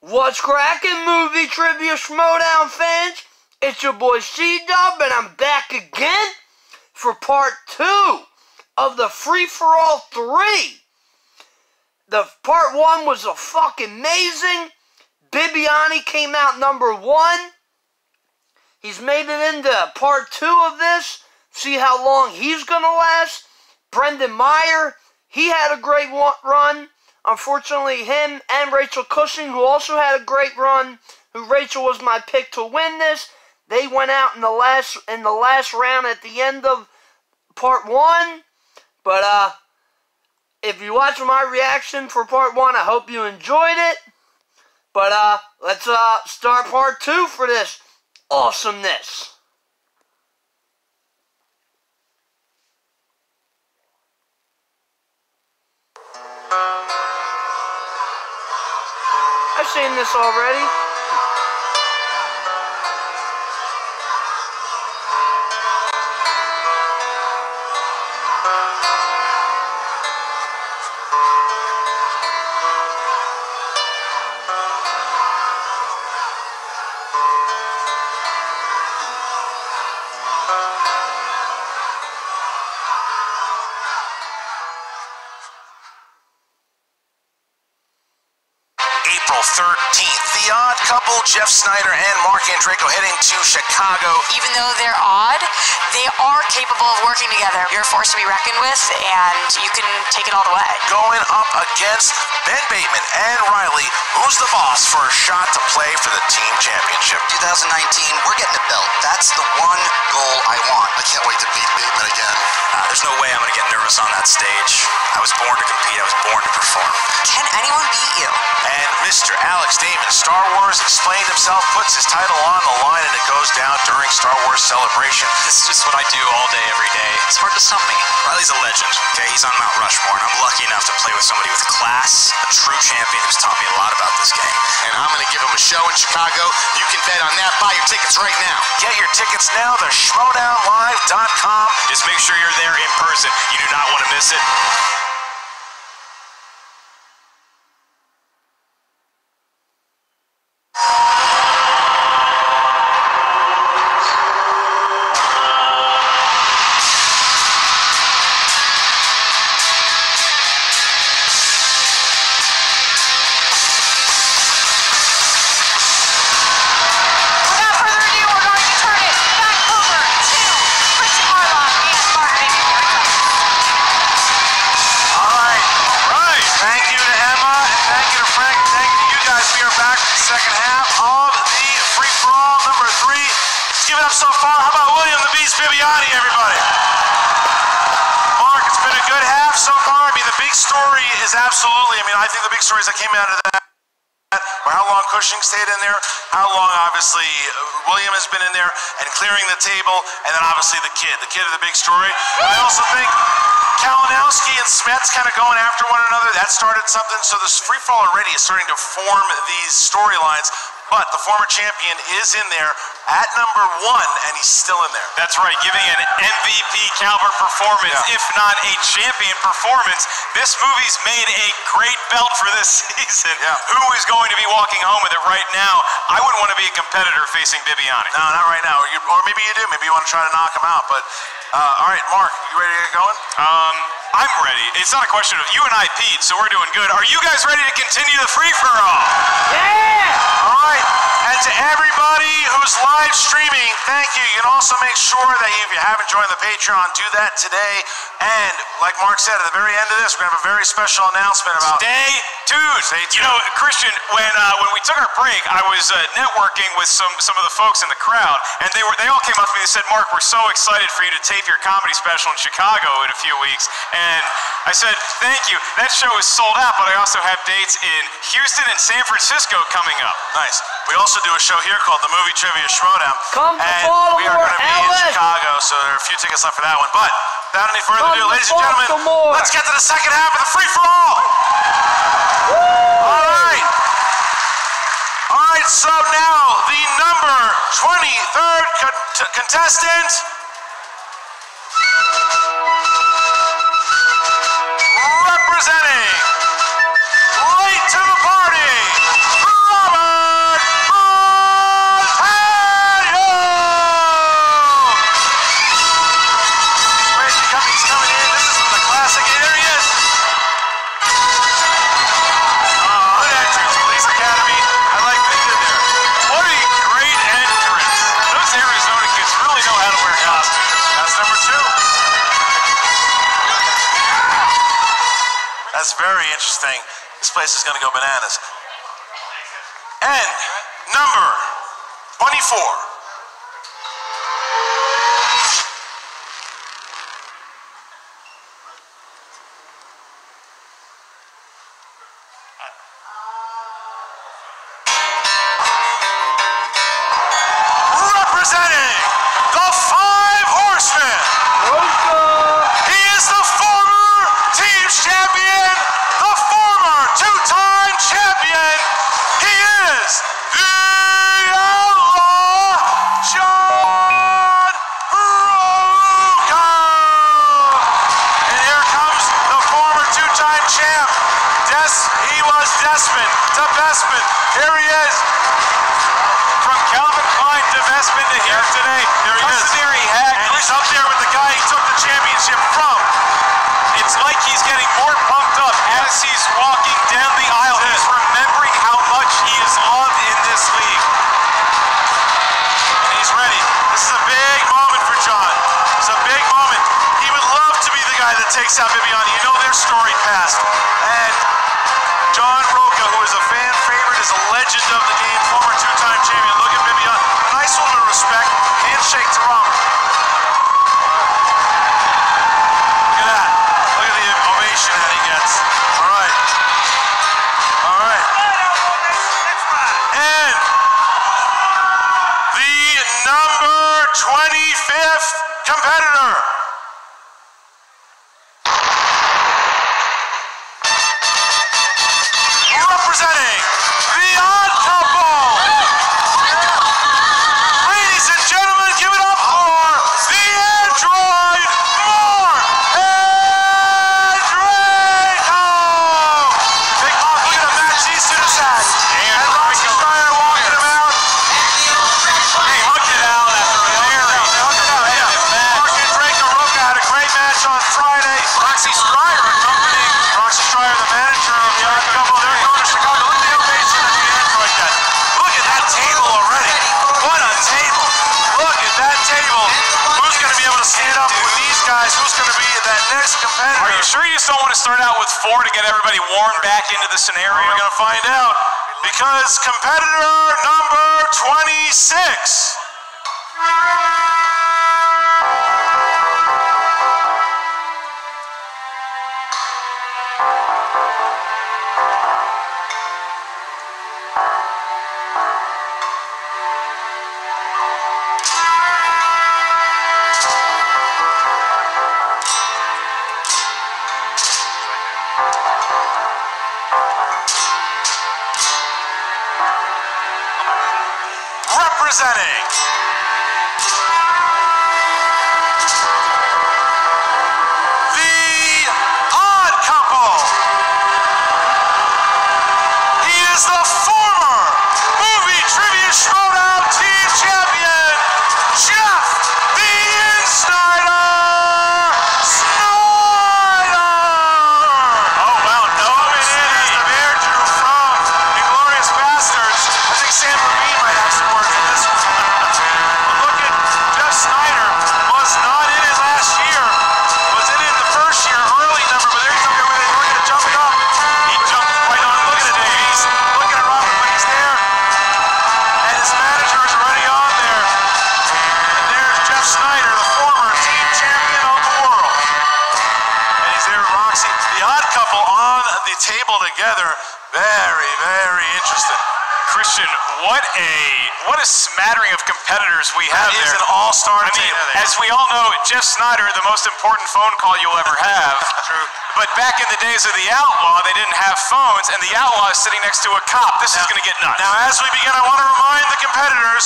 What's crackin', movie trivia Schmoedown fans? It's your boy C-Dub, and I'm back again for part 2 of the Free-for-All 3. The part 1 was a fucking amazing. Bibiani came out number 1. He's made it into part 2 of this. See how long he's gonna last. Brendan Meyer, he had a great run. Unfortunately, him and Rachel Cushing, who also had a great run, who Rachel was my pick to win this, they went out in the last round at the end of part 1. But if you watch my reaction for part 1, I hope you enjoyed it. But let's start part 2 for this awesomeness. I've seen this already. April 13th, the odd couple, Jeff Snyder and Mark Andreyko, heading to Chicago. Even though they're odd, they are capable of working together. You're a force to be reckoned with, and you can take it all the way. Going up against Ben Bateman and Riley. Who's the boss for a shot to play for the team championship? 2019, we're getting a belt. That's the one goal I want. I can't wait to beat Bateman again. There's no way I'm going to get nervous on that stage. I was born to compete. I was born to perform. Can anyone beat you? And Mr. Alex Damon, Star Wars, explained himself, puts his title on the line, and it goes down during Star Wars Celebration. This is just what I do all day, every day. It's hard to stump me. Riley's a legend, okay? He's on Mount Rushmore, and I'm lucky enough to play with somebody with class, a true champion who's taught me a lot about this game. And I'm going to give him a show in Chicago. You can bet on that. Buy your tickets right now. Get your tickets now, the Schmoedownlive.com. Just make sure you're there in person. You do not want to miss it. Second half of the free-for-all number 3. Let's give it up so far. How about William the Beast Bibiani, everybody? Mark, it's been a good half so far. I mean, the big story is absolutely, I think the big stories that came out of that were how long Cushing stayed in there, how long, obviously, William has been in there and clearing the table, and then obviously the kid of the big story. But I also think Kalinowski and Smets kind of going after one another, that started something. So this free-for-all already is starting to form these storylines. But the former champion is in there at number 1, and he's still in there. That's right, giving an MVP caliber performance, if not a champion performance. This movie's made a great belt for this season. Who is going to be walking home with it right now? I wouldn't want to be a competitor facing Bibiani. No, not right now. Or maybe you do. Maybe you want to try to knock him out. But all right, Mark, you ready to get going? I'm ready. It's not a question of you and I, Pete, so we're doing good. Are you guys ready to continue the free-for-all? Yeah! All right. And to everybody who's live streaming, thank you. You can also make sure that if you haven't joined the Patreon, do that today. And like Mark said, at the very end of this, we're going to have a very special announcement about... Stay tuned. You know, Christian, when we took our break, I was networking with some of the folks in the crowd, and they all came up to me and said, Mark, we're so excited for you to tape your comedy special in Chicago in a few weeks. And I said, thank you. That show is sold out, but I also have dates in Houston and San Francisco coming up. Nice. We also do a show here called the Movie Trivia Schmoedown. Come to and Baltimore, we are going to be in Chicago, so there are a few tickets left for that one. But without any further ado, ladies and gentlemen, let's get to the second half of the free-for-all. All right. All right, so now the number 23rd contestant, representing late to the party, Robert That's very interesting. This place is going to go bananas. And number 24. Representing the Five Horsemen. He is the former team champion, the former two-time champion. He is the Outlaw John Roca. And here comes the former two-time champ. He was Desmond to Bestman. Here he is. From Calvin Klein to Vestman to here today. There he is. And he's up there with the guy he took the championship from. It's like he's getting more pumped up as he's walking down the aisle. He's remembering how much he is loved in this league. And he's ready. This is a big moment for John. It's a big moment. He would love to be the guy that takes out Bibiani. You know their story past. And John Roca, who is a fan favorite, is a legend of the game, former two-time champion. Look at Bibiani. A nice little bit of respect. Handshake to Robert. Look at that. Look at the ovation that he gets. All right. All right. And the number 25th competitor. Representing the Odd Couple. Ladies and gentlemen, give it up for the Android Mark Andreyko. Big pop, look at him, Matt Cheese to the side. And Roxy Steiner walking him out. They hugged it out after a very Mark Andreyko Roca had a great match on Friday. Roxy Steiner accompanying Roxy Steiner, the manager of the Odd Couple. They're going to Chicago. Look at the ovation that the Android got. Look at that table already. What a table. Look at that table. Who's going to be able to stand up with these guys? Who's going to be that next competitor? Are you sure you just don't want to start out with 4 to get everybody warmed back into the scenario? We're going to find out. Because competitor number 26. Representing the Odd Couple. He is the former movie trivia Schmoedown team champion, Jeff the Insnider Snyder. Oh wow, coming in as the Bear Drew from Inglourious Bastards. I think Sam Levine might have some words in this one. But look at Jeff Snyder. Was not in it last year. Was in it the first year, early number, but there he's up there with it. Look at it jumping up. He jumped right on. Look at it, Davies. Look at it, Robert, when he's there. And his manager is already on there. And there's Jeff Snyder, the former team champion of the world. And he's there with Roxy. The Odd Couple on the table together. Very, very interesting. Christian, what a smattering of competitors we have That there. is an all-star I mean, team. as we all know, Jeff Snyder, the most important phone call you'll ever have. True. But back in the days of the Outlaw, they didn't have phones, and the Outlaw is sitting next to a cop. This is going to get nuts. Now, as we begin, I want to remind the competitors,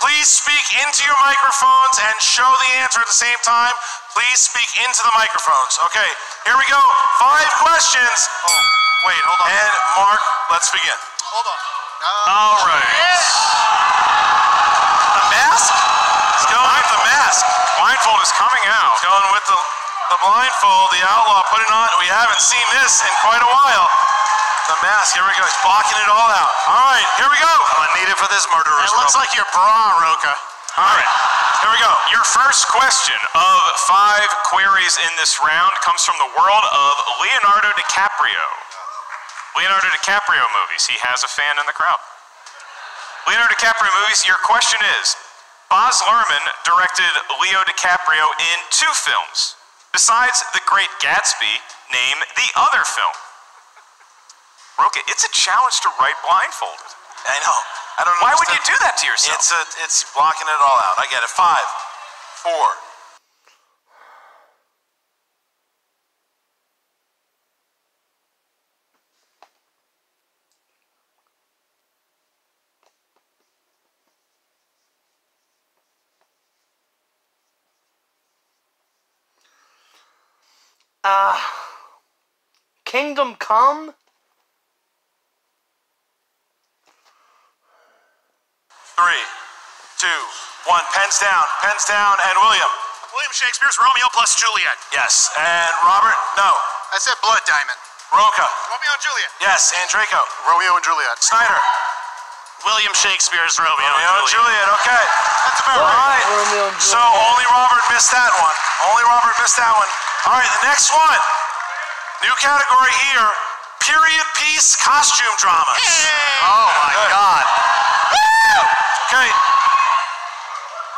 please speak into your microphones and show the answer at the same time. Please speak into the microphones. Okay, here we go. 5 questions. Oh, wait, hold on. And Mark, let's begin. Hold on. All right. The mask? He's going with the mask. Blindfold is coming out. Going with the blindfold, the Outlaw putting on. We haven't seen this in quite a while. The mask, here we go. He's blocking it all out. All right, here we go. I need it for this murderer's It looks like your bra, Roca. All right, here we go. Your first question of 5 queries in this round comes from the world of Leonardo DiCaprio. Leonardo DiCaprio movies. He has a fan in the crowd. Leonardo DiCaprio movies, your question is, Baz Luhrmann directed Leo DiCaprio in 2 films. Besides The Great Gatsby, name the other film. Roka, it's a challenge to write blindfolded. I know. I don't know. Why would you do that to yourself? It's blocking it all out. I get it. 5, 4. Kingdom Come? 3, 2, 1. Pens down, and William. William Shakespeare's Romeo plus Juliet. Yes, and Robert? No. I said Blood Diamond. Roka? Romeo and Juliet. Yes, and Draco? Romeo and Juliet. Snyder? William Shakespeare's Romeo and Juliet, okay. That's about right. Romeo and So Juliet. only Robert missed that one. All right, the next one. New category here, period piece costume dramas. Oh my God. Okay.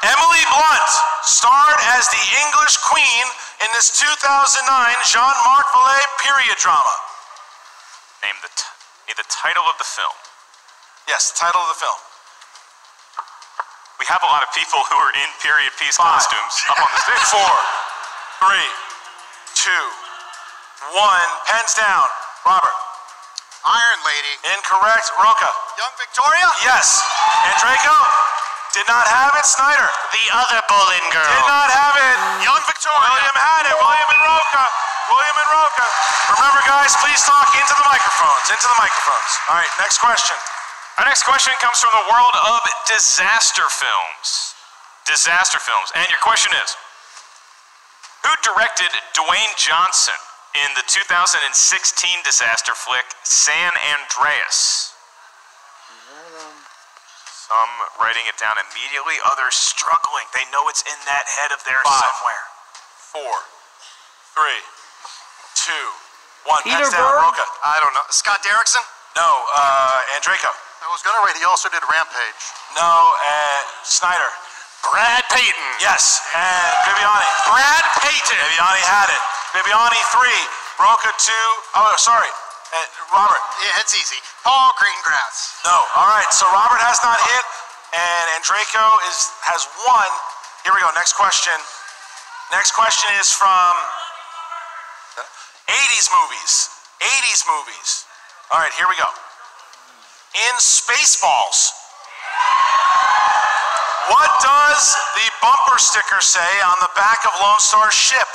Emily Blunt starred as the English Queen in this 2009 Jean-Marc Vallée period drama. Name the title of the film. Yes, the title of the film. We have a lot of people who are in period piece 5, costumes up on the stage. 4, 3, 2, 1. Pens down. Robert? Iron Lady. Incorrect. Roka? Young Victoria. Yes. And Draco? Did not have it. Snyder? The other Boleyn girl. Did not have it. Young Victoria. William had it. William and Roka. Remember, guys, please talk into the microphones. All right, next question. Our next question comes from the world of disaster films. And your question is, who directed Dwayne Johnson in the 2016 disaster flick San Andreas? Some writing it down immediately, others struggling. They know it's in that head of theirs 5, somewhere. 4, 3, 2, 1. Peter Pens down. Berg? Roka? I don't know. Scott Derrickson. No. And Draco? I was gonna write. He also did Rampage. No. Snyder? Brad Payton. Yes. And Bibiani? Brad Payton. Bibiani had it. Bibiani 3, Roka 2. Oh, sorry. Robert? Yeah, it's easy. Paul Greengrass. No. All right. So Robert has not hit, and Draco has 1. Here we go. Next question. Next question is from 80s movies. All right. Here we go. In Spaceballs, what does the bumper sticker say on the back of Lone Star's ship?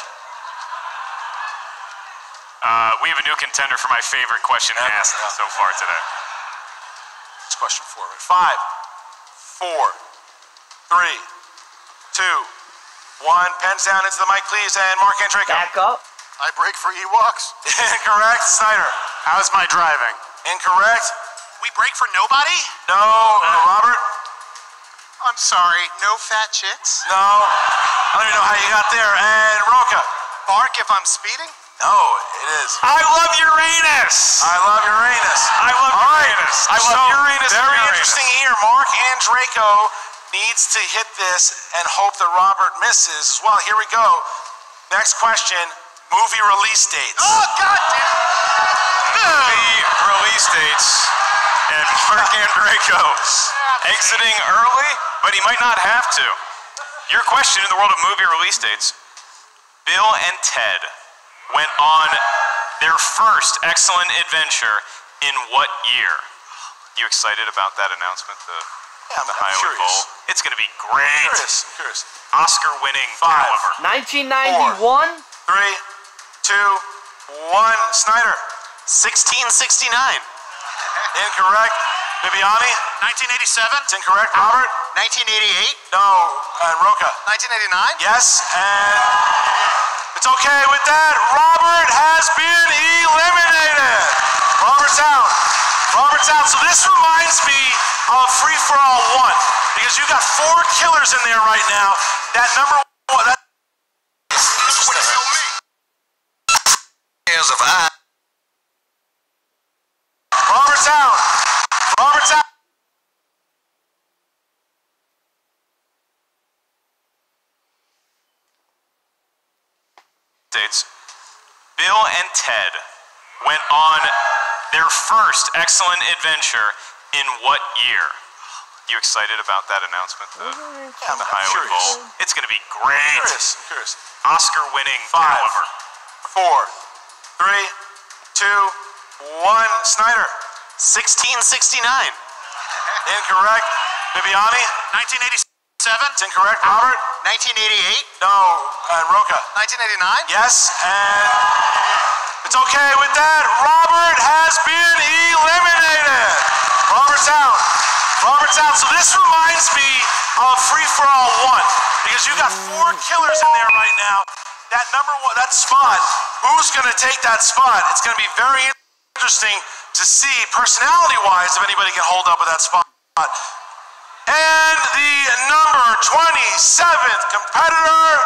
We have a new contender for my favorite question asked so far today. It's question 4. 5, 4, 3, 2, 1. Pens down into the mic, please, and Mark and Draco. Back up. I break for Ewoks. Incorrect. Snyder? How's my driving? Incorrect. We break for nobody? No. Robert? I'm sorry. No fat chicks? No. I don't even know how you got there. And Roka? Bark if I'm speeding? No, it is. I love Uranus. I love Uranus. I love Uranus. Very interesting here. Mark and Draco needs to hit this and hope that Robert misses as well. Here we go. Next question. Movie release dates. Oh, God damn. Movie release dates. And Mark and Draco exiting early, but he might not have to. Your question in the world of movie release dates. Bill and Ted went on their first excellent adventure in what year? You excited about that announcement? I'm Highway curious. Bowl? It's going to be great. I'm curious. Oscar-winning 5, caliber. 1991? 3, 2, 1. Snyder? 1669. Incorrect. Bibiani? 1987. It's incorrect. Robert? 1988. No. And Roka? 1989. Yes. And it's okay with that. Robert has been eliminated. Robert's out. Robert's out. So this reminds me of Free For All 1 because you got 4 killers in there right now. That number 1. That Pairs of eyes. Robert's out. Robert's out. Bill and Ted went on their first excellent adventure in what year? You excited about that announcement? I'm Highway curious. Bowl. It's going to be great. I'm curious. Oscar-winning 5, caliber. 4, 3, 2, 1. Snyder. 1669. Incorrect. Bibiani. 1987. It's incorrect. Robert. 1988. No. And Roca. 1989. Yes. And it's okay with that. Robert has been eliminated. Robert's out. Robert's out. So this reminds me of Free For All 1 because you got 4 killers in there right now. That number 1, that spot. Who's going to take that spot? It's going to be very interesting to see personality-wise if anybody can hold up with that spot. And the number 27th competitor.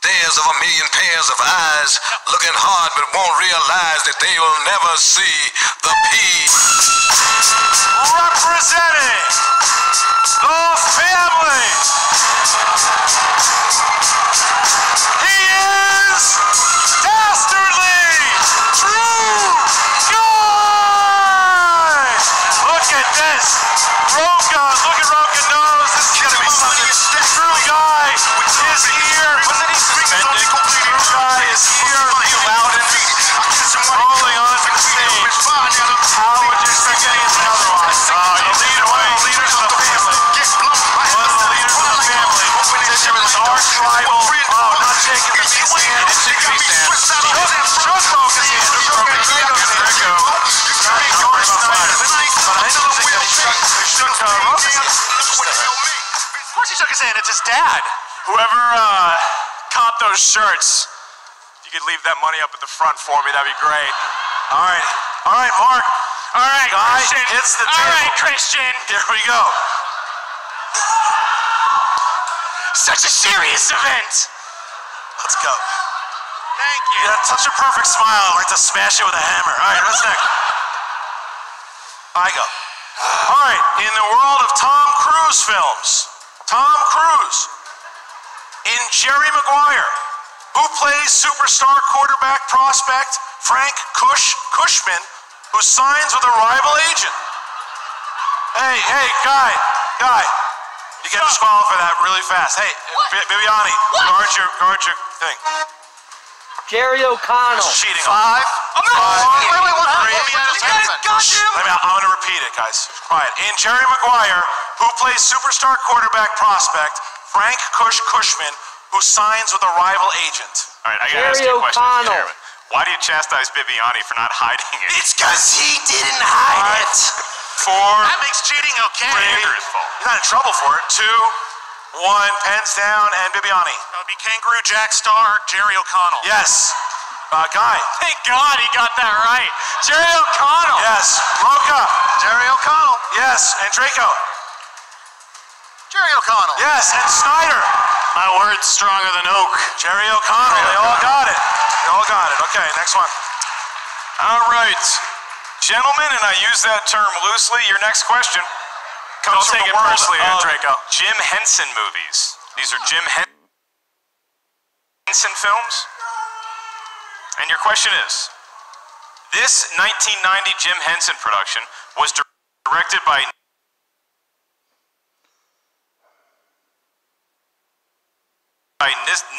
There's of a million pairs of eyes looking hard but won't realize that they will never see the peace. Representing the family. He is Dastardly True Guy. Look at this. Roca, look at Roca knows this is going to be something. True Guy is here. Wasn't he suspended? True Guy is here. He allowed him rolling onto the stage. How would you expect anything otherwise? One of the leaders of the family. One of the leaders of the family. This is our tribal. Oh, not shaking the beast hand. It's shaking the beast hand. Shook Roca's hand. Shook Roca's hand. Not going about Snyder. But I don't think that he shook Roca's hand. Of course he shook his hand. It's his dad. Whoever caught those shirts, if you could leave that money up at the front for me, that'd be great. All right. All right, Mark. All right, Guy Christian. hits the All table. right, Christian. Here we go. Such a serious event. Let's go. Thank you. You got such a perfect smile. I'd like to smash it with a hammer. All right, what's next? I go. All right, in the world of Tom Cruise films, Tom Cruise in Jerry Maguire, who plays superstar quarterback prospect Frank Cushman, who signs with a rival agent. Hey, Guy, you get disqualified for that really fast. Hey, Bibiani, guard your thing. Jerry O'Connell. Cheating. 5. Wait, what happened? I'm going to repeat it, guys. Quiet. In Jerry Maguire, who plays superstar quarterback prospect Frank Cushman, who signs with a rival agent. All right, I gotta ask Jerry you a question, O'Connell. Chairman. Why do you chastise Bibiani for not hiding it? It's because he didn't hide it. 4, That makes cheating okay. 3. Andrew's fault. He's not in trouble for it. 2, 1. Pens down and Bibiani. That would be Kangaroo Jack Star, Jerry O'Connell. Yes. Guy. Thank God he got that right. Jerry O'Connell. Yes. Roca. Jerry O'Connell. Yes. And Draco. Jerry O'Connell. Yes. And Snyder. My word's stronger than oak. Jerry O'Connell. They all got it. They all got it. Okay, next one. All right. Gentlemen, and I use that term loosely, your next question comes Don't from take the it world personally, of Draco. Jim Henson movies. These are Jim Henson films. And your question is, this 1990 Jim Henson production was directed by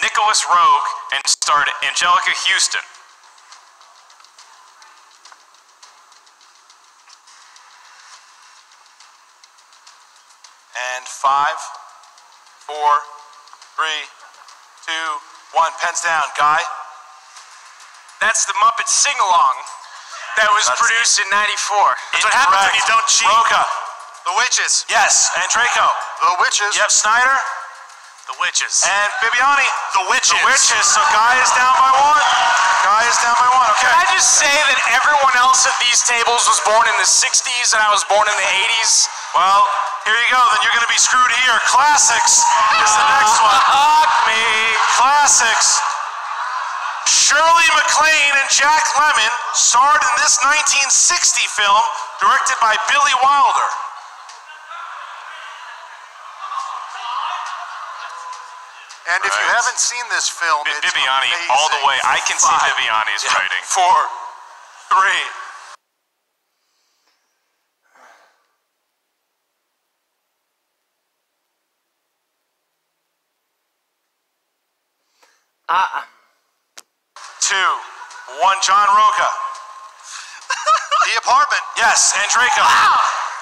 Nicholas Roeg and starred Angelica Houston. And 5, 4, 3, 2, 1. Pens down. Guy. That's the Muppet Sing-Along that was produced in '94. That's what happens when you don't cheat. Roca. The Witches. Yes. And Draco. The Witches. Yep. Snyder. The witches. And Bibiani. The witches. The witches. So Guy is down by 1. Guy is down by 1. Okay. Can I just say that everyone else at these tables was born in the 60s and I was born in the 80s? Well, here you go. Then you're going to be screwed here. Classics is the next one. Fuck me. Classics. Shirley MacLaine and Jack Lemmon starred in this 1960 film directed by Billy Wilder. And if you haven't seen this film, it's Bibiani amazing. all the way. I can see Bibiani's writing. 4, 3. Two, 1, John Roca. The Apartment. Yes, and Draco.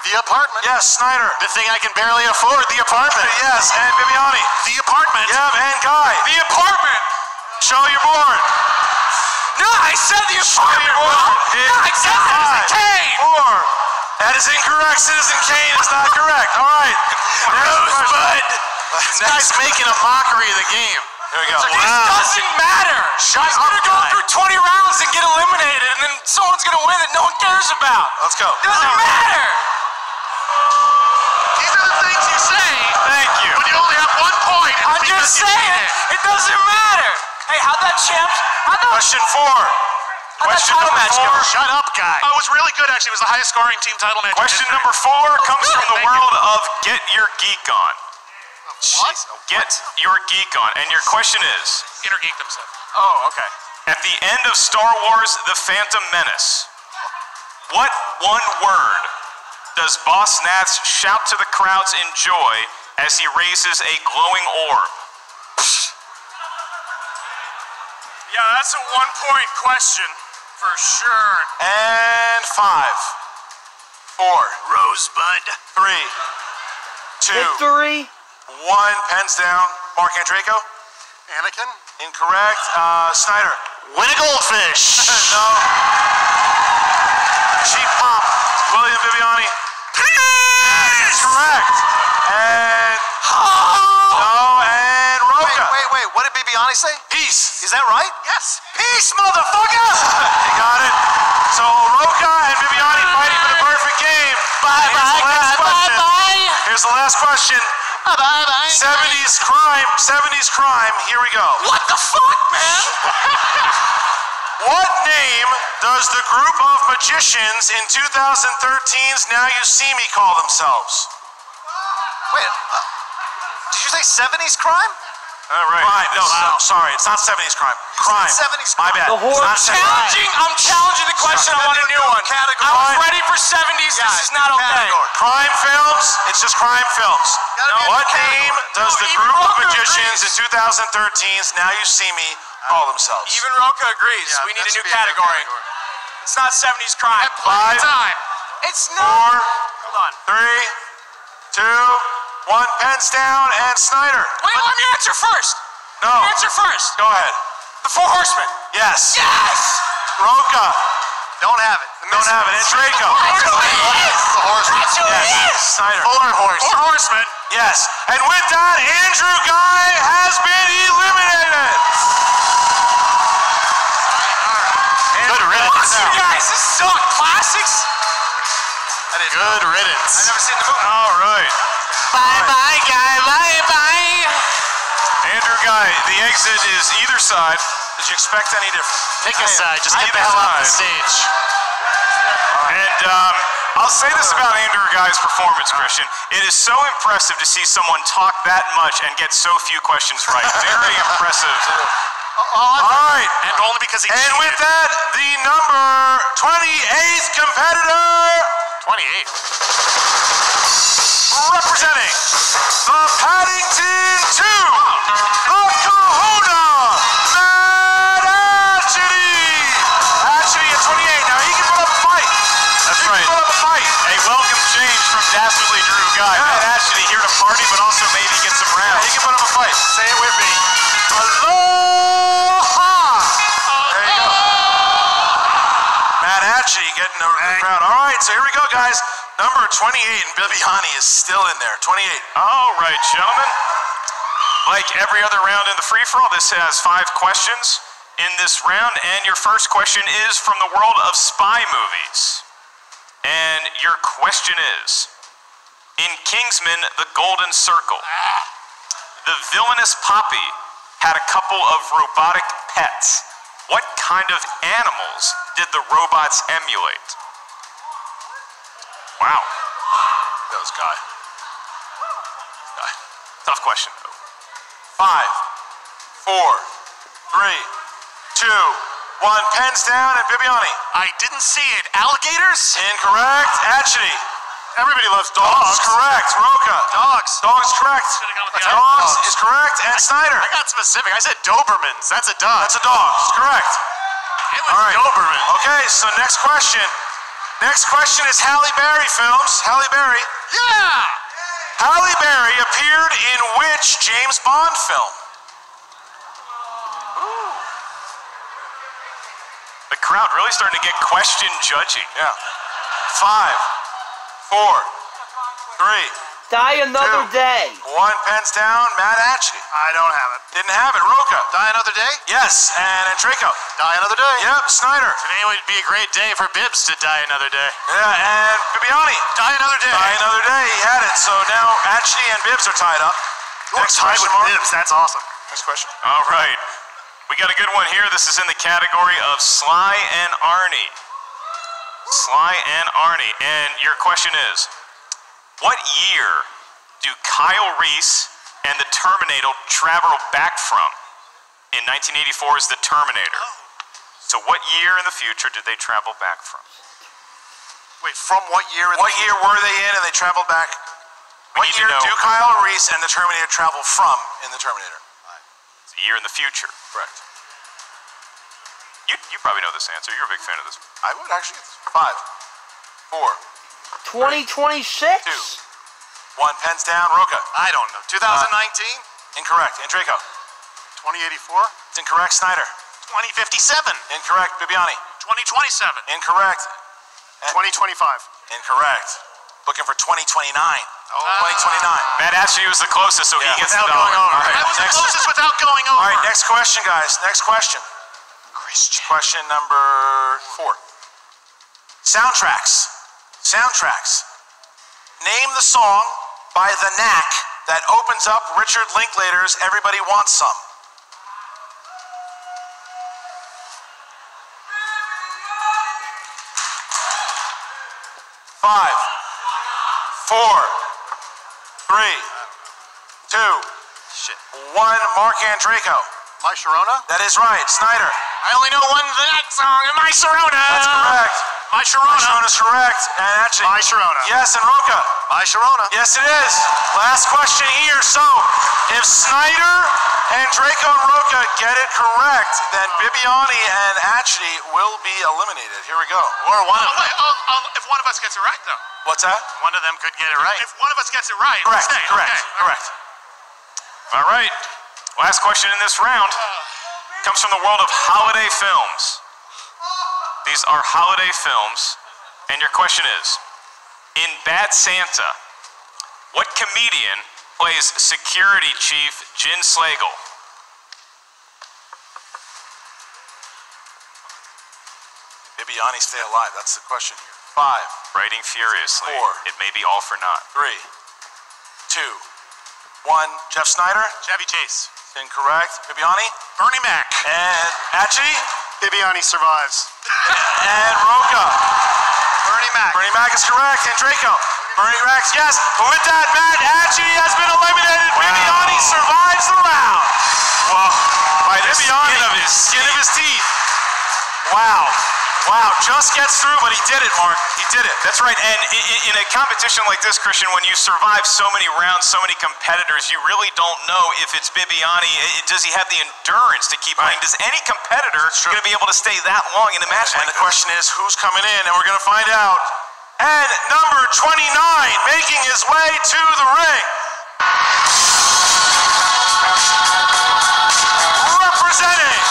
The Apartment. Yes, Snyder. The thing I can barely afford. The Apartment. Yes, and Bibiani. The Apartment. Yeah, and Guy. The Apartment. Show your board. No, I said the Show Apartment, your bro. board. No, I said Citizen Kane. 4. That is incorrect. Citizen Kane is not correct. All right. Rosebud. This guy's making a mockery of the game. Here we go. This doesn't matter. Shut He's up, gonna go guy. through 20 rounds and get eliminated, and then someone's gonna win that no one cares about. Let's go. Doesn't matter. These are the things you say Thank you. when you only have 1 point. and I'm because just you saying need it. It doesn't matter. Hey, how'd that Question 4. how'd that Question title number match 4. go? Shut up, guy. Oh, it was really good, actually. It was the highest scoring team title match. Question number 4 comes from the Thank you. world of Get Your Geek On. What? Get Your Geek On. And your question is, Intergeeked himself. Oh, okay. at the end of Star Wars The Phantom Menace, what one word does Boss Nass shout to the crowds in joy as he raises a glowing orb? Yeah, that's a 1-point question for sure. And 5, 4, Rosebud. 3, 2, Victory. 1. Pens down. Mark Andreyko. Anakin? Incorrect. Snyder. Win a goldfish. No. Cheap Pop. William Bibiani. That's correct. And no. And Roca. Wait. What did Bibiani say? Peace. Is that right? Yes. Peace, motherfucker. You got it. So Roca and Bibiani fighting for the perfect game. Here's the last question. 70s crime. Here we go. What the fuck, man? What name does the group of magicians in 2013's Now You See Me call themselves? Wait, did you say 70s crime? All right. Crime. No, sorry. It's not 70s crime. Crime. 70s My crime. bad. The horse It's not 70s. I'm challenging the question. I want a new one. Category. I was ready for 70s. This is not okay. Category. Crime films. It's just crime films. Gotta be a What category. name does the even group of Roca magicians agrees. in 2013's Now You See Me call themselves? Even Roca agrees. Yeah, We need that a new should be a new category. category. It's not 70s crime. Five. Time. It's 4, not. Hold on. 3, 2, 1. Pens down. And Snyder. Wait, let me answer first. No. Answer first. Go ahead. The Four Horsemen. Yes. Yes! Roca. Don't have it. Don't have it. And Draco. That's who it is! The horse. That's who it Yes. is! Snyder. Four horse. Four Horsemen. Yes. And with that, Andrew Guy has been eliminated. Good riddance. Fuck you guys, this sucked. Classics? That is good riddance. I've never seen the movie. All right. Bye-bye, guy. Bye-bye. Andrew Guy, the exit is either side. Did you expect any different? Pick a side. Just get Either the hell off the side. stage. And I'll say this about Andrew Guy's performance, Christian. It is so impressive to see someone talk that much and get so few questions right. Very impressive. All right. And only because he And cheated. with that, the number 28th competitor 28. representing the Paddington 2, the Kahuna, Matt Atchity. Atchity at 28. Now he can put up a fight. That's He right. can put up a fight. A welcome change from Dastardly Drew Guy. Yeah. Matt Ashley here to party, but also maybe get some Yeah, rounds. he can put up a fight. Say it with me. Aloha! There you go. Matt Atchity getting over the crowd. All right, so here we go, guys. Number 28, and Bibiani is still in there. 28. All right, gentlemen. Like every other round in the free-for-all, this has 5 questions in this round, and your first question is from the world of spy movies. And your question is, in Kingsman: The Golden Circle, the villainous Poppy had a couple of robotic pets. What kind of animals did the robots emulate? Wow. That was Guy. Tough question. 5, 4, 3, 2, 1. Pens down and Bibiani. I didn't see it. Alligators? Incorrect. Atchity. Everybody loves dogs. Correct. Roca. Dogs. Dogs correct. Should've gone with the Dogs dogs. is correct. And Snyder. I got specific. I said Dobermans. That's a dog. That's a dog. It's correct. It was Doberman. Okay, so next question. Next question is Halle Berry films. Halle Berry. Yeah! Halle Berry appeared in which James Bond film? The crowd really starting to get question judgy. Yeah. 5, 4, 3, Die Another 2, Day. 1. Pens down. Matt Atchity. I don't have it. Didn't have it. Roca. Die Another Day? Yes. And Draco. Die Another Day. Yep. Snyder. Today would be a great day for Bibbs to die another day. Yeah. And Bibiani. Die Another Day. Die Another Day. He had it. So now Atchity and Bibbs are tied up. Next tied question, with Mark. Bibbs. That's awesome. Next question. All right. We got a good one here. This is in the category of Sly and Arnie. Sly and Arnie. And your question is, what year do Kyle Reese and the Terminator travel back from? In 1984 is the Terminator. So what year in the future did they travel back from? Wait, from what year? What year were they in and they traveled back? What year do Kyle Reese and the Terminator travel from in the Terminator? It's a year in the future. Correct. You probably know this answer. You're a big fan of this. I would actually. 5, 4, 2026? 2, 1. Pens down. Roca. I don't know. 2019? Incorrect. And Draco. 2084? It's incorrect. Snyder. 2057? Incorrect. Bibiani. 2027? Incorrect. 2025? Incorrect. Looking for 2029. 2029. Matt Ashley was the closest, so he gets the Without dollar. going over. All right, I was the next- closest without going over. All right, next question, guys. Next question. Christian. Question number 4. Soundtracks. Soundtracks. Name the song by The Knack that opens up Richard Linklater's Everybody Wants Some. Five, 4, 3, 2, Shit. 1. Mark Andraco. My Sharona? That is right. Snyder. I only know one The Knack song, and My Sharona! That's correct. My Sharona. Sharona's correct. And actually, My Sharona. yes, and Roca. My Sharona. Yes, it is. Last question here. So, if Snyder and Draco and Roca get it correct, then Bibiani and Atchity will be eliminated. Here we go. Or one of them. If one of us gets it right, though. What's that? One of them could get it right. If one of us gets it right, Correct. we'll stay. Correct. Okay. Correct. All right. Last question in this round comes from the world of holiday films. These are holiday films, and your question is, in Bad Santa, what comedian plays security chief Jin Slagle? Bibiani, stay alive. That's the question here. 5, Writing furiously. 4. It may be all for naught. 3, 2, 1. Jeff Snyder. Chevy Chase. Incorrect. Bibiani. Bernie Mac. And Atchity. Bibiani survives. And Roca. Bernie Mac. Bernie Mac is correct. And Draco. Bernie Mac, yes. But with that, Matt Atchity has been eliminated. Wow. Bibiani survives the round. Well, by the Bibiani, skin of his teeth. Wow. Wow. Just gets through, but he did it, Mark. He did it. That's right, and in a competition like this, Christian, when you survive so many rounds, so many competitors, you really don't know if it's Bibiani. Does he have the endurance to keep playing? Does any competitor going to be able to stay that long in a match And like the question is, who's coming in? And we're going to find out. And number 29, making his way to the ring. Representing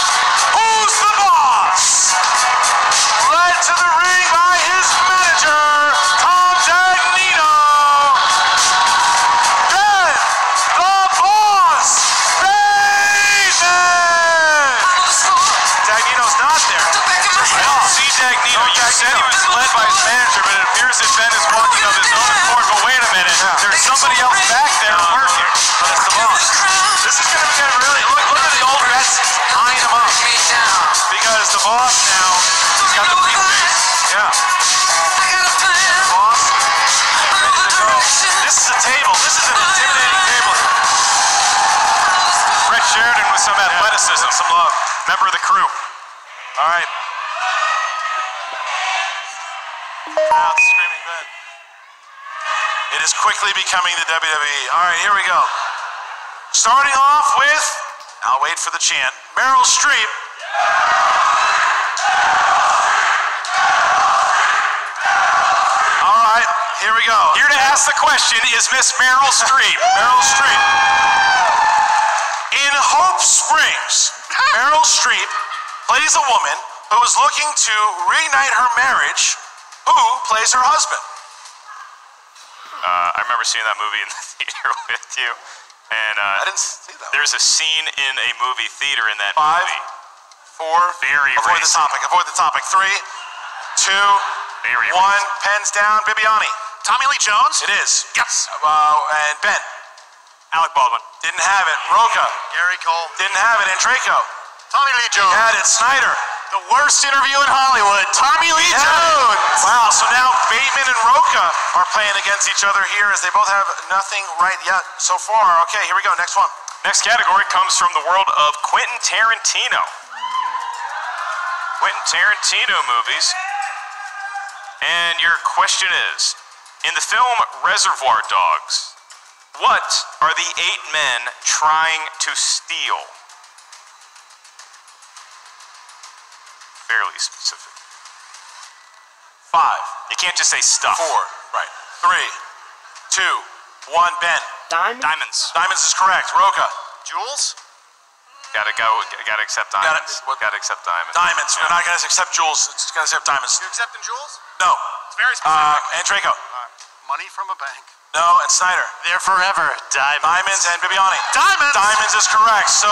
Who's the Boss? Led to the ring by his manager, Tom Dagnino. Then, the Boss, some athleticism, some love. Member of the crew. All right. Crowd screaming Ben. It is quickly becoming the WWE. All right, here we go. Starting off with, I'll wait for the chant, Meryl Streep. All right, here we go. Here to ask the question is Miss Meryl Streep. Meryl Streep. In Hope Springs, Meryl Streep plays a woman who is looking to reignite her marriage. Who plays her husband? I remember seeing that movie in the theater with you. And I didn't see that. there's a scene in a movie theater in that 5, movie. 4, Very avoid racist. the topic, avoid the topic. 3, 2, Very 1, racist. pens down, Bibiani. Tommy Lee Jones? It is. Yes. And Ben. Alec Baldwin. Didn't have it. Roca. Gary Cole. Didn't have it. And Draco. Tommy Lee Jones. Had it. Snyder. The worst interview in Hollywood. Tommy Lee Jones. Wow, so now Bateman and Roca are playing against each other here as they both have nothing right yet so far. Okay, here we go. Next one. Next category comes from the world of Quentin Tarantino. Quentin Tarantino movies. And your question is, in the film Reservoir Dogs, what are the 8 men trying to steal? Fairly specific. 5, You can't just say stuff. 4, right. 3, 2, 1, Ben. Diamonds. Diamonds is correct. Roca. Jules. Gotta accept diamonds. Gotta accept diamonds. Diamonds. We're not going to accept jewels. It's going to accept diamonds. You accepting Jules? No. It's very specific. And Draco. Money from a bank. No, and Snyder. They're forever. Diamonds and Bibiani. Diamonds. Diamonds is correct. So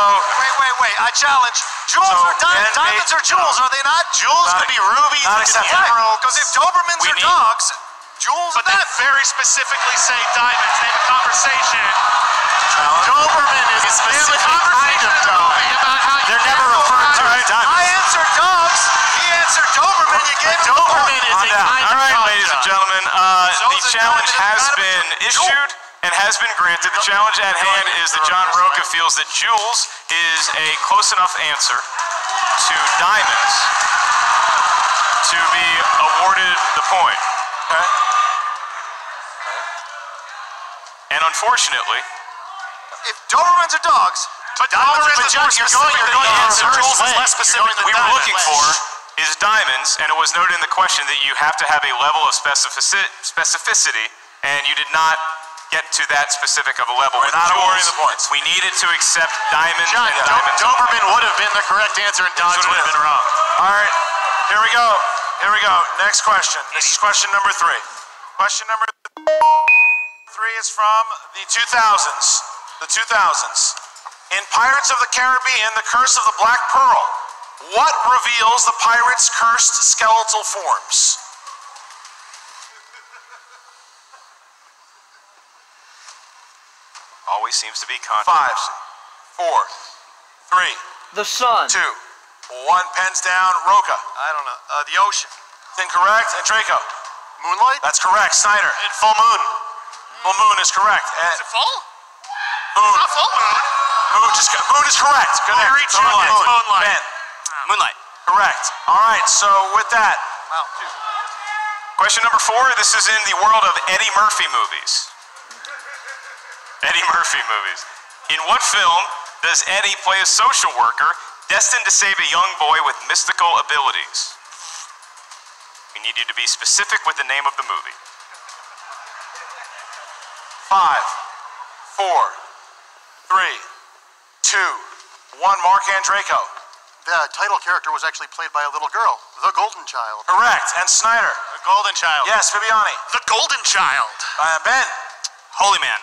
Wait. I challenge. Jewels So, are diamonds. Ben Diamonds made- are jewels, are they not? Jewels Not- could be rubies. not They could be acceptable. emerald. Because if Dobermans We are need- dogs, jewels But are they not. very specifically say diamonds. They have a conversation. challenge. Doberman is a specific kind of dog. They're never referred to as I diamonds. answered dogs. He answered Doberman. You gave him the Doberman point. is a kind All of right, dog. ladies and gentlemen, So the is a challenge diamond has and been diamond. issued and has been granted. The challenge at hand is that John Roca feels that Jules is a close enough answer to diamonds to be awarded the point. Okay. And unfortunately, If Dobermans are dogs, But diamonds Doberman are is more more specific you're than going to dogs. answer Jules is less specific than we were diamonds. looking for is diamonds, and it was noted in the question that you have to have a level of specificity, and you did not get to that specific of a level. We're with not awarding Jules. the points. We needed to accept diamonds John, and diamonds. Doberman would have been the correct answer, and dogs would have been wrong. All right. Here we go. Here we go. Next question. This is question number 3. Question number 3 is from the 2000s. The 2000s. In Pirates of the Caribbean, The Curse of the Black Pearl, what reveals the pirates' cursed skeletal forms? Always seems to be 5, controversy. 4, 3, The sun. 2, 1. Pens down. Roca. I don't know. The ocean. It's incorrect. And Draco. Moonlight. That's correct. Snyder. Full moon. Full moon is correct. And Is it full? moon. Not full moon. Moon is correct. Good Very answer. true. Moonlight. It's moonlight. Ben. Moonlight. Correct. All right. So with that, Wow. Question number 4, this is in the world of Eddie Murphy movies. Eddie Murphy movies. In what film does Eddie play a social worker destined to save a young boy with mystical abilities? We need you to be specific with the name of the movie. 5, 4, 3, 2, 1. Mark Andraco. The title character was actually played by a little girl, the Golden Child. Correct. And Snyder. The Golden Child. Yes. Bibiani. The Golden Child. Ben. Holy Man.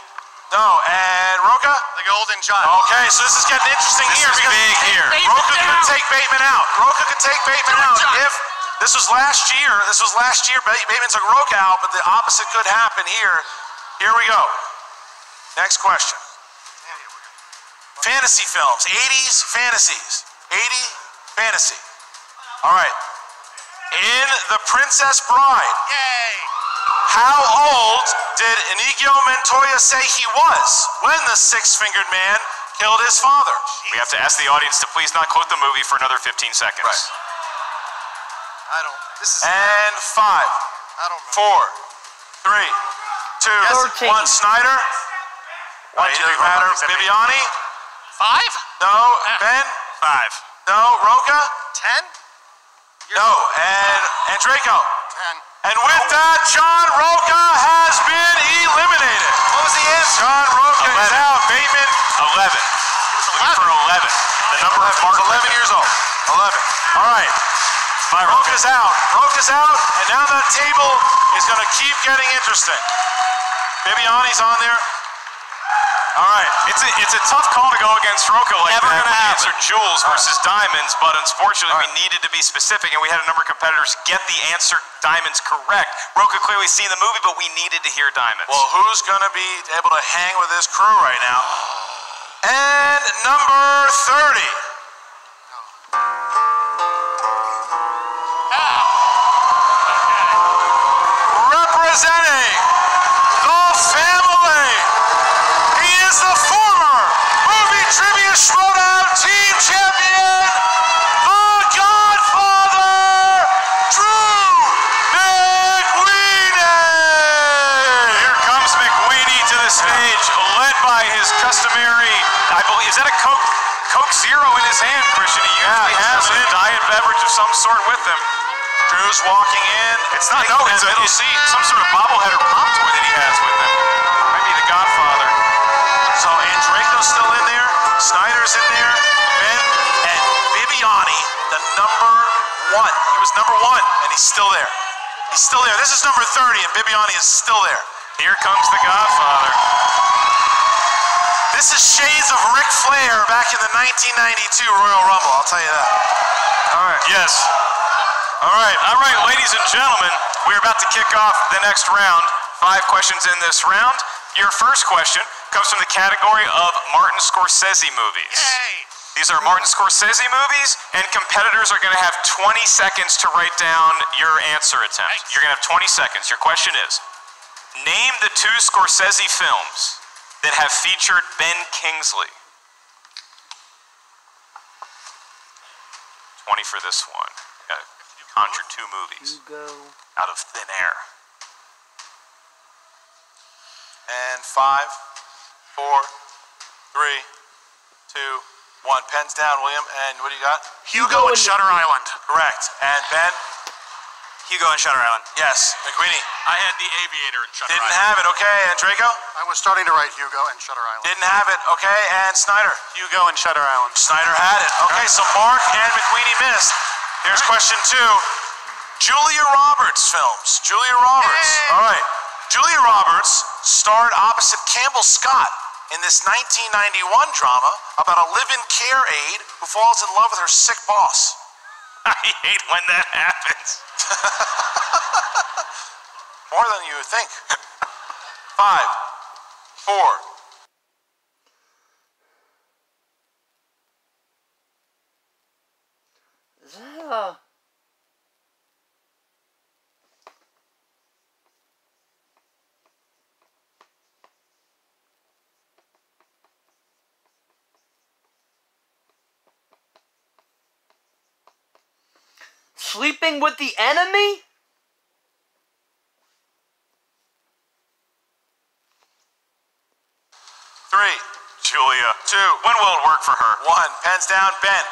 No. And Roca. The Golden Child. Okay. So this is getting interesting This here is because big here. Roca could take Bateman out. Roca could take Bateman out if this was last year. Bateman took Roca out, but the opposite could happen here. Here we go. Next question. Fantasy films. 80s fantasies. 80 fantasy. All right. In The Princess Bride, Yay. how old did Inigo Montoya say he was when the six-fingered man killed his father. We have to ask the audience to please not quote the movie for another 15 seconds. Right. I don't. This is. And 5, I don't know. 4, 3, 2, 1. Snyder. Wait, it doesn't matter. Bibiani. 5? No. Ben. 5. No. Roca. 10? No. And Draco. 10. And with that, John Roca has been eliminated. What was the answer? John Roca is out. Bateman. 11. For 11. The number of Mark 11 years old. 11. All right. Roca's out. Roca's out. And now that table is going to keep getting interesting. Bibiani's on there. All right. It's a tough call to go against Roca like Never that. gonna We happen. answered jewels versus diamonds, but unfortunately we needed to be specific, and we had a number of competitors get the answer diamonds correct. Roca clearly seen the movie, but we needed to hear diamonds. Well, who's going to be able to hang with this crew right now? And number 30. Representing the family. He is the former Movie Trivia Schmoedown Team Champion, the Godfather, Drew McWeeny. Here comes McWeeny to the stage, led by his customary, I believe, is that a Coke Zero in his hand, Christian? He usually has a diet beverage of some sort with him. Drew's walking in. It's not, no, it's some sort of bobblehead or pop toy that he has with him. Might be the Godfather. So Draco's still in there. Snyder's in there. Ben and Bibiani, the number 1. He was number 1, and he's still there. He's still there. This is number 30, and Bibiani is still there. Here comes the Godfather. This is shades of Ric Flair back in the 1992 Royal Rumble, I'll tell you that. All right. Yes. All right, ladies and gentlemen, we're about to kick off the next round. 5 questions in this round. Your first question comes from the category of Martin Scorsese movies. Yay! These are Martin Scorsese movies, and competitors are going to have 20 seconds to write down your answer attempt. Nice. You're going to have 20 seconds. Your question is, name the 2 Scorsese films that have featured Ben Kingsley. 20 for this one. Got to conjure 2 movies out of thin air. And 5, 4, 3, 2, 1. Pens down, William. And what do you got? Hugo and Shutter Island. Correct. And Ben? Hugo and Shutter Island. Yes. McWeeny? I had The Aviator and Shutter Didn't Island. have it. Okay. And Draco? I was starting to write Hugo and Shutter Island. Didn't have it. Okay. And Snyder? Hugo and Shutter Island. Snyder had it. Okay, so Mark and McWeeny missed. Here's question 2. Julia Roberts films. Julia Roberts. Yay. All right. Julia Roberts starred opposite Campbell Scott in this 1991 drama about a live-in care aide who falls in love with her sick boss. I hate when that happens. More than you would think. 5, 4. Sleeping with the enemy? 3, Julia. 2, When will it work for her? 1. Pens down. Ben?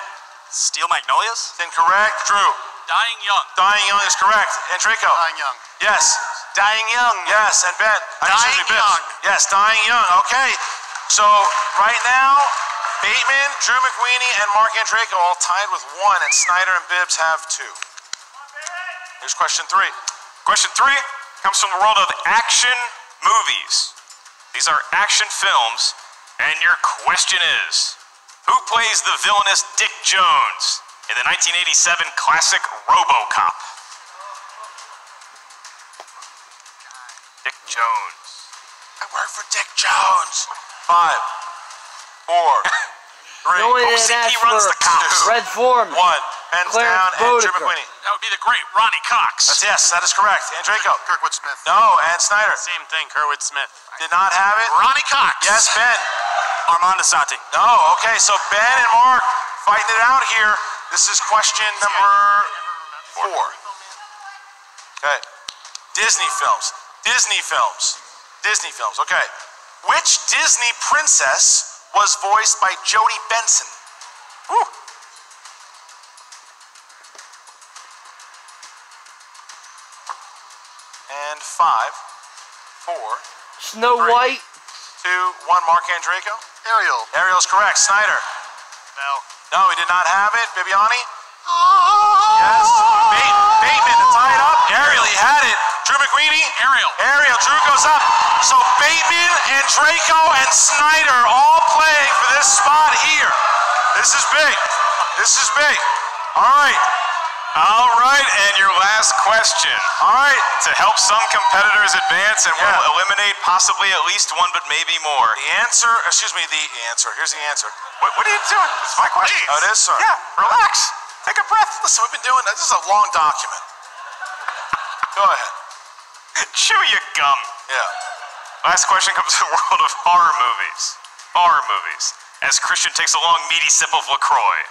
Steel Magnolias? It's incorrect. Drew? Dying Young. Dying Young is correct. And Draco? Dying Young. Yes. Dying Young. Yes, and Ben? Dying Young. Yes, Dying Young. Okay. So right now, Bateman, Drew McWeeny, and Mark Draco all tied with 1, and Snyder and Bibbs have 2. Here's question 3. Question 3 comes from the world of action movies. These are action films, and your question is, who plays the villainous Dick Jones in the 1987 classic RoboCop? Dick Jones. I work for Dick Jones. 5, 4, 3, No one Who's had he asked runs for the cops. Red Foreman. 1. Pens Clarence down, and Drew Boddicker. McWeeny. That would be the great Ronnie Cox. Yes, that is correct. And Draco? Kirkwood Smith. No, and Snyder? Same thing, Kerwood Smith. Did not have it. Ronnie Cox. Yes, Ben? Armand Asante. No, okay, so Ben and Mark fighting it out here. This is question number 4. Okay. Disney films. Okay. Which Disney princess was voiced by Jodie Benson? Woo. And 5, 4, Snow 3, White. 2, 1. Mark Andreyko. Ariel. Ariel's correct. Snyder. Bell. No, he did not have it. Bibiani? Yes. Bateman to tie it up. Ariel, he had it. Drew McWeeny? Ariel. Drew goes up. So Bateman and Draco and Snyder all playing for this spot here. This is big. All right, and your last question. All right. To help some competitors advance and will eliminate possibly at least one, but maybe more. The answer. Here's the answer. What are you doing? It's my question. Oh, it is, sir. Yeah, relax. Take a breath. Listen, we've been doing this. This is a long document. Go ahead. Chew your gum. Yeah. Last question comes from the world of horror movies. As Christian takes a long, meaty sip of LaCroix.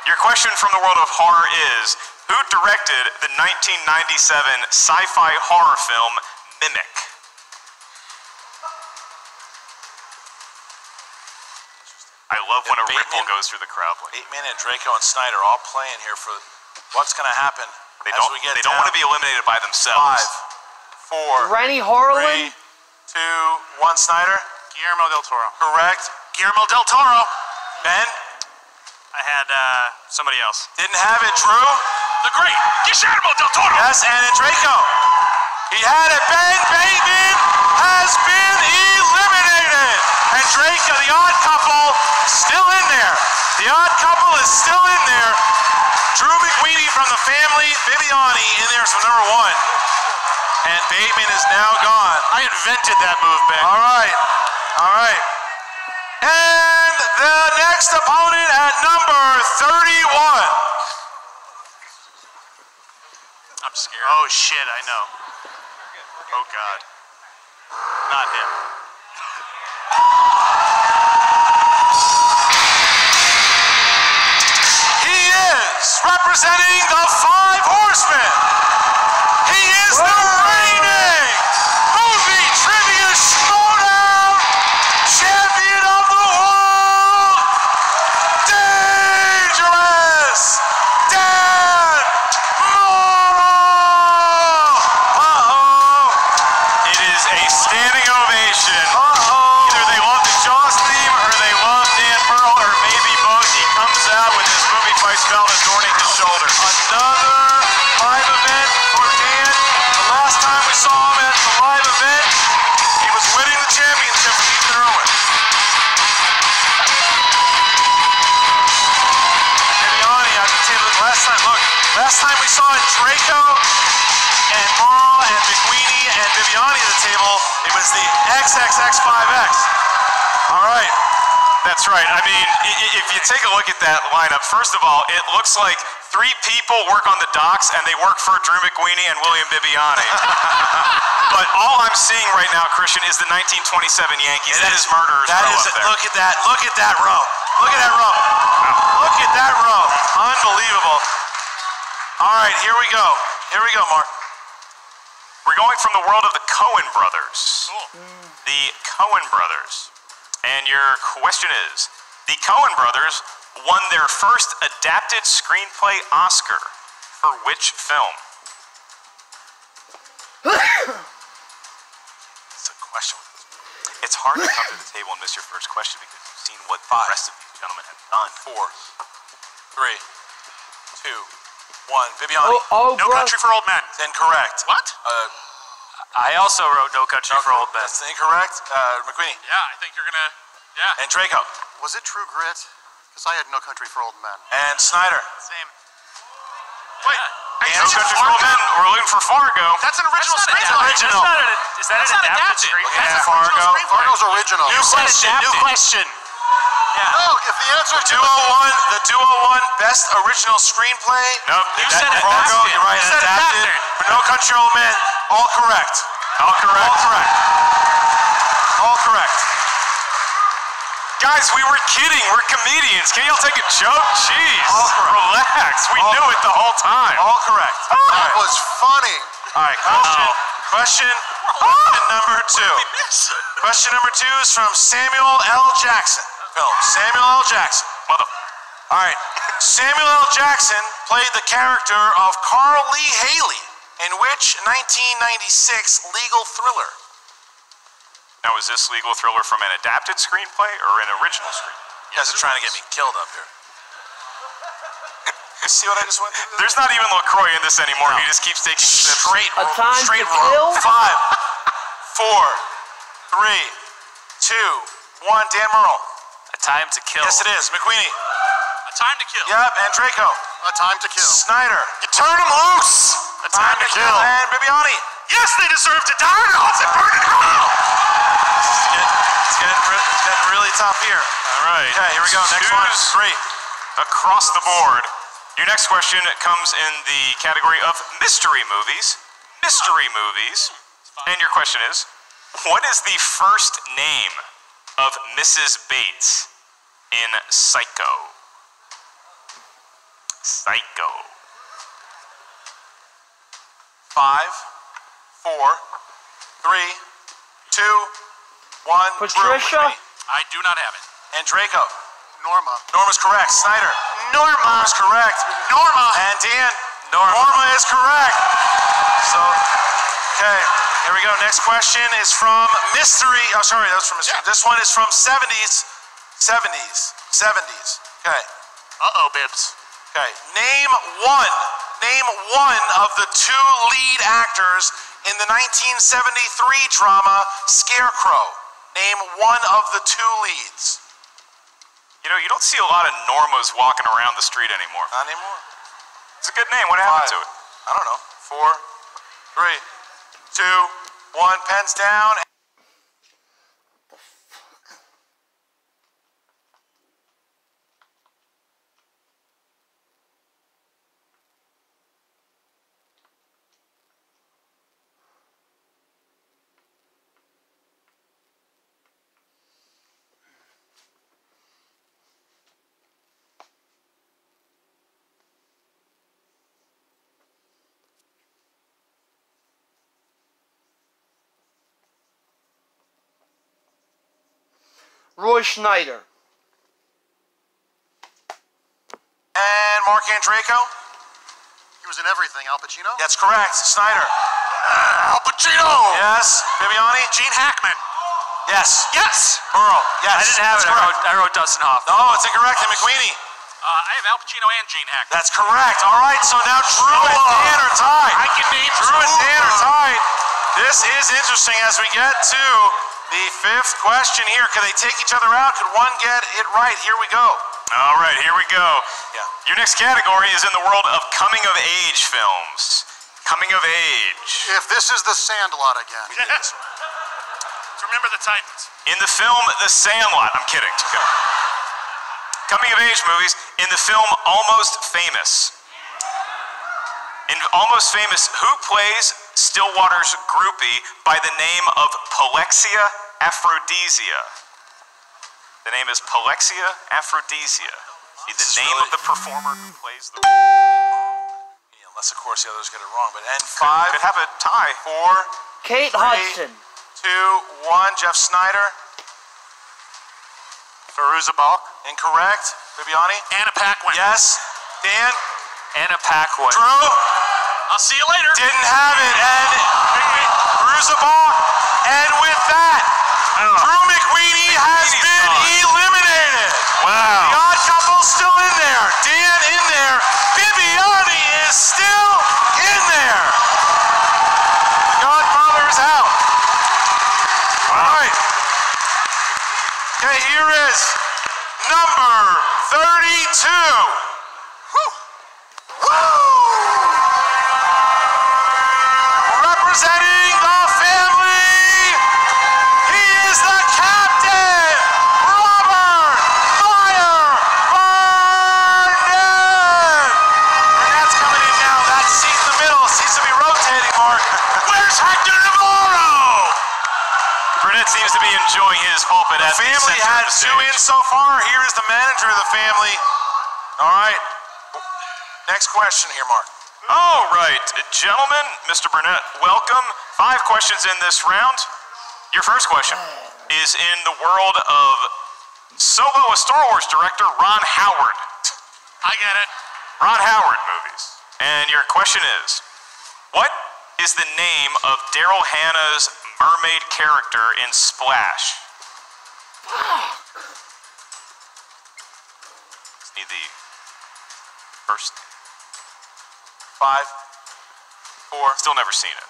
Your question from the world of horror is, who directed the 1997 sci-fi horror film Mimic? I love when a ripple goes through the crowd. Bateman and Draco and Snyder all playing here for what's going to happen They don't want to be eliminated by themselves. 5, 4, Rennie Harlan. 3, 2, 1. Snyder. Guillermo del Toro. Correct. Guillermo del Toro. Ben. I had somebody else. Didn't have it. Drew. The great Guillermo del Toro. Yes, and Draco. He had it. Ben Bateman has been eliminated. And Draco, the odd couple, still in there. The odd couple is still in there. Drew McWeeny from the family. Bibiani in there from number 1. And Bateman is now gone. I invented that move, Ben. All right. And the next opponent at number 31. I'm scared. Oh, shit, I know. Oh, God. Not him. He is representing the 5 Horsemen. He is the reigning movie trivia Schmoedown champion of the world, Dangerous Dan Morrow. It is a standing ovation. Either they love the Jaws theme or they love Dan Pearl or maybe both. He comes out with his movie fights belt adorning his shoulder. Another live event for Dan. The last time we saw him at the live event, he was winning the championship from Ethan Irwin. Bibiani, I can tell you last time we saw it, Draco and Morrow and McWeeny and Bibiani at the table, it was the XXX5X. All right. That's right. I mean, if you take a look at that lineup, first of all, it looks like 3 people work on the docks and they work for Drew McWeeny and William Bibiani. But all I'm seeing right now, Christian, is the 1927 Yankees. That is murderers row up there. Look at that. Look at that row. Look at that row. Look at that row. Unbelievable. All right, here we go. Here we go, Mark. We're going from the world of the Coen brothers. Cool. The Coen brothers. And your question is, the Coen brothers won their first adapted screenplay Oscar for which film? It's a question. It's hard to come to the table and miss your first question because you've seen what the rest of these gentlemen have done. 4, 3, 2, 1. Bibiani. No Country for Old Men. It's incorrect. What? I also wrote No Country for Old Men. That's incorrect. McQueenie. Yeah, I think you're gonna. Yeah. And Draco. Was it True Grit? Because I had No Country for Old Men. And Snyder. Same. Wait. No Country for Old Men. We're looking for Fargo. That's an original screenplay. Is that an adapted screenplay? Yeah, Fargo. Fargo's original. New question. Oh, if the answer to 201, the 201 Best Original Screenplay. Nope. You said it Fargo, adapted. you're right, You said adapted. adapted. For No Country for Old Men, all correct. All correct. All correct. All correct. Guys, we were kidding. We're comedians. Can y'all take a joke? Jeez. Relax. We knew it the whole time. All correct. That was funny. All right, question number 2. Question number 2 is from Samuel L. Jackson. Film. Samuel L. Jackson. Mother. All right. Samuel L. Jackson played the character of Carl Lee Haley in which 1996 legal thriller? Now, is this legal thriller from an adapted screenplay or an original screenplay? You guys are trying to get me killed up here. You see what I just went through? There's not even LaCroix in this anymore. No. He just keeps taking straight A Time straight to Kill? 5, 4, 3, 2, 1. Dan Merle. A Time to Kill. Yes, it is. McQueenie. A Time to Kill. Yep, and Draco. A Time to Kill. Snyder. You turn them loose. A Time to Kill. And Bibiani. Yes, they deserve to die. Now it's burn in hell. It's getting really tough here. All right. Okay, here we go. Next one. 3. Across the board. Your next question comes in the category of mystery movies. Mystery movies. And your question is, what is the first name of Mrs. Bates in Psycho? Psycho. 5, 4, 3, 2, 1. Patricia? I do not have it. And Draco. Norma. Norma's correct. Snyder. Norma. Norma's correct. Norma. And Dan. Norma is correct. So, okay. Here we go. Next question is from Mystery. Oh, sorry, that was from Mystery. Yeah. This one is from 70s. 70s. Okay. Uh-oh, Bibbs. Okay. Name one of the 2 lead actors in the 1973 drama Scarecrow. Name one of the 2 leads. You know, you don't see a lot of Normas walking around the street anymore. Not anymore. It's a good name. What happened to it? I don't know. 4, 3, 2, 1. Pens down. Roy Schneider. And Mark Andreyko. He was in everything. Al Pacino? That's correct. Snyder. Al Pacino. Yes. Bibiani. Gene Hackman. Yes. Yes. Earl. Yes. I didn't have it. I wrote Dustin Hoffman. No, it's incorrect. And McQueenie. I have Al Pacino and Gene Hackman. That's correct. All right, so now Drew and Dan are tied. I can name Drew and Dan are tied. This is interesting as we get to the 5th question here. Could they take each other out? Could one get it right? Here we go. All right, here we go. Yeah. Your next category is in the world of coming-of-age films. Coming of age. If this is The Sandlot again. Remember the Titans. In the film The Sandlot. I'm kidding. Coming-of-age movies. In the film Almost Famous. In Almost Famous, who plays Stillwater's groupie by the name of Polexia Aphrodisia? The name is Polexia Aphrodisia. The name of the performer who plays the... Unless, of course, the others get it wrong. But and 5. Could have a tie. 4. Kate 3, Hudson. 2, 1. Jeff Snyder. Fairuza Balk. Incorrect. Bibiani. Anna Paquin. Yes. Dan. Anna Paquin. Drew. I'll see you later. Didn't have it. And Fairuza Balk. And with that, Drew McQueenie has been eliminated. Wow. The odd couple's still in there. Dan in there. Bibiani is still in there. The Godfather is out. All right. Okay, here is number 32. Representing the family, he is the captain, Robert Meyer Barnett. Barnett's coming in now. That seat in the middle seems to be rotating, Mark. Where's Hector Navarro? Burnett's seems to be enjoying his pulpit The at the family center had of the 2 in stage. so far. Here is the manager of the family. All right. Next question here, Mark. All right, gentlemen, Mr. Burnett, welcome. 5 questions in this round. Your first question is in the world of Solo, a Star Wars director, Ron Howard. I get it. Ron Howard movies. And your question is, what is the name of Daryl Hannah's mermaid character in Splash? Just need the first. 5, 4. Still never seen it.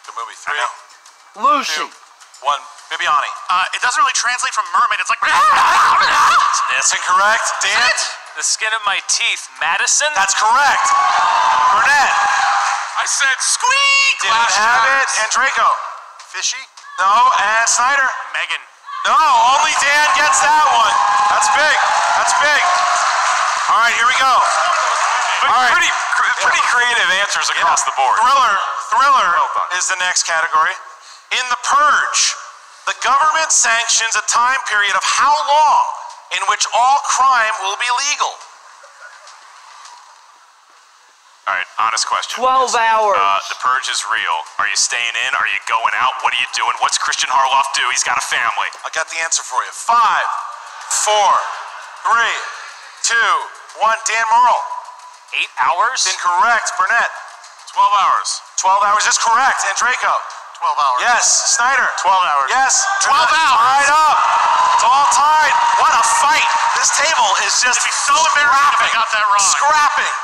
Good movie. 3, Lucy. 2, 1. Bibiani. It doesn't really translate from mermaid. It's like. That's incorrect. Dan? The skin of my teeth. Madison? That's correct. Burnett. I said squeak. Didn't have it. And Draco. Fishy? No. And Snyder. Megan. No. Only Dan gets that one. That's big. That's big. All right, here we go. But All right. pretty creative answers across the board. Thriller Well done. is the next category. In The Purge, the government sanctions a time period of how long in which all crime will be legal? All right, honest question. 12 hours. The Purge is real. Are you staying in? Are you going out? What are you doing? What's Christian Harloff do? He's got a family. I got the answer for you. 5, 4, 3, 2, 1. Dan Merle. 8 hours? Incorrect. Burnett. 12 hours. 12 hours is correct. And Draco. 12 hours. Yes. Snyder. 12 hours. Yes. 12 hours. Tied up. It's all tied. What a fight. This table is just It'd be so embarrassing if I got that wrong. Scrapping.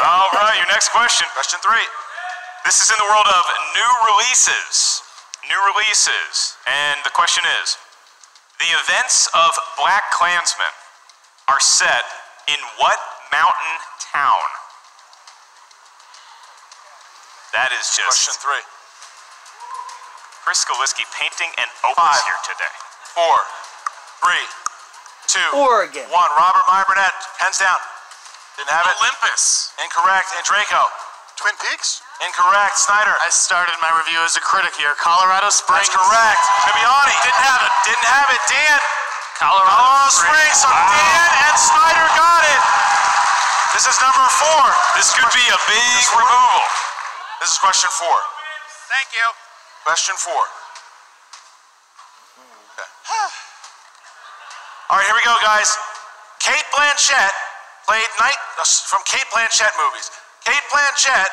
All right, your next question. Question 3. This is in the world of new releases. New releases. And the question is, the events of Black Klansman are set in what mountain town? That is just Question 3. Chris Skaliski painting an opus 5, here today. 4, 3, 2, Oregon. 1. Robert Meyer Burnett. Pens down. Didn't have it. Olympus. Incorrect. And Draco. Twin Peaks? Incorrect. Snyder. I started my review as a critic here. Colorado Springs. That's correct. Bibiani. Didn't have it. Didn't have it. Dan. Colorado Springs. So Dan and Snyder got it. This is number 4. This could be a big removal. This is question 4. Thank you. Question 4. Okay. All right, here we go, guys. Kate Blanchett played from Kate Blanchett movies. Kate Blanchett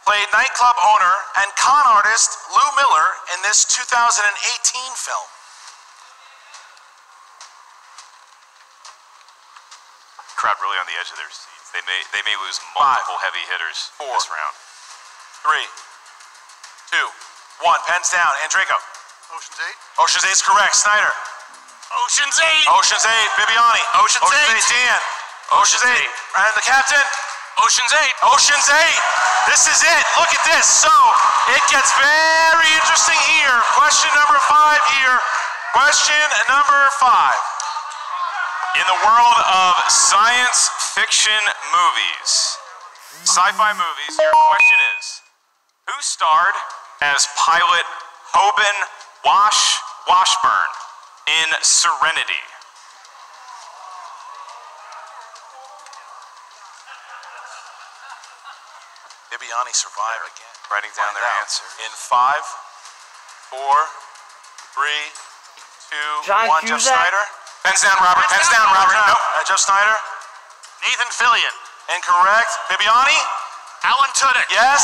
played nightclub owner and con artist Lou Miller in this 2018 film. Crowd really on the edge of their seats. They may lose multiple heavy hitters 4, this round. 3, 2, 1. Pens down. And Draco. Ocean's 8? Ocean's 8 is correct. Snyder. Ocean's 8. Ocean's 8. Bibiani. Ocean's 8. Dan. Ocean's 8. And the captain. Ocean's 8. Ocean's 8. This is it. Look at this. So it gets very interesting here. Question number 5 here. Question number 5. In the world of science fiction movies, sci-fi movies, your question is, who starred as pilot Hoban Washburn in Serenity? Bibiani survived again. Writing down their Find out. answer. In 5, 4, 3, 2, John 1. Jeff Cusack? Snyder. Pens down, Robert. Pens down, Robert. Nope. Jeff Snyder. Nathan Fillion. Incorrect. Bibiani. Alan Tudyk. Yes.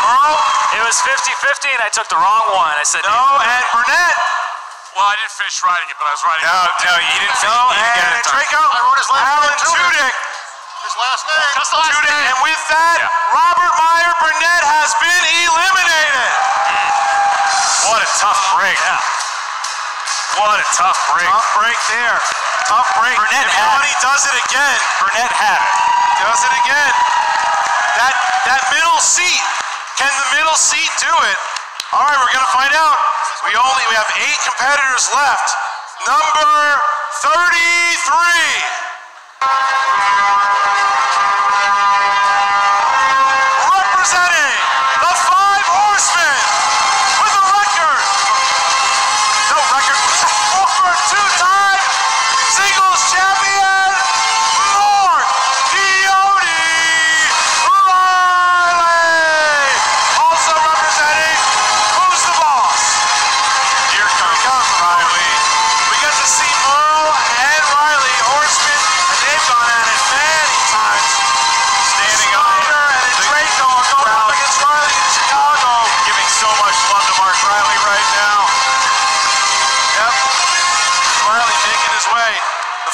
Merle. It was 50-50 and I took the wrong one. I said No. And Burnett. Well, I didn't finish writing it, but I was writing it. No, you didn't finish. No. You didn't get And it. Draco. I wrote his last Alan name, Tudyk. Tudyk. His last name. Just the last Tudyk. name. And with that, Yeah. Robert Meyer Burnett has been eliminated. What a tough break. Yeah. What a tough break. Tough break there. Tough break. Burnett had Bibiani does it again. Burnett had it. Does it again. That middle seat. Can the middle seat do it? All right, we're gonna find out. We have 8 competitors left. Number 33. Representing the 5 Horsemen with a record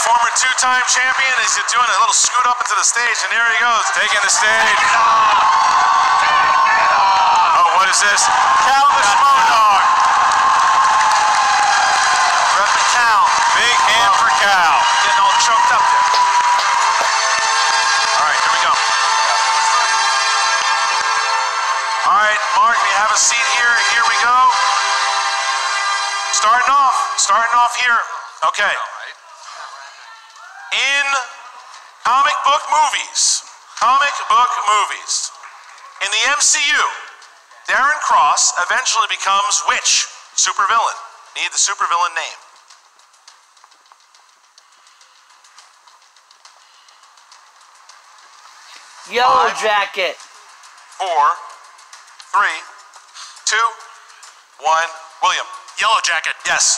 former two-time champion. He's doing a little scoot up into the stage, and there he goes, taking the stage. Oh, what is this? Cal the Schmoedown. Reppin' Cal. Big hand for Cal. Getting all choked up there. All right, here we go. All right, Mark, you have a seat here. Here we go. Starting off here. Okay. In comic book movies, in the MCU, Darren Cross eventually becomes which supervillain? Need the supervillain name. Yellow 5, Jacket. 4, 3, 2, 1. William. Yellow Jacket. Yes.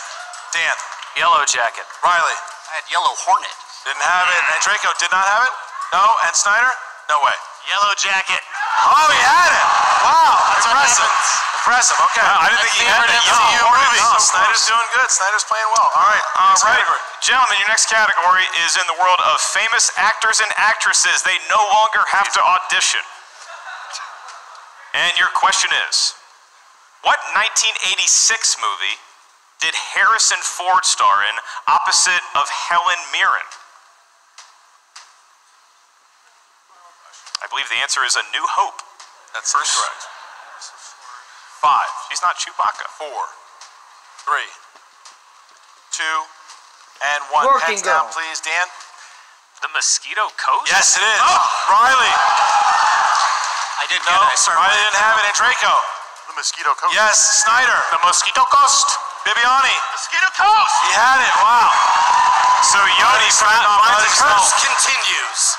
Dan. Yellow Jacket. Riley. I had Yellow Hornet. Didn't have it. And Draco did not have it? No. And Snyder? No way. Yellow Jacket. Oh, he had it. Wow. That's what Impressive. happens. Impressive. Okay. I didn't think he had it. MCU movie. So Snyder's doing good. Snyder's playing well. All right. All right. Category. Gentlemen, your next category is in the world of famous actors and actresses. They no longer have to audition. And your question is, what 1986 movie did Harrison Ford star in opposite of Helen Mirren? I believe the answer is A New Hope. That's incorrect. 5. She's not Chewbacca. 4, 3, 2, and 1. Working Pens down, Girl. please. Dan? The Mosquito Coast? Yes, it is. Riley. I didn't No, get it. I started Riley didn't have it. And Draco? The Mosquito Coast. Yes. Snyder? The Mosquito Coast. Bibiani? Mosquito Coast. He had it. Wow. So Yoni finds himself. Continues.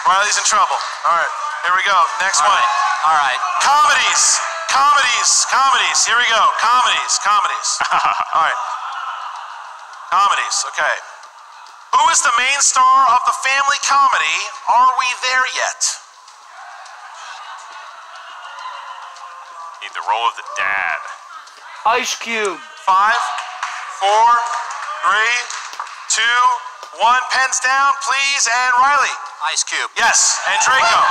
Riley's in trouble. All right. Here we go. Next one. All right. Comedies. Here we go. Comedies. All right. Comedies. Okay. Who is the main star of the family comedy Are We There Yet? Need the role of the dad. Ice Cube. 5, 4, 3, 2, 1. Pens down, please. And Riley. Ice Cube. Yes. And Draco.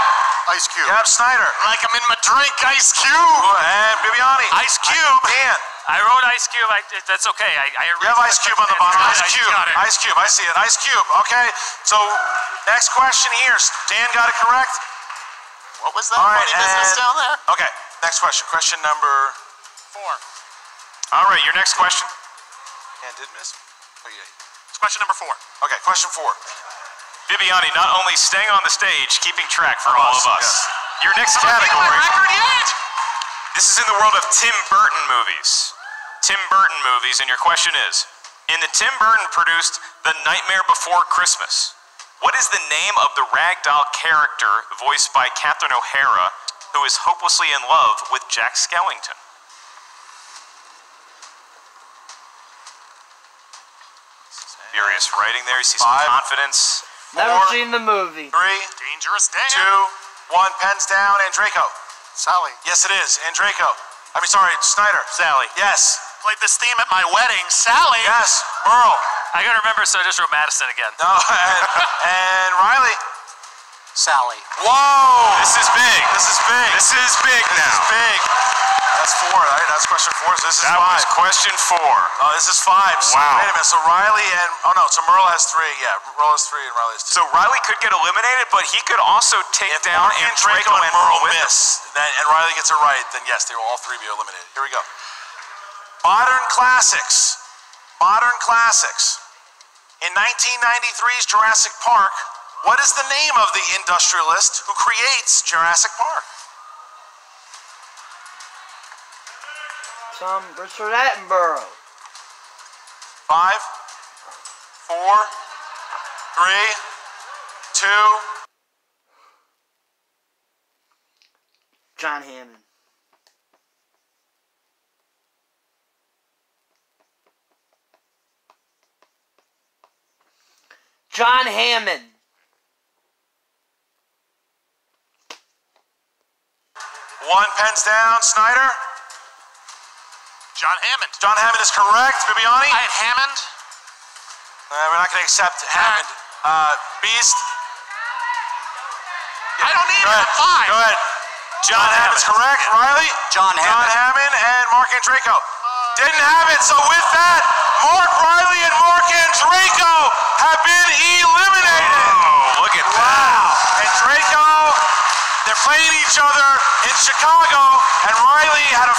Ice Cube. Yep. Snyder. Like I'm in my drink. Ice Cube. And Bibiani. Ice Cube. Dan. I wrote Ice Cube. That's okay. You have Ice Cube on the bottom. Ice Cube. got it. Ice Cube. I see it. Ice Cube. Okay. So next question here. Dan got it correct. What was that All right, funny business and- down there? Okay. Next question. Question number 4. All right, your next question. Dan did miss. Oh yeah. It's question number 4. Okay. Question 4. Bibiani not only staying on the stage, keeping track for all of us. Yes. Your next My category. record yet? This is in the world of Tim Burton movies. And your question is, in the Tim Burton produced The Nightmare Before Christmas, what is the name of the ragdoll character voiced by Catherine O'Hara who is hopelessly in love with Jack Skellington? Furious writing there. You see some 5, confidence. Never 4, seen the movie. 3, Dangerous Dan. 2, 1. Pens down. And Draco. Sally. Yes, it is. And Draco. Snyder. Sally. Yes. Played this theme at my wedding. Sally. Yes. Merle. I gotta remember, so I just wrote Madison again. No. And Riley. Sally. Whoa. This is big. This is big. This is big This now. is big. That's 4, right? That's question 4. So this is That 5. was question 4. Oh, this is 5. So Wow. wait a minute. So Riley and so Merle has 3. Yeah, Merle has 3 and Riley has 2. So Riley could get eliminated, but he could also take if down Mark and Draco and Merle with him. miss, then and Riley gets it right, then yes, they will all 3 be eliminated. Here we go. Modern classics. In 1993's Jurassic Park, what is the name of the industrialist who creates Jurassic Park? Richard Attenborough. 5, 4, 3, 2. John Hammond. John Hammond. 1. Pens down. Snyder. John Hammond. John Hammond is correct. Bibiani. I had Hammond. We're not going to accept Hammond. Beast. I don't need Go it. ahead. Go ahead. John Hammond's correct. Riley? John Hammond and Mark Andreyko. Didn't have it, so with that, Mark Riley and Mark Andreyko have been eliminated. Oh, look at that. Andreyko, they're playing each other in Chicago, and Riley had a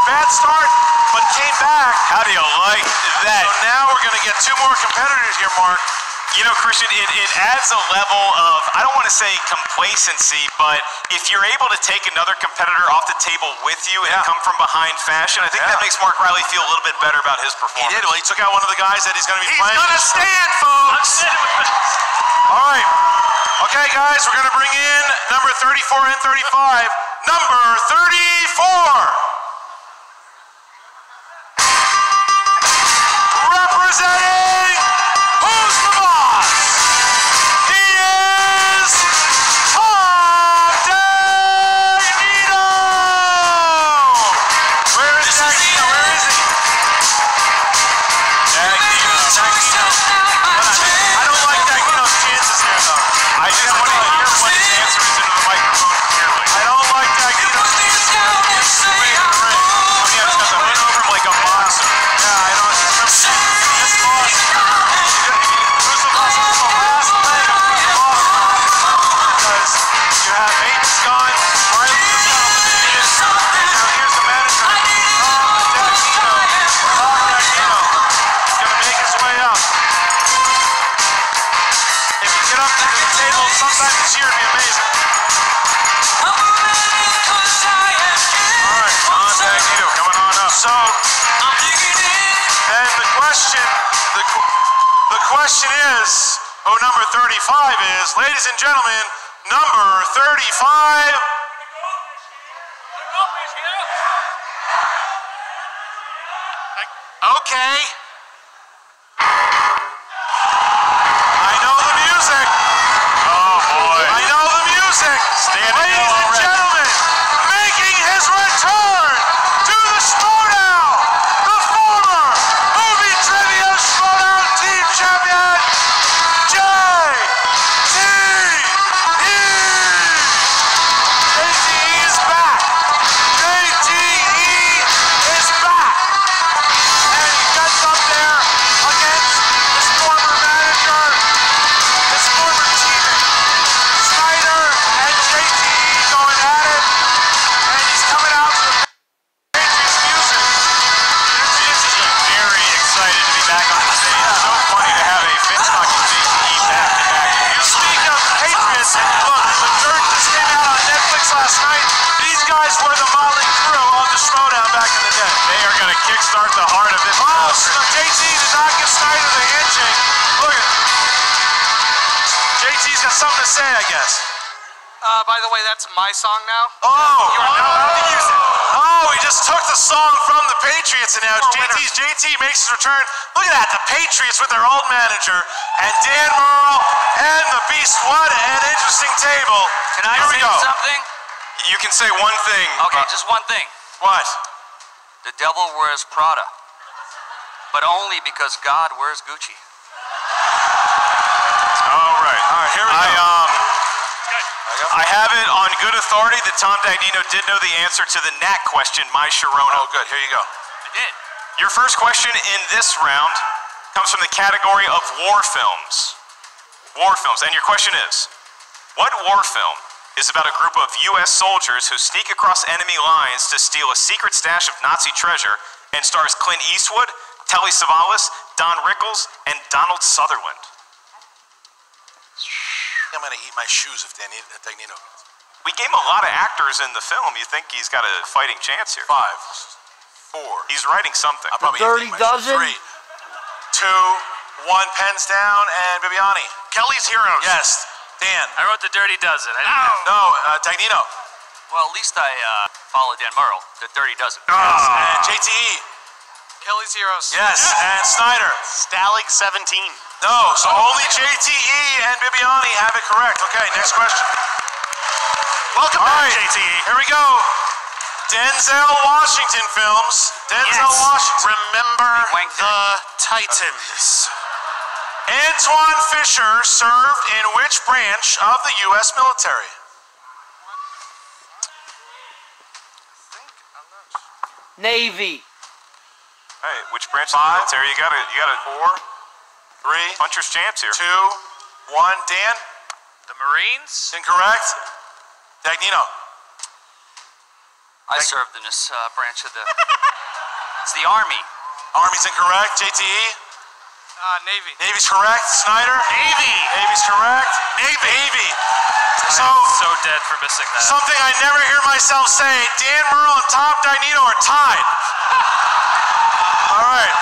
bad start, but came back. How do you like that? So now we're going to get two more competitors here, Mark. You know, Christian, it adds a level of, I don't want to say complacency, but if you're able to take another competitor off the table with you and come from behind fashion, I think that makes Mark Riley feel a little bit better about his performance. He did. Well, he took out one of the guys that he's going to be playing. He's going to stand, folks. All right. Okay, guys, we're going to bring in number 34 and 35. Number 34. Representing Who's the Boss? He is Tom Dagnino. Where is Dagnino? Where is he? Dagnino. I don't like Dagnino's chances here, though. I just want to hear what his answer is into the microphone clearly. I don't like Dagnino's chances. He's way in the ring. Oh, yeah, it's got the hood over him like a boxer. Yeah, I don't. He's from this boss. Who's the boss? It's the last leg of Who's the Boss. Because you have Aiden's gone, Riley is eliminated, and now here's the manager, Tom Dagnino. He's going to make his way up. If you get up to the table sometime this year, it'd be amazing. Alright, Tom Dagnino coming on up. so then the question is, who number 35 is, ladies and gentlemen, number 35. Okay. I know the music. Oh, boy. I know the music. Standing Ladies and already. gentlemen, making his return to the Schmoedown, the former movie trivia Schmoedown team champion, JTE. JTE is back. JTE is back. And he gets up there against his former manager, his former teammate. Snyder and JTE going at it, and he's coming out to the Patriots music. Very excited to be back on the stage. It's so funny to have a Vince talking JTE back to back. You speak of Patriots, and look, the dirt just came out on Netflix last night. These guys were the motley crew of the Schmoedown back in the day. They are going to kickstart the heart of this Oh, crowd. JT did not give Snyder the handshake. Look at JT's got something to say, I guess. By the way, that's my song now. Oh! You are not allowed to use it. Oh, he just took the song from the Patriots, and now JT makes his return. Look at that, the Patriots with their old manager, and Dan Merle and the Beast. What an interesting table. Can I Here we say go. something? You can say one thing. Okay, just one thing. What? The devil wears Prada, but only because God wears Gucci. All right. All right, here we go. I have it on good authority that Tom Dagnino did know the answer to the Nat question, My Sharona. Oh, good. Here you go. I did. Your first question in this round comes from the category of war films. War films. And your question is, what war film is about a group of U.S. soldiers who sneak across enemy lines to steal a secret stash of Nazi treasure and stars Clint Eastwood, Telly Savalas, Don Rickles, and Donald Sutherland? I'm going to eat my shoes if Dagnino. We gave him a lot of actors in the film. You think he's got a fighting chance here? 5, 4. He's writing something. I'll probably Dirty eat my shoes. Dozen? 3, 2, 1. Pens down, and Bibiani. Kelly's Heroes. Yes. Dan. I wrote the Dirty Dozen. No, Dagnino. Well, at least I followed Dan Merle, the Dirty Dozen. And JTE. Kelly's Heroes. Yes. And Snyder. Stalag 17. No, so only JTE and Bibiani have it correct. Okay, next question. Welcome All back, right, JT. here we go. Denzel Washington films. Denzel Yes. Washington. Remember Wanked the Titans. Antoine Fisher served in which branch of the U.S. military? Navy. Hey, which branch of the military? You gotta 4, 3, puncher's champs here. 2, 1. Dan? The Marines? Incorrect. Dagnino? I served in this branch of the... It's the Army. Army's incorrect. JTE? Navy. Navy's correct. Snyder? Navy. Navy's correct. Navy. So, I'm so dead for missing that. something I never hear myself say, Dan Merle and Tom Dagnino are tied. All right.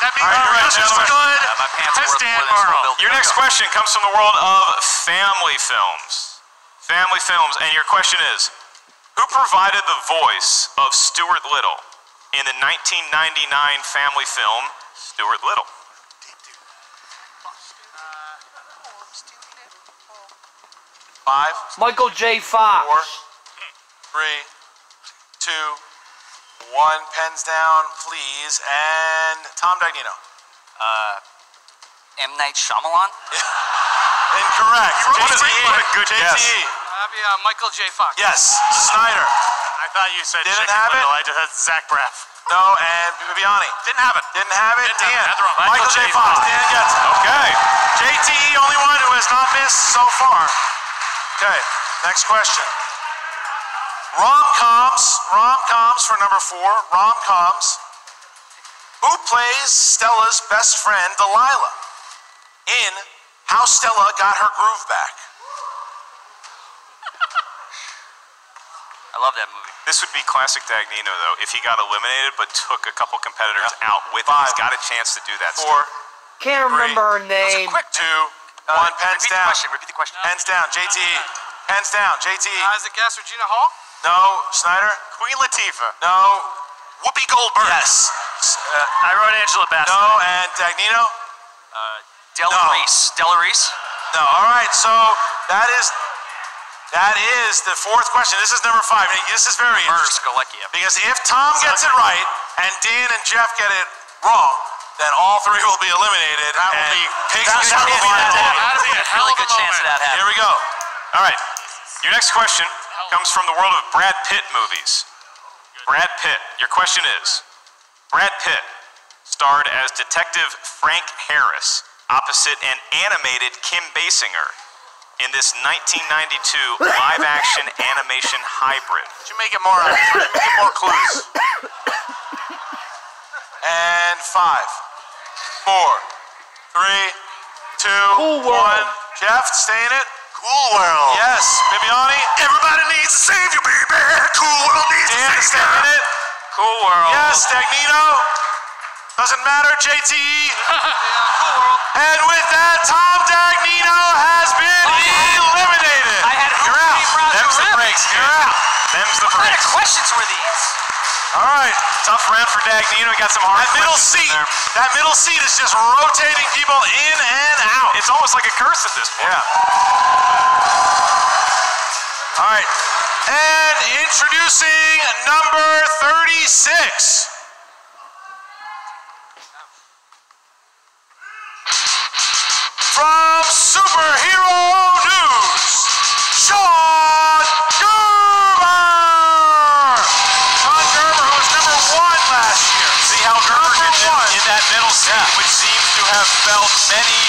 That means All right, we're you're just right, as good My pants are as worth Dan more than this whole Merle. building. Your next question comes from the world of family films. Family films, and your question is, who provided the voice of Stuart Little in the 1999 family film, Stuart Little? Five, Michael J. Fox. 4, 3, 2, 1. Pens down, please. And Tom Dagnino. M. Night Shyamalan? Incorrect. What a good guess. JTE. That'd be Michael J. Fox. Yes. Snyder. I thought you said Didn't Chicken have it? Little. I just had Zach Braff. No, and Bibiani. Didn't have it. Didn't have it. Didn't have it. Dan. Had the wrong. Michael J. Fox. Dan gets it. Okay. JTE, only one who has not missed so far. Okay, next question. Rom-coms for number 4. Rom-coms. Who plays Stella's best friend, Delilah, in How Stella Got Her Groove Back? I love that movie. This would be classic Dagnino, though, if he got eliminated but took a couple competitors out with him. He's 5, got a chance to do that. 4, Can't remember her name. Quick. 2, 1. Pens down. Repeat the question. Pens down. JTE. Pens down. JTE. Is it guess Regina Hall? No. Snyder. Queen Latifah. No. Whoopi Goldberg. Yes. I wrote Angela Bassett. No. And Dagnino. Della No. Reese. Della Reese? No. All right. So that is the 4th question. This is number 5. This is very Murder interesting Skolecki. because if Tom gets it right and Dan and Jeff get it wrong, then all 3 will be eliminated. That will and be- pigs that will will start be flying that away. day. That'll be a hell Really of a good chance of moment. that Here happening. we go. All right. Your next question comes from the world of Brad Pitt movies. Brad Pitt. Your question is, Brad Pitt starred as Detective Frank Harris opposite an animated Kim Basinger in this 1992 live-action animation hybrid. Should make it more. Make it more clues. And 5, 4, 3, 2, Cool 1. World. Jeff, stay in it. Cool World. Yes. Bibiani. Everybody needs a savior, baby. Cool World needs Dan, a stay savior. in it. Cool World. Yes. Dagnino. Doesn't matter. JTE. Cool World. And with that, Tom Dagnino has been eliminated. I had You're out. Them's the breaks. You're out. Them's the What kind of breaks. questions were these? All right. Tough round for Dagnino. We got some hard That middle questions in seat. there. That middle seat is just rotating people in and out. It's almost like a curse at this point. Yeah. All right. And introducing number 36. From Superhero News, Sean Gerber. Sean Gerber, who was number 1 last year. See how Gerber Number gets 1. in that middle seat, which seems to have felt many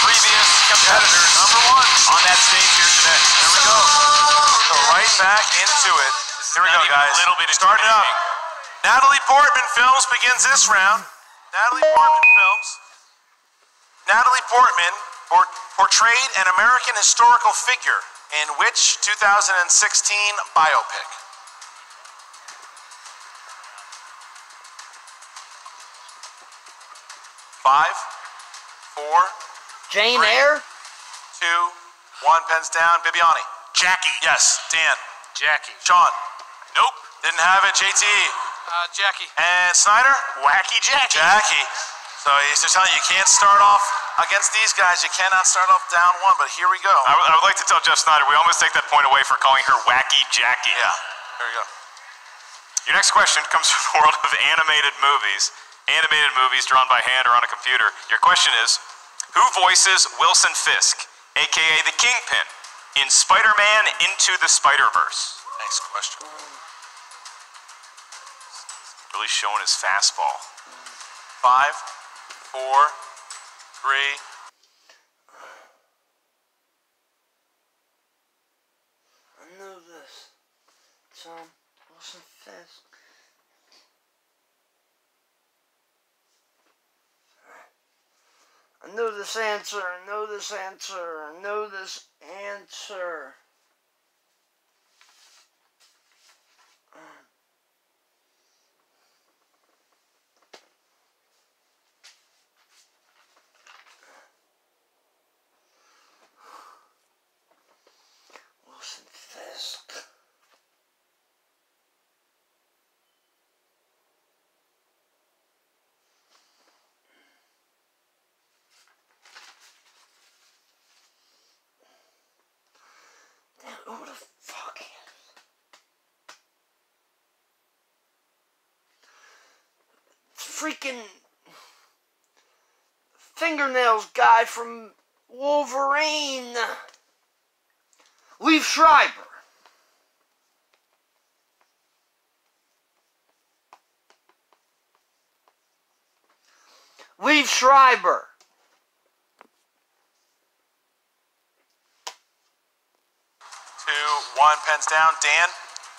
previous competitors Number 1. on that stage here today. There we go. Go right back into it. Here we not go, even a guys. little bit Starting up. intimidating. Natalie Portman Films begins this round. Natalie Portman Films. Natalie Portman portrayed an American historical figure in which 2016 biopic? Five, 4, Jane 3, Eyre? 2, 1. Pens down. Bibiani. Jackie. Yes. Dan. Jackie. Sean. Nope. Didn't have it. JTE. Jackie. And Snyder. Wacky Jackie. Jackie. So he's just telling you, you can't start off against these guys. You cannot start off down 1, but here we go. I would like to tell Jeff Snyder, we almost take that point away for calling her Wacky Jackie. Yeah, there we go. Your next question comes from the world of animated movies. animated movies drawn by hand or on a computer. Your question is, who voices Wilson Fisk, a.k.a. the Kingpin, in Spider-Man Into the Spider-Verse? Nice question. Really showing his fastball. 5, 4, 3. I know this. Tom Wilson Fisk. I know this answer. I know this answer. I know this answer. Wilson Fisk. Who the fuck is? Freaking fingernails guy from Wolverine. Liev Schreiber. Liev Schreiber. 2, 1, pens down. Dan?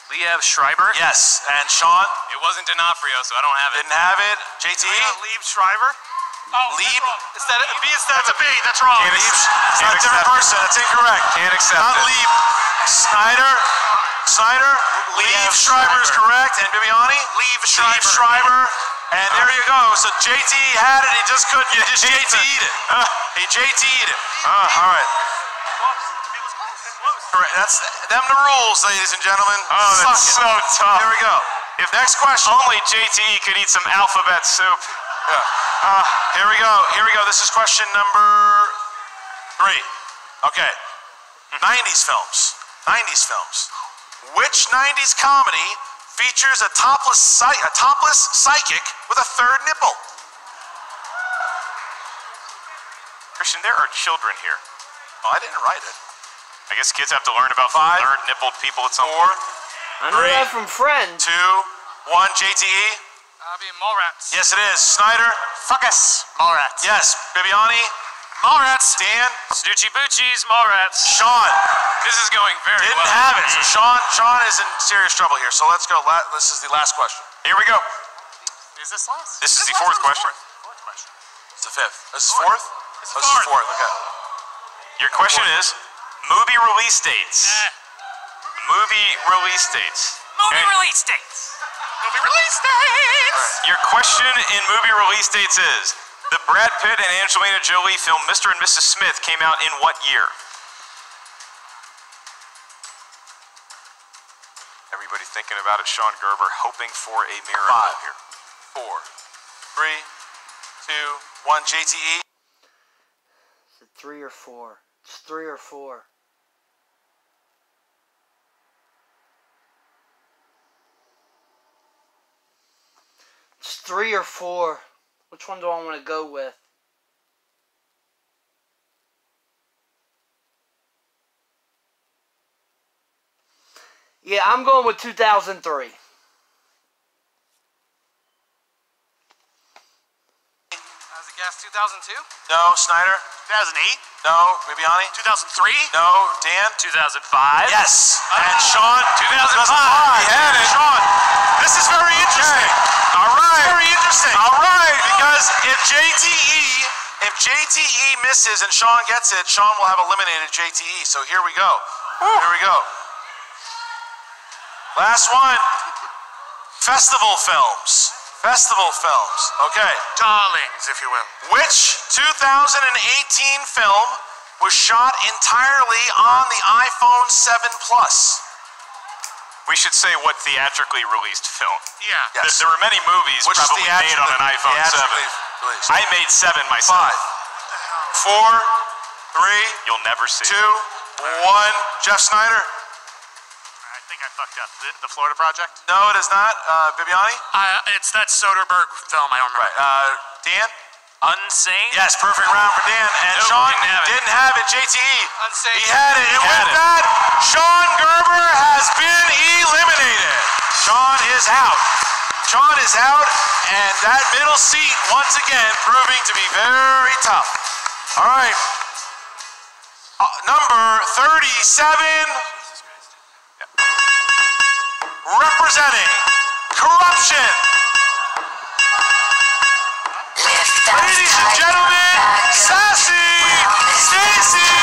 Liev Schreiber? Yes. And Sean? It wasn't D'Onofrio, so I don't have it. Didn't have it. JT? Liev Schreiber? Oh, Lieb? Instead of B instead of a B. That's wrong. It's not a different person. That's incorrect. Can't accept Not it. Lieb. Snyder? Liev Schreiber is correct. And Bibiani? Liev Liev Schreiber. And there you go. So JT had it. He just couldn't. He just JT'd it. He JT'd it. All right. Correct. That's them the rules, ladies and gentlemen. Oh, that's so tough. Here we go. If Next question. only JT could eat some alphabet soup. Yeah. Here we go. Here we go. This is question number 3. Okay. 90s films. 90s films. Which 90s comedy features a topless psychic with a third nipple? Christian, there are children here. Oh, I didn't write it. I guess kids have to learn about 5, third-nippled people at some 4, point. I know 3, that from Friends. 2, 1. JTE? Be Mallrats. Yes, it is. Snyder? Fuck us. Mallrats. Yes. Bibiani? Mallrats. Dan? Snoochie Boochies, Mallrats. Sean? This is going very Didn't well. have it. So Sean is in serious trouble here. So let's go. This is the last question. Here we go. Is this last? This is the fourth question. Fourth question. It's the 5th. This is 4th? This is This is fourth. 4th. Okay. Your question is movie release dates. Movie release dates. Movie And release dates. Movie release dates. Your question in movie release dates is, the Brad Pitt and Angelina Jolie film Mr. and Mrs. Smith came out in what year? Everybody thinking about it, Sean Gerber hoping for a miracle 5, here. 4, 3, 2, 1. JTE? Is it 3 or 4? It's 3 or 4. It's 3 or 4. Which one do I want to go with? Yeah, I'm going with 2003. How's it guess? 2002? No. Snyder? 2008? No. Bibiani? 2003? No. Dan? 2005. Yes. And Sean? 2005. He had it. Sean, this is very interesting. All right. Very interesting. All right. Because if JTE misses and Sean gets it, Sean will have eliminated JTE. So here we go. Here we go. Last one. Festival films. Festival films. Okay. Darlings, if you will. Which 2018 film was shot entirely on the iPhone 7 Plus? We should say what theatrically released film. Yeah. Yes. There were many movies Which probably made on an iPhone 7. released? I made 7 myself. 5, 4, 3, You'll never see 2, it. 1. Jeff Snyder? I think I fucked up. The Florida Project? No, it is not. Bibiani? It's that Soderbergh film. I don't remember. Right. Dan? Unsane? Yes, perfect round for Dan. And Nope, Sean didn't have it. JTE. Unsane. He had it. And with that, Sean Gerber has been eliminated. Sean is out. Sean is out, and that middle seat, once again, proving to be very tough. All right. Number 37, representing corruption. Ladies and gentlemen, Sassy Stacey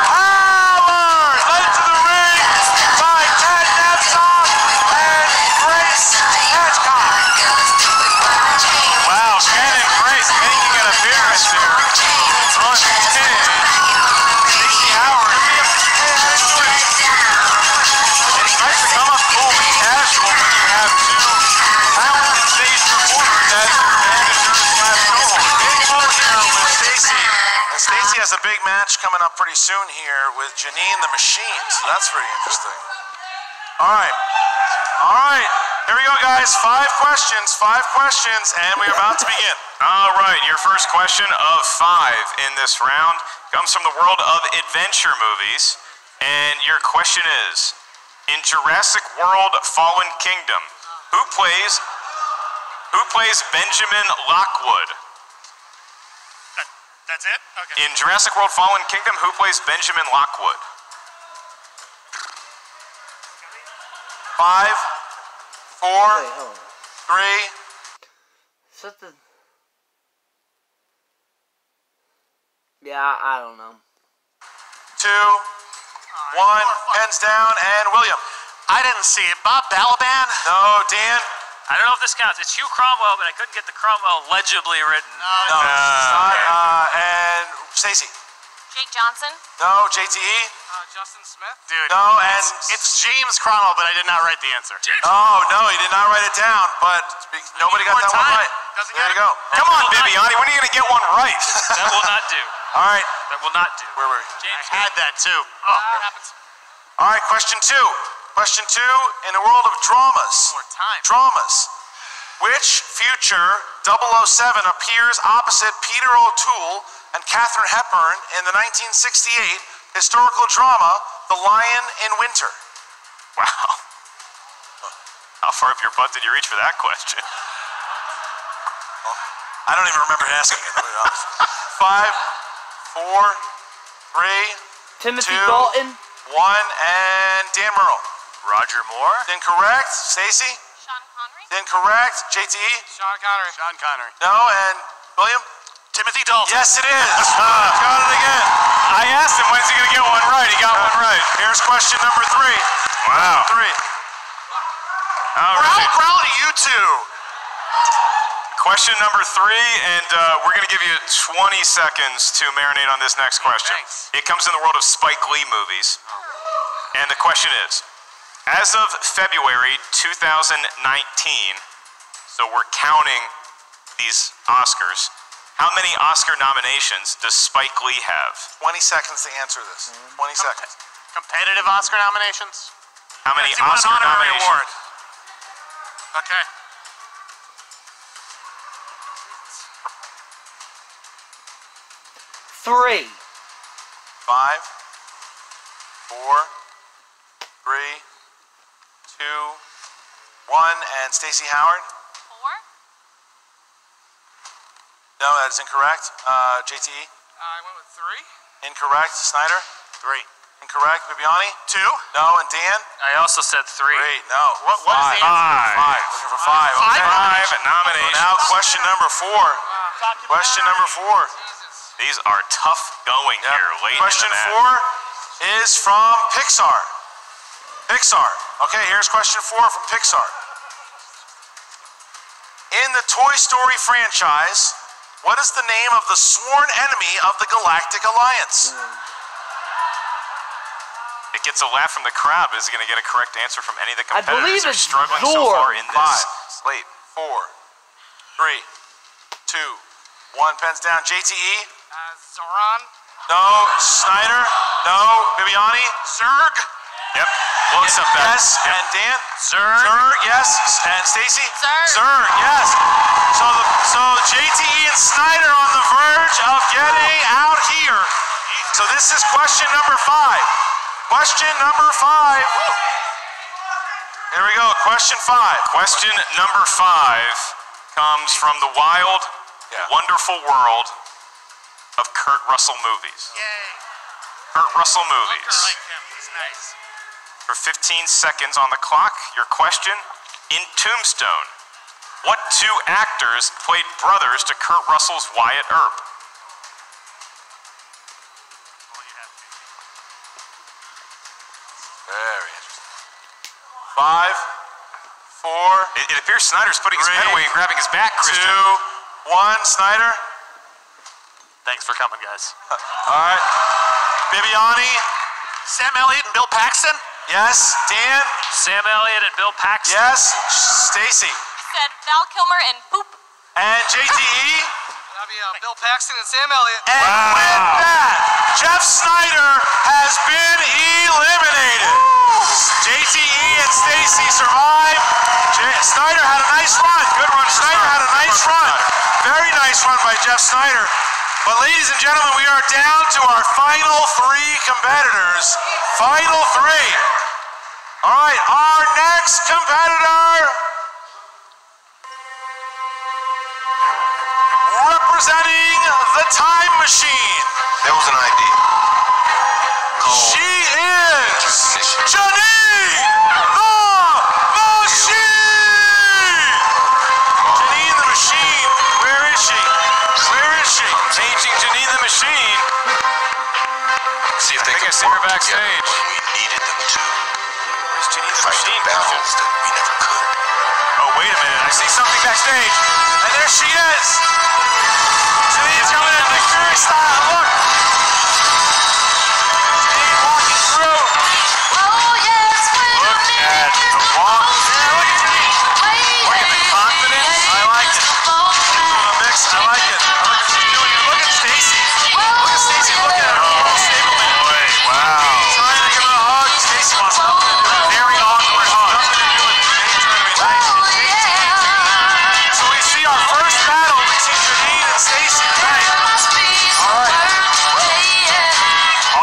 Howard, led to the ring by Ted Napsok and Grace Hedgecock. Wow, Shannon Grace making an appearance here on Stacey Howard. It's nice to come up cool and casual when you have two talented stage performers as your managers/co-hosts. Big pull here with Stacey. And Stacey has a big match coming up pretty soon here with Janine the Machine, so that's pretty interesting. All right. Here we go, guys. 5 questions, and we're about to begin. All right, your first question of 5 in this round comes from the world of adventure movies, and your question is, in Jurassic World Fallen Kingdom, who plays Benjamin Lockwood? That's it? Okay. In Jurassic World Fallen Kingdom, who plays Benjamin Lockwood? 5, 4, Wait, hold on. 3. Is that the... Yeah, I don't know. 2, 1, hands down, and William. I didn't see it. Bob Balaban? No, Dan. I don't know if this counts. It's Hugh Cromwell, but I couldn't get the Cromwell legibly written. No, it's not. And Stacey. Jake Johnson? No, JTE. Justin Smith? Dude. No, and It's James Cromwell, but I did not write the answer. oh no, he did not write it down. But nobody got more that one time. right. Doesn't There you matter. go. Come on, Bibiani, when are you going to get one right? That will not do. All right, That will not do. where were we? James, I had that too. Oh, what happens? All right, question 2. Question 2, in the world of dramas. More time. Dramas. Which future 007 appears opposite Peter O'Toole and Katharine Hepburn in the 1968 historical drama The Lion in Winter? Wow. How far up your butt did you reach for that question? I don't even remember asking it, to be honest. 5, 4, 3, Timothy 2, Dalton? 1, and Dan Merle. Roger Moore? Incorrect. Stacey? Sean Connery? Incorrect. JTE? Sean Connery. Sean Connery. No, and William? Timothy Dalton. Yes, it is. Got it again. I asked him when's he going to get one right. He got one right. Here's question number 3. Wow. 3. All right. Growl to you two. Question number 3, and we're going to give you 20 seconds to marinate on this next question. Thanks. It comes in the world of Spike Lee movies. And the question is, as of February 2019, so we're counting these Oscars, how many Oscar nominations does Spike Lee have? 20 seconds to answer this. 20 seconds. Competitive Oscar nominations? How many Let's do an Oscar honorary nominations? award. Okay. 3. 5, 4, 3, 2, 1, and Stacey Howard? 4? No, that is incorrect. JTE? I went with 3. Incorrect. Snyder? 3. Incorrect. Bibiani? 2. No, and Dan? I also said 3. Great. No. What is the answer? 5. Looking for 5. Okay. 5 nominations. Now question number 4. Question number 4. These are tough going here late Question in the match. 4 is from Pixar. Pixar. Okay, here's question 4 from Pixar. In the Toy Story franchise, what is the name of the sworn enemy of the Galactic Alliance? It gets a laugh from the crowd, but is he going to get a correct answer from any of the I competitors believe who are it's struggling so Zorg. far in this 5, slate? 4, 3, 2, 1. Pens down. JTE? Zoran. No. Snyder? No. Bibiani? Zerg. Yep. We'll accept that. Yes, Yep. and Dan? Zerg. Zerg, yes. And Stacy? Zerg. Zerg, yes. So JTE and Snyder on the verge of getting out here. So this is question number 5. Question number 5. Here we go, question 5. Question number 5 comes from the wild, wonderful world of Kurt Russell movies. Yay. Kurt Russell movies. I like him. He's nice. For 15 seconds on the clock, your question. In Tombstone, what 2 actors played brothers to Kurt Russell's Wyatt Earp? Very interesting. 5, 4. It appears Snyder's putting his head away and grabbing his back, 2, Christian. 1. Snyder. Thanks for coming, guys. All right. Bibiani. Sam Elliott and Bill Paxton? Yes. Dan. Sam Elliott and Bill Paxton. Yes. Stacy. Said Val Kilmer and Poop. And JTE. That'll be Bill Paxton and Sam Elliott. And with that, Jeff Snyder has been eliminated. JTE and Stacy survived. Snyder had a nice run. Good run. Snyder had a nice run. Very nice run by Jeff Snyder. But ladies and gentlemen, we are down to our final 3 competitors. Final 3. All right, our next competitor, representing the Time Machine. There was an idea. She is Janine the Machine! Janine the Machine, where is she? Where is she? Changing Janine the Machine. See if they I think could I see her work backstage. together when we needed them to. Where's Janine the Fight the Machine? battles that we never could. Oh, wait a minute. I see something backstage. And there she is! Janine's coming in Nick Fury style, look! Janine walking through. Oh, yes, Look at the walk. Yeah, look at Janine. Look at the confidence. I like it. The mix, I like it. I like what she's doing. And look at Stacy. Look at Stacy, look at her. Oh, Stableman. boy. Wow. Trying to give her a hug. Stacy wants nothing to do with it. Very awkward hug. Nothing to do with it. Janine's trying to be nice. So we see our first battle between Janine and Stacy tonight.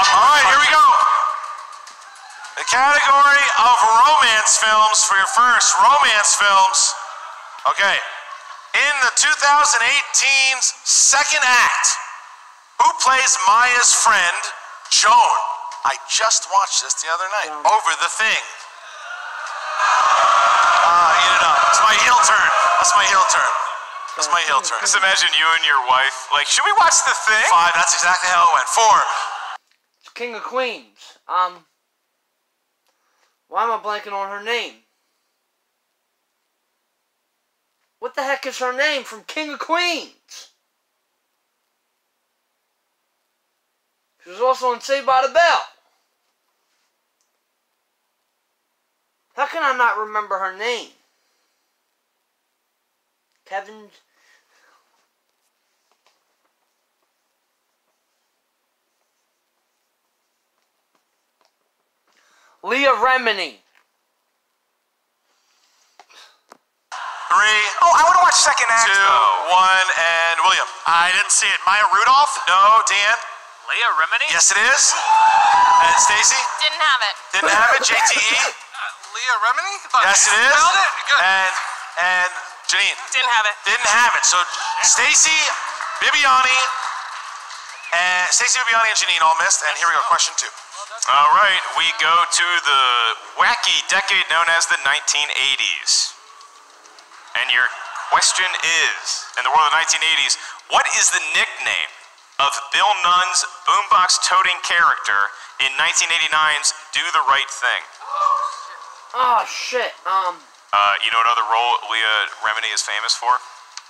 All right, here we go. The category of romance films for your first romance films. Okay. In the 2018's second act, who plays Maya's friend, Joan? I just watched this the other night. Over the Thing. Eat it up. It's my heel turn. That's my heel turn. That's my heel turn. Just imagine you and your wife, like, should we watch The Thing? 5, that's exactly how it went. 4. It's King of Queens. Why am I blanking on her name? What the heck is her name from King of Queens? She was also in Saved by the Bell. How can I not remember her name? Kevin... Leah Remini. 3. Oh, I want to watch second act, 2, 1, and William. I didn't see it. Maya Rudolph? No, Dan. Leah Remini? Yes, it is. And Stacy? Didn't have it. Didn't have it. JTE? Leah Remini? Yes, it is. Spelled it? Good. And Janine? Didn't have it. Didn't have it. So Stacy, Bibiani, and Janine all missed. And here we go, question 2. All right, we go to the wacky decade known as the 1980s. And your question is, in the world of the 1980s, what is the nickname of Bill Nunn's boombox-toting character in 1989's Do the Right Thing? Oh, shit. You know what other role Leah Remini is famous for?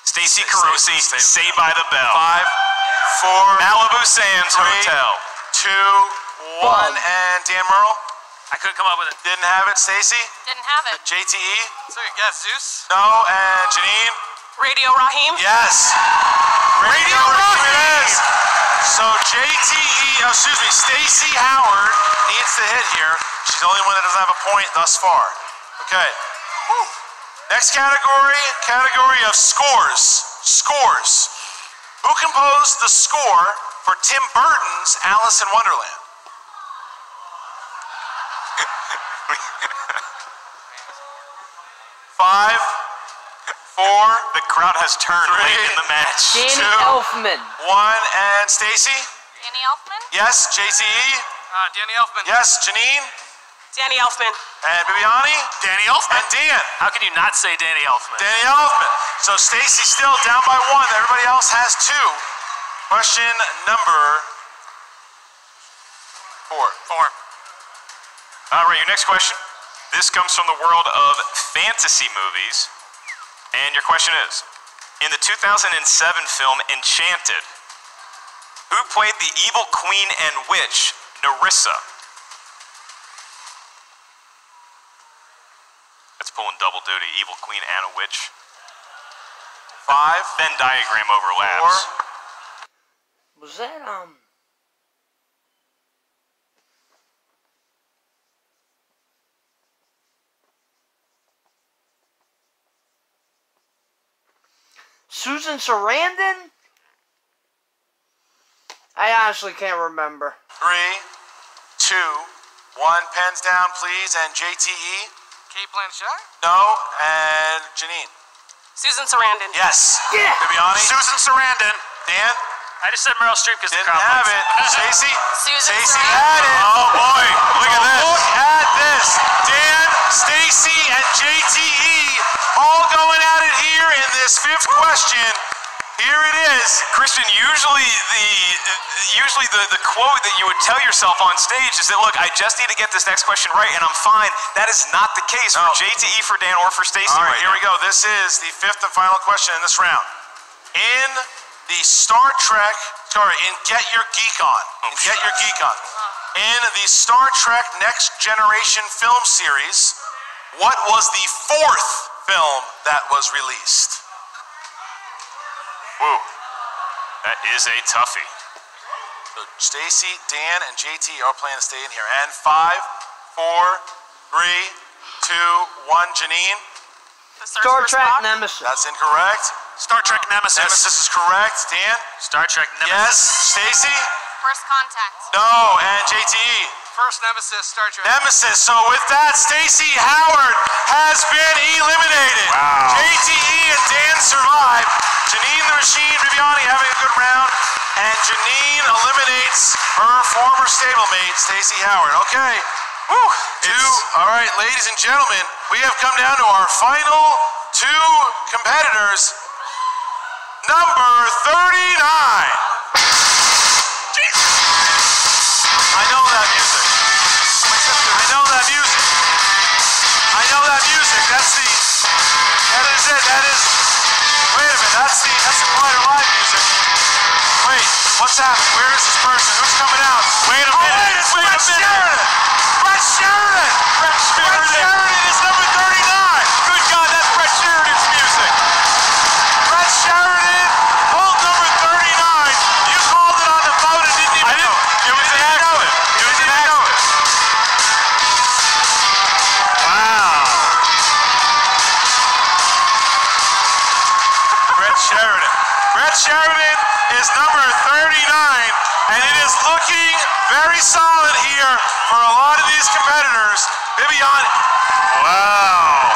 Stacy Carosi, Saved by the Bell. 5, 4, Malibu Sands 3, Hotel. 2, 1, and Dan Merle? I couldn't come up with it. Didn't have it. Stacy? Didn't have it. JTE? So you got Zeus? No, and Janine? Radio Raheem? Yes. Radio Raheem it is. So Stacey Howard needs to hit here. She's the only one that doesn't have a point thus far. Okay. Next category of scores. Scores. Who composed the score for Tim Burton's Alice in Wonderland? Five, four. The crowd has turned late in the match. Danny Two. Elfman. One, and Stacy? Danny Elfman? Yes, JTE? Danny Elfman. Yes, Janine? Danny Elfman. And Bibiani? Danny Elfman. And Dan? How can you not say Danny Elfman? Danny Elfman. So Stacy's still down by one. Everybody else has two. Question number four. All right, your next question. This comes from the world of fantasy movies. And your question is, in the 2007 film Enchanted, who played the evil queen and witch, Nerissa? That's pulling double duty, evil queen and a witch. Five. Venn diagram overlaps. Four. Was that, Susan Sarandon? I honestly can't remember. 3, 2, 1. Pens down, please. And JTE? Kate Blanchett? No. And Janine? Susan Sarandon. Yes. Yeah. Bibiani? Susan Sarandon. Dan? I just said Meryl Streep because the Didn't crowd have likes it. Stacy? Susan Stacy Sarandon. had it. Oh boy, look at this. Look at this. Dan, Stacy, and JTE all going at it here in this fifth question. Here it is. Christian, usually the quote that you would tell yourself on stage is that, look, I just need to get this next question right and I'm fine. That is not the case for JTE, for Dan, or for Stacy. All right, here we go. This is the fifth and final question in this round. In the Star Trek, in Get Your Geek On. In the Star Trek Next Generation film series, what was the fourth film that was released? Whoa, that is a toughie. So Stacy, Dan, and JT are playing to stay in here. And 5, 4, 3, 2, 1. Janine? Star Trek Nemesis. That's incorrect. Star Trek Nemesis. Nemesis is correct. Dan? Star Trek Nemesis. Yes. Stacy? First Contact. No. And JTE? First Nemesis, Star Trek. Nemesis. So with that, Stacy Howard has been eliminated. Wow. JTE and Dan survived. Janine the Machine Bibiani having a good round. And Janine eliminates her former stablemate, Stacy Howard. Okay. Woo. All right, ladies and gentlemen, we have come down to our final two competitors. Number 39. I know that music. I know that music. I know that music. That is it. That is, wait a minute, that's the Collider Live music. Wait, what's happening? Where is this person? Who's coming out? Wait a minute. It's Brett Sheridan. Brett Sheridan. Brett Sheridan is number 39. Good God, that's Brett Sheridan's music. Brett Sheridan, hold number 39. You called it on the phone and didn't even know. It was an accident. It was an accident. Wow. Brett Sheridan. Brett Sheridan is number 39, and it is looking very solid here for a lot of these competitors. Bibiani. Wow.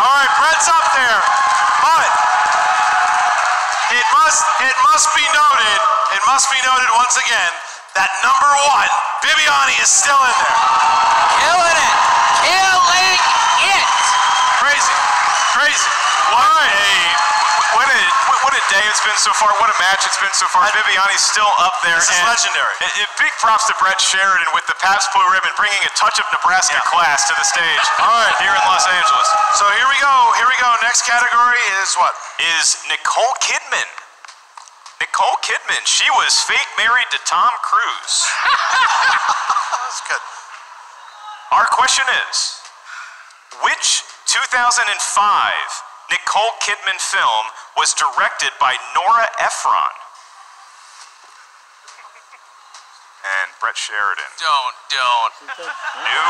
All right, Brett's up there, but it must be noted once again that number one, Bibiani, is still in there. Killing it. Killing it. Crazy. What a day it's been so far. What a match it's been so far. Bibiani's still up there. This is legendary. Big props to Brett Sheridan with the Pabst Blue Ribbon, bringing a touch of Nebraska class to the stage. All right, here in Los Angeles. So here we go. Next category is what? Is Nicole Kidman. Nicole Kidman. She was fake married to Tom Cruise. That's good. Our question is, which 2005 Nicole Kidman film was directed by Nora Ephron? And Brett Sheridan. Don't. New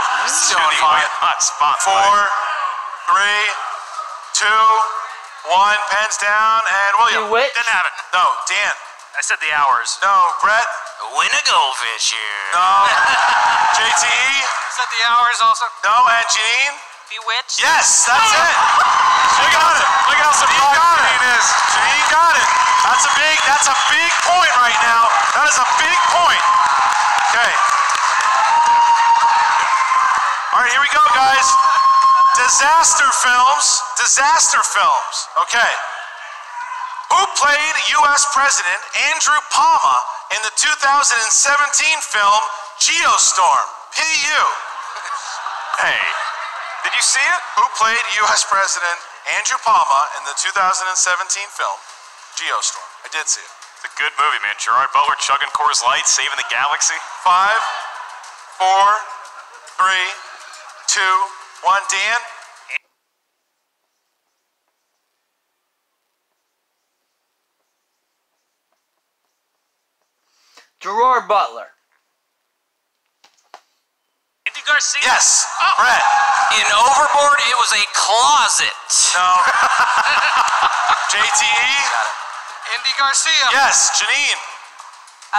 to the hot spotlight. 4, 3, 2, 1. Pens down, and William. Bewitched? Didn't have it. No, Dan. I said the hours. No, Brett. Win a goldfish here. No. JTE. Said the hours also. No, and Janine. Bewitched? Yes, that's it. She got it. Look how surprised Janine is. Janine got it. That's a big point right now. That is a big point. Okay. All right, here we go, guys. Disaster films. Okay. Who played U.S. President Andrew Palmer in the 2017 film Geostorm? P.U. Hey, did you see it? Who played U.S. President Andrew Palmer in the 2017 film Geostorm? I did see it. It's a good movie, man. Gerard Butler chugging Coors Light, saving the galaxy. 5, 4, 3, 2, 1. Dan? Gerard Butler. Andy Garcia? Yes. Brett? In Overboard, it was a closet. No. JTE? Andy Garcia. Yes. Janine?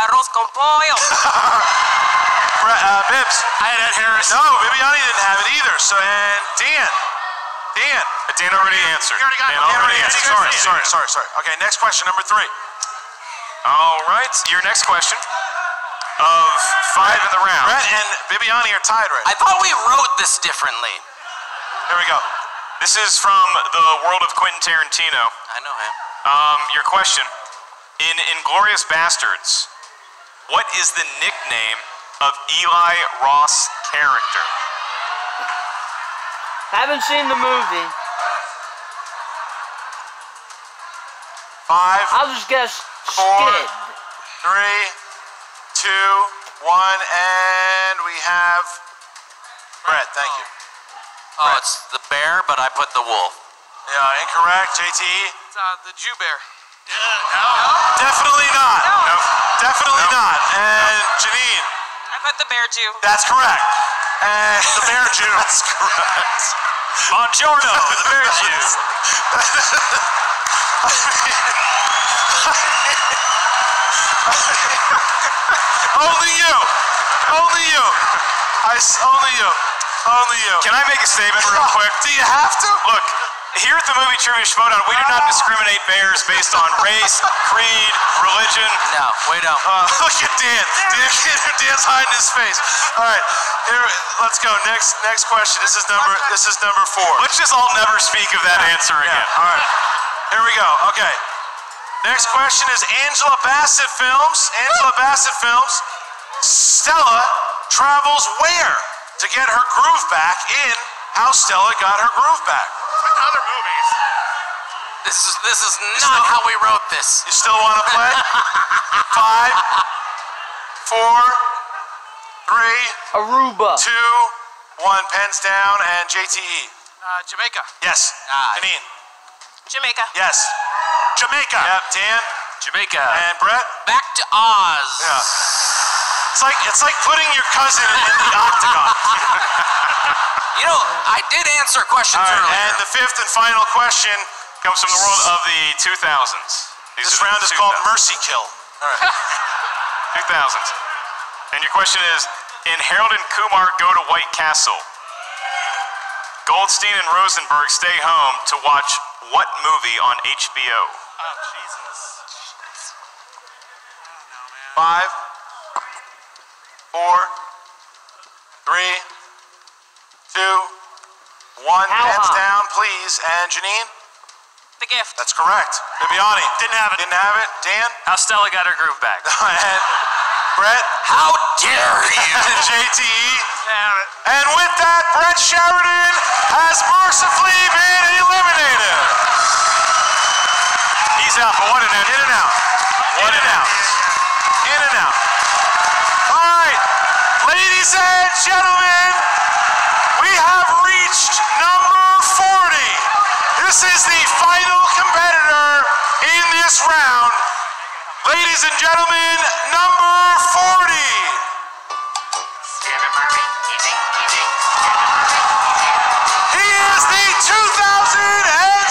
Arroz con pollo. Bibbs? I had Ed Harris. No, Bibiani didn't have it either. So, and Dan? Dan already answered. You already got Dan it. already answered. Sorry. Okay, next question, number 3. All right, your next question of 5 in the round. Brett and Bibiani are tied right I thought we wrote this differently. Here we go. This is from the world of Quentin Tarantino. I know him. Your question. In Inglourious Bastards, what is the nickname of Eli Roth's character? Haven't seen the movie. 5, I'll just guess 4, 3, 2, 1, Skid. and we have Brett. Thank you. Oh, it's the bear, but I put the wolf. Yeah, incorrect. JTE? It's the Jew bear. Definitely not. No. Definitely not. And Janine? I put the bear Jew. That's correct. And the bear Jew. That's correct. Buongiorno, the bear Jew. Only you. Only you. Only you. Can I make a statement real quick? Do you have to? Look, here at the Movie Trivia Schmoedown, we do not discriminate bears based on race, creed, religion. No, wait up. Look at Dan. Dan's hiding his face. All right, here. Let's go. Next question. This is number 4. Let's just all never speak of that answer again. Yeah. All right. Here we go. Okay. Next question is Angela Bassett films. Stella travels where to get her groove back in How Stella Got Her Groove Back? Other movies. This is not how we wrote this. You still want to play? 5, 4, 3, Aruba. 2, 1. Pens down, and JTE. Jamaica. Yes. Janine. Jamaica. Yes. Jamaica. Yep. Dan. Jamaica. And Brett. Back to Oz. Yeah. It's like putting your cousin in the octagon. You know, I did answer questions All right, earlier. and the 5th and final question Comes from the world of the 2000s. This round is called Mercy Kill. All right. 2000s. And your question is, in Harold and Kumar Go to White Castle, Goldstein and Rosenberg stay home to watch what movie on HBO? Oh, Jesus. I don't know, man. 5, 4, 3, 2, 1. Hands down, please. And Janine? The Gift. That's correct. Bibiani? Didn't have it. Didn't have it. Dan? How Stella got her groove back. And Brett? How dare you? And JTE? Damn it. And with that, Brett Sheridan has mercifully been eliminated. He's out, but what an In and out. What an out. In and out. All right, ladies and gentlemen, we have reached number 40. This is the final competitor in this round. Ladies and gentlemen, number 40. He is the 2017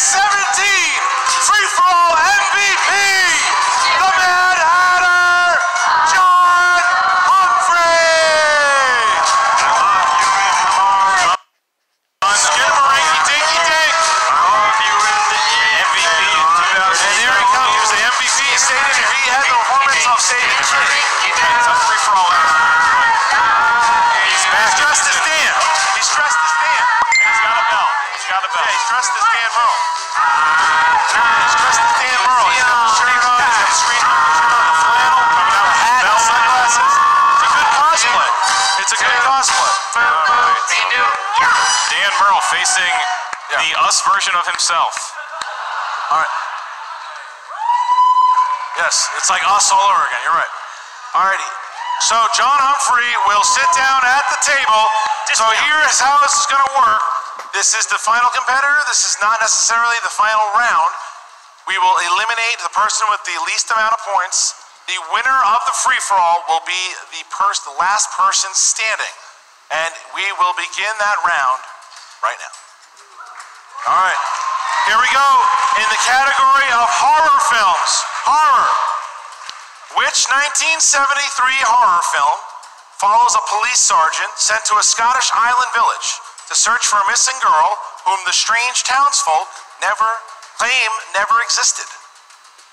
free-for-all MVP, the Mad Hatter, John Humphrey. Skidamarinky dinky dink. MVP in 2000. And here he comes. He was the MVP stated, and he had the performance of stated. It's a free-for-all. He's dressed as Dan. He's dressed as Dan. He's got a belt. He's got a belt. Yeah, he's dressed as Dan Merle. He's dressed as Dan Merle. He's got the shirt on. He's got the screen on. The flannel. Coming out with hat and sunglasses. It's a good cosplay. It's a good cosplay. Dan Merle facing the us version of himself. All right. Yes, it's like us all over again. You're right. Alrighty. So John Humphrey will sit down at the table. So here's how this is going to work. This is the final competitor. This is not necessarily the final round. We will eliminate the person with the least amount of points. The winner of the free-for-all will be the last person standing. And we will begin that round right now. All right. Here we go. In the category of horror films. Horror. Which 1973 horror film follows a police sergeant sent to a Scottish island village to search for a missing girl whom the strange townsfolk claim never existed?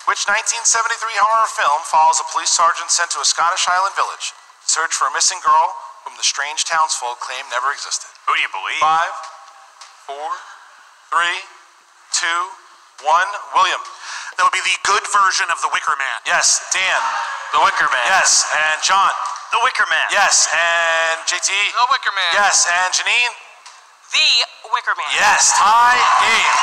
Which 1973 horror film follows a police sergeant sent to a Scottish island village to search for a missing girl whom the strange townsfolk claim never existed? Who do you believe? 5, 4, 3, 2, 1. William. That would be the good version of The Wicker Man. Yes. Dan. The Wicker Man. Yes. And John. The Wicker Man. Yes. And JT. The Wicker Man. Yes. And Janine. The Wicker Man. Yes. Tie game.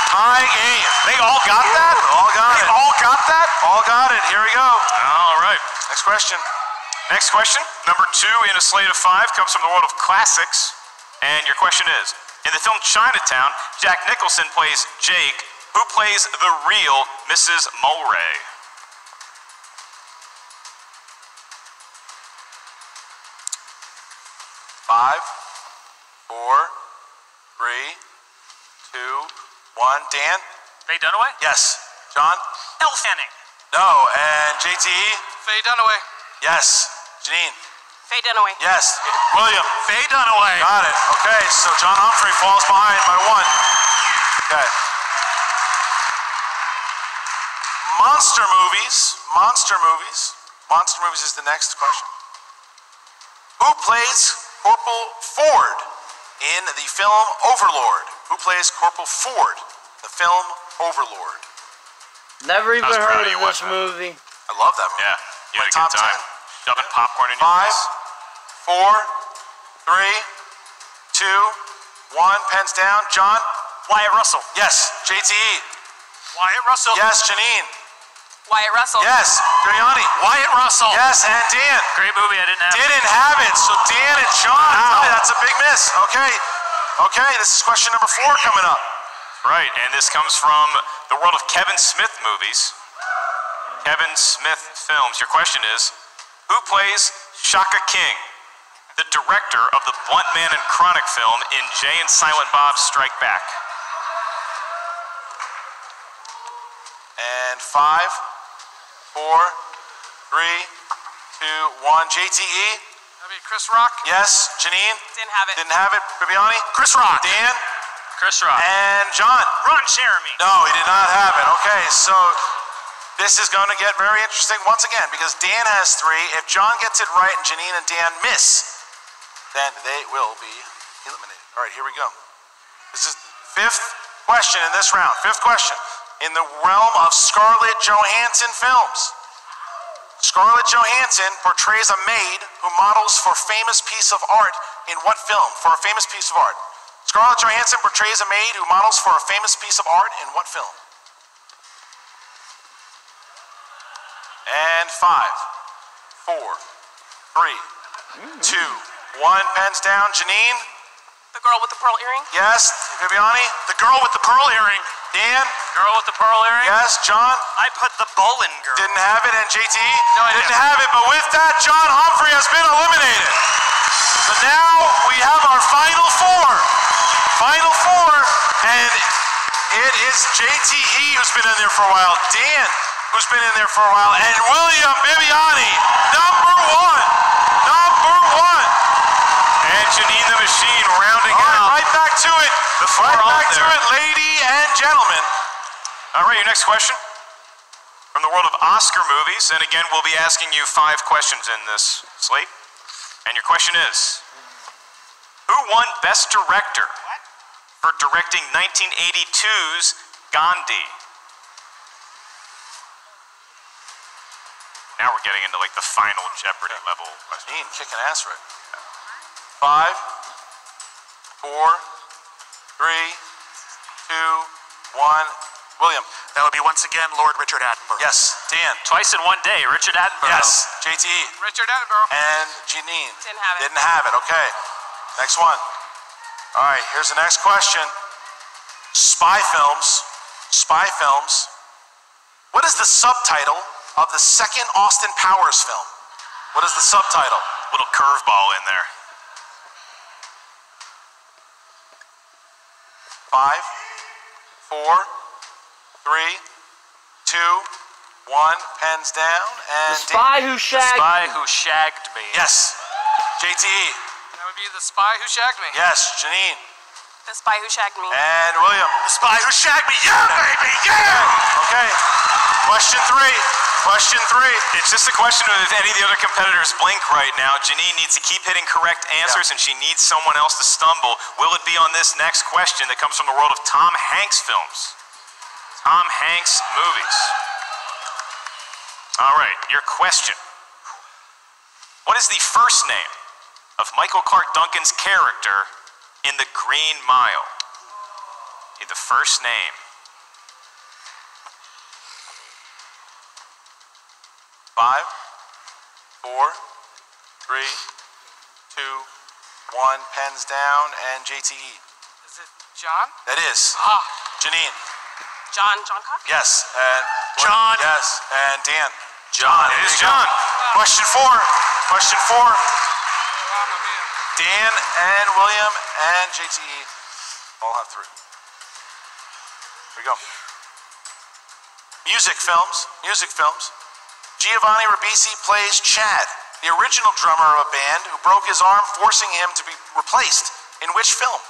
Tie game. They all got that? All got it. They all got that? All got it. Here we go. All right. Next question. Next question, number 2 in a slate of 5, comes from the world of classics. And your question is, in the film Chinatown, Jack Nicholson plays Jake. Who plays the real Mrs. Mulray? Five, 4, 3, 2, 1. Dan? Faye Dunaway? Yes. John? Elle Fanning. No. And JT? Faye Dunaway. Yes. Janine? Faye Dunaway. Yes. William? Faye Dunaway. Got it. Okay, so John Humphrey falls behind by 1. Okay. Monster movies. Monster movies is the next question. Who plays Corporal Ford in the film Overlord? Who plays Corporal Ford in the film Overlord? Never even I was proud heard of you of this watching that. movie. I love that movie. Yeah, you My had a top good time. 10. Shoving popcorn in your 5, face. 4, 3, 2, 1. Pens down. John? Wyatt Russell. Yes. JT? Wyatt Russell. Yes. Janine? Wyatt Russell. Yes. Giuliani? Wyatt Russell. Yes. And Dan? Great movie. I didn't have. Didn't have it. So Dan and John. Wow. That's a big miss. Okay. Okay. This is question number 4 coming up. Right, and this comes from the world of Kevin Smith movies. Kevin Smith films. Your question is, who plays Shaka King, the director of the Blunt Man and Chronic film in Jay and Silent Bob Strike Back? And 5, 4, 3, 2, 1. JTE? That'd be Chris Rock. Yes. Janine? Didn't have it. Didn't have it. Bibiani? Chris Rock. Dan? Chris Rock. And John? Ron Jeremy. No, he did not have it. Okay, so this is going to get very interesting once again because Dan has 3. If John gets it right and Janine and Dan miss, then they will be eliminated. All right, here we go. This is 5th question in this round. 5th question. In the realm of Scarlett Johansson films. Scarlett Johansson portrays a maid who models for a famous piece of art in what film? For a famous piece of art. Scarlett Johansson portrays a maid who models for a famous piece of art in what film? And 5, 4, 3, 2, 1. Pens down. Janine? The girl with the pearl earring? Yes. Viviani? The girl with the pearl earring. Dan? Girl with the pearl earring? Yes. John? I put the bowling girl. Didn't have it. And JT? No, I didn't didn't. have it. But with that, John Humphrey has been eliminated. So now we have our final four. Final four. And it is JTE who's been in there for a while. Dan, who's been in there for a while. And William Viviani, number one. Number one. And Janine the Machine rounding out. Right back to it. Right back to it, lady and gentlemen. All right, your next question from the world of Oscar movies. And again, we'll be asking you 5 questions in this slate. And your question is, who won Best Director for directing 1982's Gandhi? Now we're getting into like the final Jeopardy level question. Janine kicking ass right. 5, 4, 3, 2, 1. William. That would be once again Lord Richard Attenborough. Yes. Dan. Twice in one day, Richard Attenborough. Yes. JTE. Richard Attenborough. And Janine. Didn't have it. Didn't have it. Okay. Next one. All right. Here's the next question. Spy films. Spy films. What is the subtitle of the second Austin Powers film? What is the subtitle? Little curveball in there. 5, 4, 3, 2, 1. Pens down. And The Spy Who Shagged Spy Who Shagged Me. Yes. JTE. That would be The Spy Who Shagged Me. Yes. Janine. The Spy Who Shagged Me. And William. The Spy Who Shagged Me. Yeah, baby, yeah! Okay. Question 3. Question 3. It's just a question of if any of the other competitors blink right now. Janine needs to keep hitting correct answers, and she needs someone else to stumble. Will it be on this next question that comes from the world of Tom Hanks films? Tom Hanks movies. All right, your question. What is the first name of Michael Clark Duncan's character in The Green Mile? The first name. 5, 4, 3, 2, 1. Pens down. And JTE. Is it John? That is. Ah. Janine. John Cox? Yes. And John. Yes. And Dan. John. It is John. Question 4. Question 4. Dan and William and JTE all have 3. Here we go. Music films. Music films. Giovanni Ribisi plays Chad, the original drummer of a band who broke his arm, forcing him to be replaced. In which film?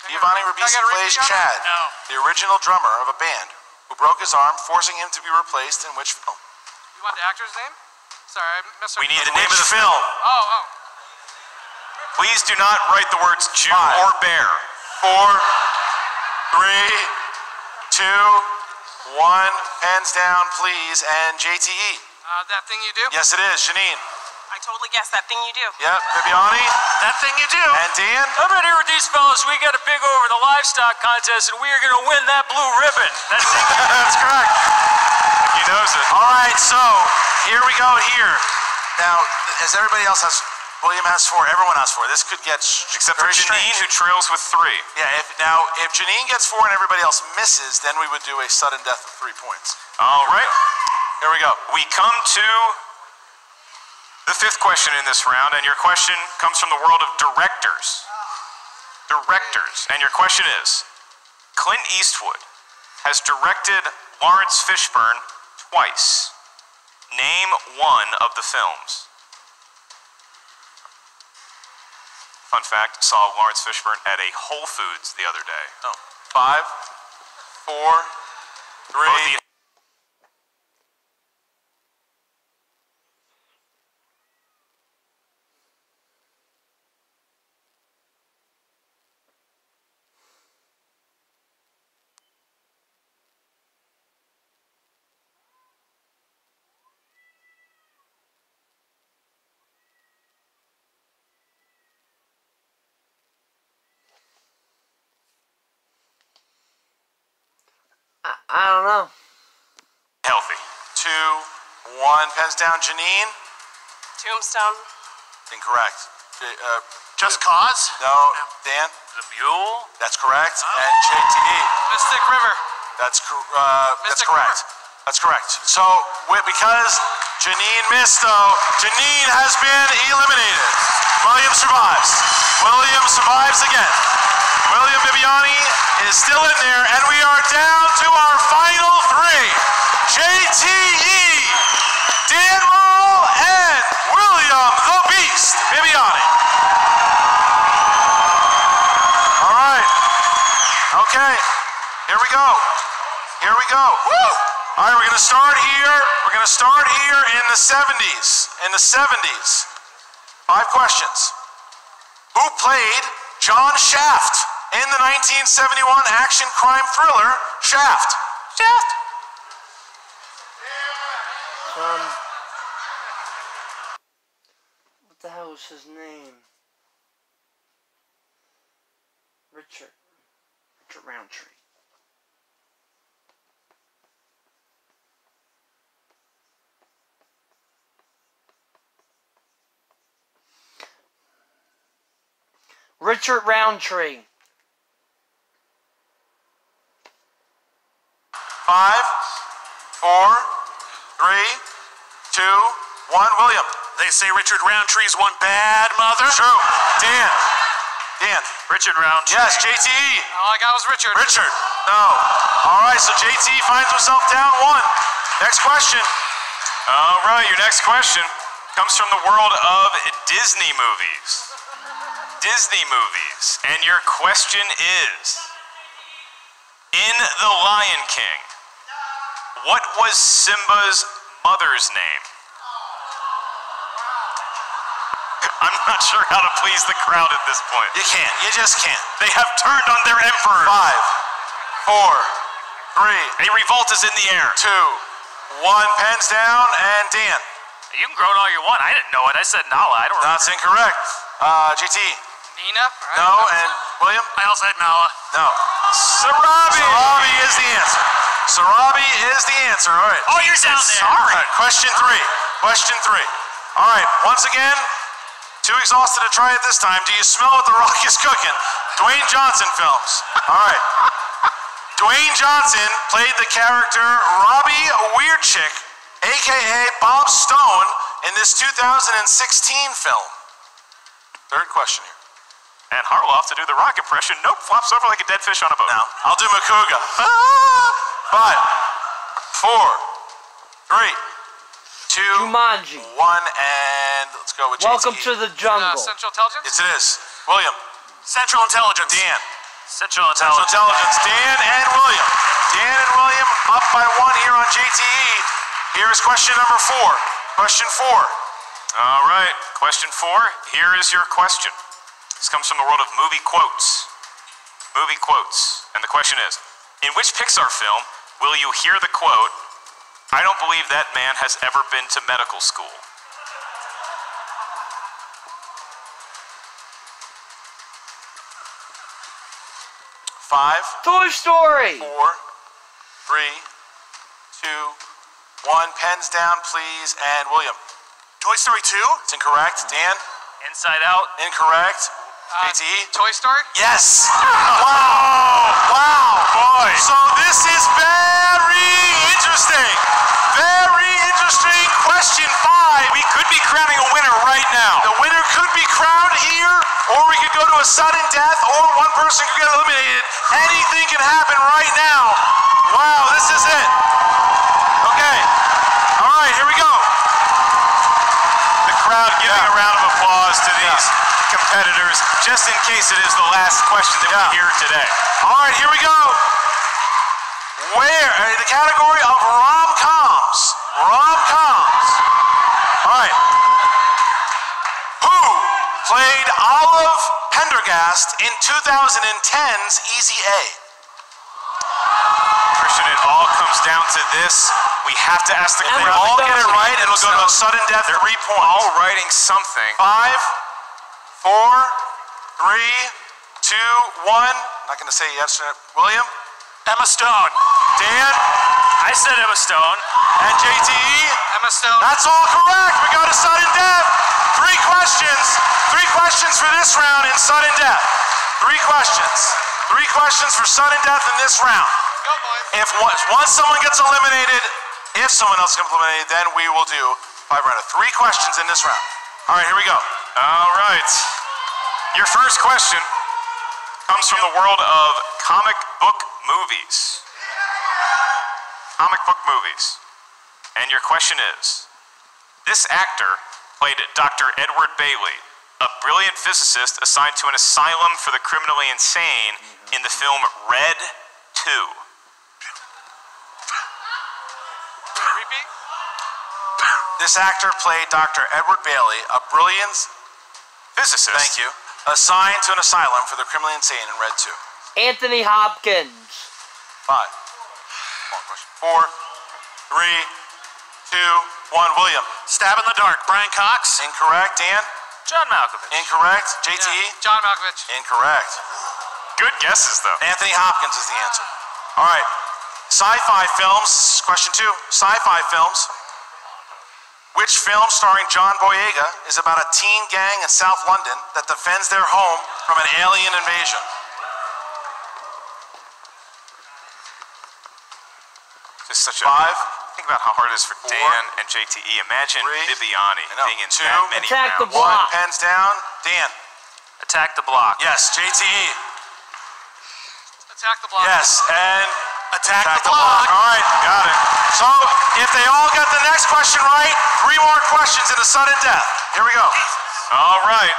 Giovanni Ribisi plays Chad, the original drummer of a band who broke his arm, forcing him to be replaced. In which film? You want the actor's name? Sorry, I messed up. We need the name of the film. Oh. Please do not write the words Jew 5, or bear. 4, 3, 2, 1. Hands down, please. And JTE. That Thing You Do? Yes, it is. Janine. I totally guessed That Thing You Do. Yep. Viviani. That Thing You Do. And Dan. I'm right here with these fellas. We got a big over the livestock contest, and we are going to win that blue ribbon. That's That's correct. He knows it. All right, so here we go here. Now, as everybody else has, William has 4, everyone has 4. This could get Except for very Janine, strange. who trails with 3. Yeah, if Janine gets 4 and everybody else misses, then we would do a sudden death of 3 points. All right. Here we go. We come to the 5th question in this round, and your question comes from the world of directors. Directors. And your question is, Clint Eastwood has directed Lawrence Fishburne twice. Name one of the films. Fun fact, saw Lawrence Fishburne at a Whole Foods the other day. 5, 4, 3. I don't know. Healthy. 2, 1. Pens down. Janine. Tombstone. Incorrect. Just Cause? No, Dan? The Mule? That's correct. And JTE. Mystic River. That's correct. That's correct. So, because Janine missed, though, Janine has been eliminated. William survives. William survives again. William Bibiani is still in there, and we are down to our final three. JTE, Dan Merle, and William the Beast Bibiani. All right. Okay. Here we go. Here we go. Woo! All right, we're going to start here. We're going to start here in the 70s. In the 70s. 5 questions. Who played John Shaft in the 1971 action crime thriller Shaft? Shaft. What the hell was his name? Richard Roundtree. Richard Roundtree. 5, 4, 3, 2, 1. William. They say Richard Roundtree's one bad mother. True. Dan. Richard Roundtree. Yes, JTE. All I got was Richard. Richard. No. All right, so JTE finds himself down 1. Next question. All right, your next question comes from the world of Disney movies. Disney movies. And your question is, in The Lion King, what was Simba's mother's name? I'm not sure how to please the crowd at this point. You can't. You just can't. They have turned on their emperor. 5, 4, 3. A revolt is in the air. 2, 1. Pens down, and Dan. You can groan all you want. I didn't know it. I said Nala. I don't know. That's incorrect. GT. Nina? Right? No, and William? I also had Nala. No. Sarabi. Sarabi is the answer. Sarabi is the answer. All right. Oh, you're down there. All right, question 3. Question 3. All right, once again, too exhausted to try it this time. Do you smell what The Rock is cooking? Dwayne Johnson films. All right. Dwayne Johnson played the character Robbie Weirdchick, a.k.a. Bob Stone, in this 2016 film. 3rd question here. And Harloff to do the Rock impression. Nope, flops over like a dead fish on a boat. No, I'll do Makuga. 5, 4, 3, 2, Jumanji. 1, and let's go with JT. Welcome to the jungle. Central Intelligence? Yes, it is. William. Central Intelligence. Dan. Central Central Intelligence. Intelligence. Dan and William. Dan and William up by 1 here on JTE. Here is question number 4. Question 4. All right, question 4. Here is your question. This comes from the world of movie quotes. Movie quotes. And the question is, in which Pixar film will you hear the quote, "I don't believe that man has ever been to medical school"? Five, Toy Story. 4, 3, 2, 1. Pens down, please. And William. Toy Story 2? It's incorrect. Dan. Inside Out. Incorrect. JTE. Toy Story? Yes. Wow. Wow. Boy. So this is very interesting. Very interesting. Question 5. We could be crowning a winner right now. The winner could be crowned here, or we could go to a sudden death, or one person could get eliminated. Anything can happen right now. Wow, this is it. Okay. All right, here we go. The crowd giving a round of applause to these competitors, just in case it is the last question that we hear today. All right, here we go. Where, the category of rom-coms. Rom-coms. All right. Who played Olive Pendergast in 2010's Easy A? Christian, it all comes down to this. We have to ask the If they crowd. all get it right, it'll go to a sudden death, 3 points. All writing something. 5, 4, 3, 2, 1. I'm not going to say yes. William? Emma Stone. Dan? I said Emma Stone. And JTE? Emma Stone. That's all correct. We go to sudden death. 3 questions. 3 questions for this round in sudden death. 3 questions. 3 questions for sudden death in this round. If once someone gets eliminated, if someone else gets eliminated, then we will do 5 rounds. 3 questions in this round. All right, here we go. All right. Your first question comes from the world of comic book movies. Comic book movies. And your question is, this actor played Dr. Edward Bailey, a brilliant physicist assigned to an asylum for the criminally insane in the film Red 2. Repeat? This actor played Dr. Edward Bailey, a brilliant Physicist. thank you, assigned to an asylum for the criminally insane in Red 2. Anthony Hopkins. 5. One question. 4, 3, 2, 1. William. Stab in the dark. Brian Cox. Incorrect. Dan. John Malkovich. Incorrect. JTE. John Malkovich. Incorrect. Good guesses, though. Anthony Hopkins is the answer. All right. Sci-fi films. Question 2. Sci-fi films. Which film starring John Boyega is about a teen gang in South London that defends their home from an alien invasion? Just such a... 5. Think about how hard it is for 4, Dan and JTE. Imagine 3, Viviani being in 2, that many Attack the rounds. Block. 1. Pens down. Dan. Attack the Block. Yes. JTE. Attack the block. Yes. And Attack the block. block. All right. Got it. So if they all get the next question right, 3 more questions in a sudden death. Here we go. All right.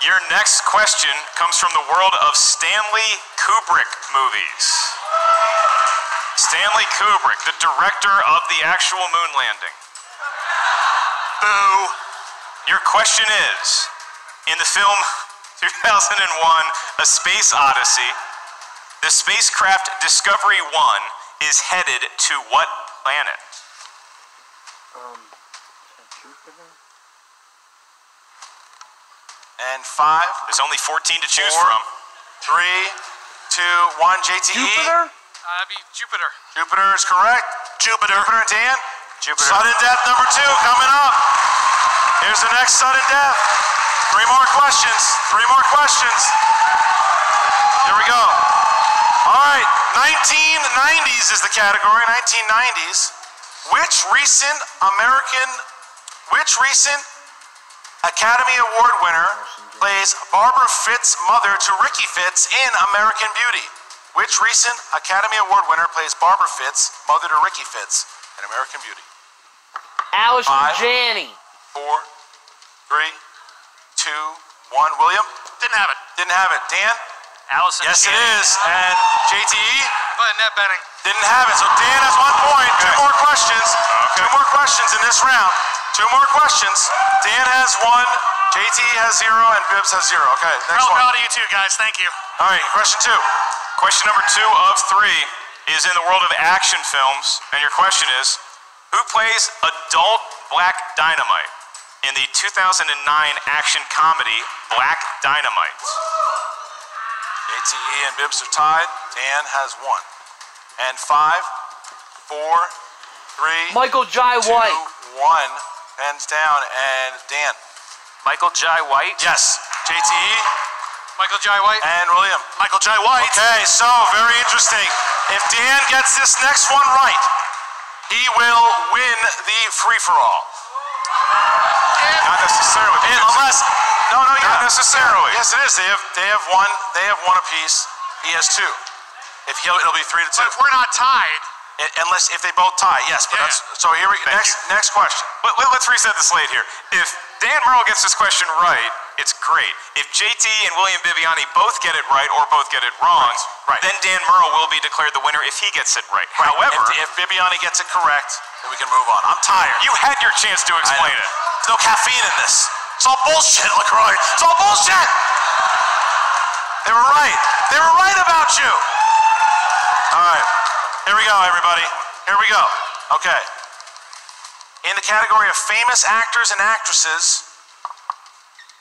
Your next question comes from the world of Stanley Kubrick movies. Stanley Kubrick, the director of the actual moon landing. Boo. Your question is, in the film 2001, A Space Odyssey, the spacecraft Discovery 1 is headed to what planet? And 5. There's only 14 to choose 4, from. 3, 2, 1. JTE. Jupiter? That'd be Jupiter. Jupiter is correct. Jupiter. And Dan. Jupiter. Sudden death number 2 coming up. Here's the next sudden death. 3 more questions. 3 more questions. Here we go. All right. 1990s is the category. 1990s. Which recent Academy Award winner plays Barbara Fitz's mother to Ricky Fitz in American Beauty? Which recent Academy Award winner plays Barbara Fitz, mother to Ricky Fitz, in American Beauty? Allison 5, Janney. 4, 3, 2, 1. William? Didn't have it. Didn't have it. Dan? Allison Yes, it Janney. is. And JTE? Net betting. Didn't have it. So Dan has 1 point. Okay. 2 more questions. Okay. 2 more questions in this round. 2 more questions. Dan has 1. JTE has 0, and Bibbs has 0. Okay, next one. Proud of you too, guys. Thank you. All right, question 2. Question number 2 of 3 is in the world of action films, and your question is, who plays adult Black Dynamite in the 2009 action comedy Black Dynamite? JTE and Bibbs are tied. Dan has 1. And 5, 4, 3, Michael Jai 2, White. 1. Pens down, and Dan. Michael Jai White. Yes. JTE Michael Jai White. and William. Michael Jai White. Okay, so very interesting. If Dan gets this next one right, he will win the free-for-all. Not necessarily. Unless, Not necessarily. Yes, it is. They have one apiece. He has 2. It'll be 3 to 2. But if we're not tied, Unless if they both tie, yes. But Yeah. that's so. Here we Thank next question. Let's reset the slate here. If Dan Merle gets this question right, it's great. If JT and William Viviani both get it right or both get it wrong, Right. then Dan Merle will be declared the winner if he gets it right. Right. However, if Bibiani gets it correct, then we can move on. I'm tired. you had your chance to explain it. There's no caffeine in this. It's all bullshit, LaCroix. It's all bullshit. They were right. They were right about you. All right. Here we go, everybody. Here we go. Okay. In the category of famous actors and actresses,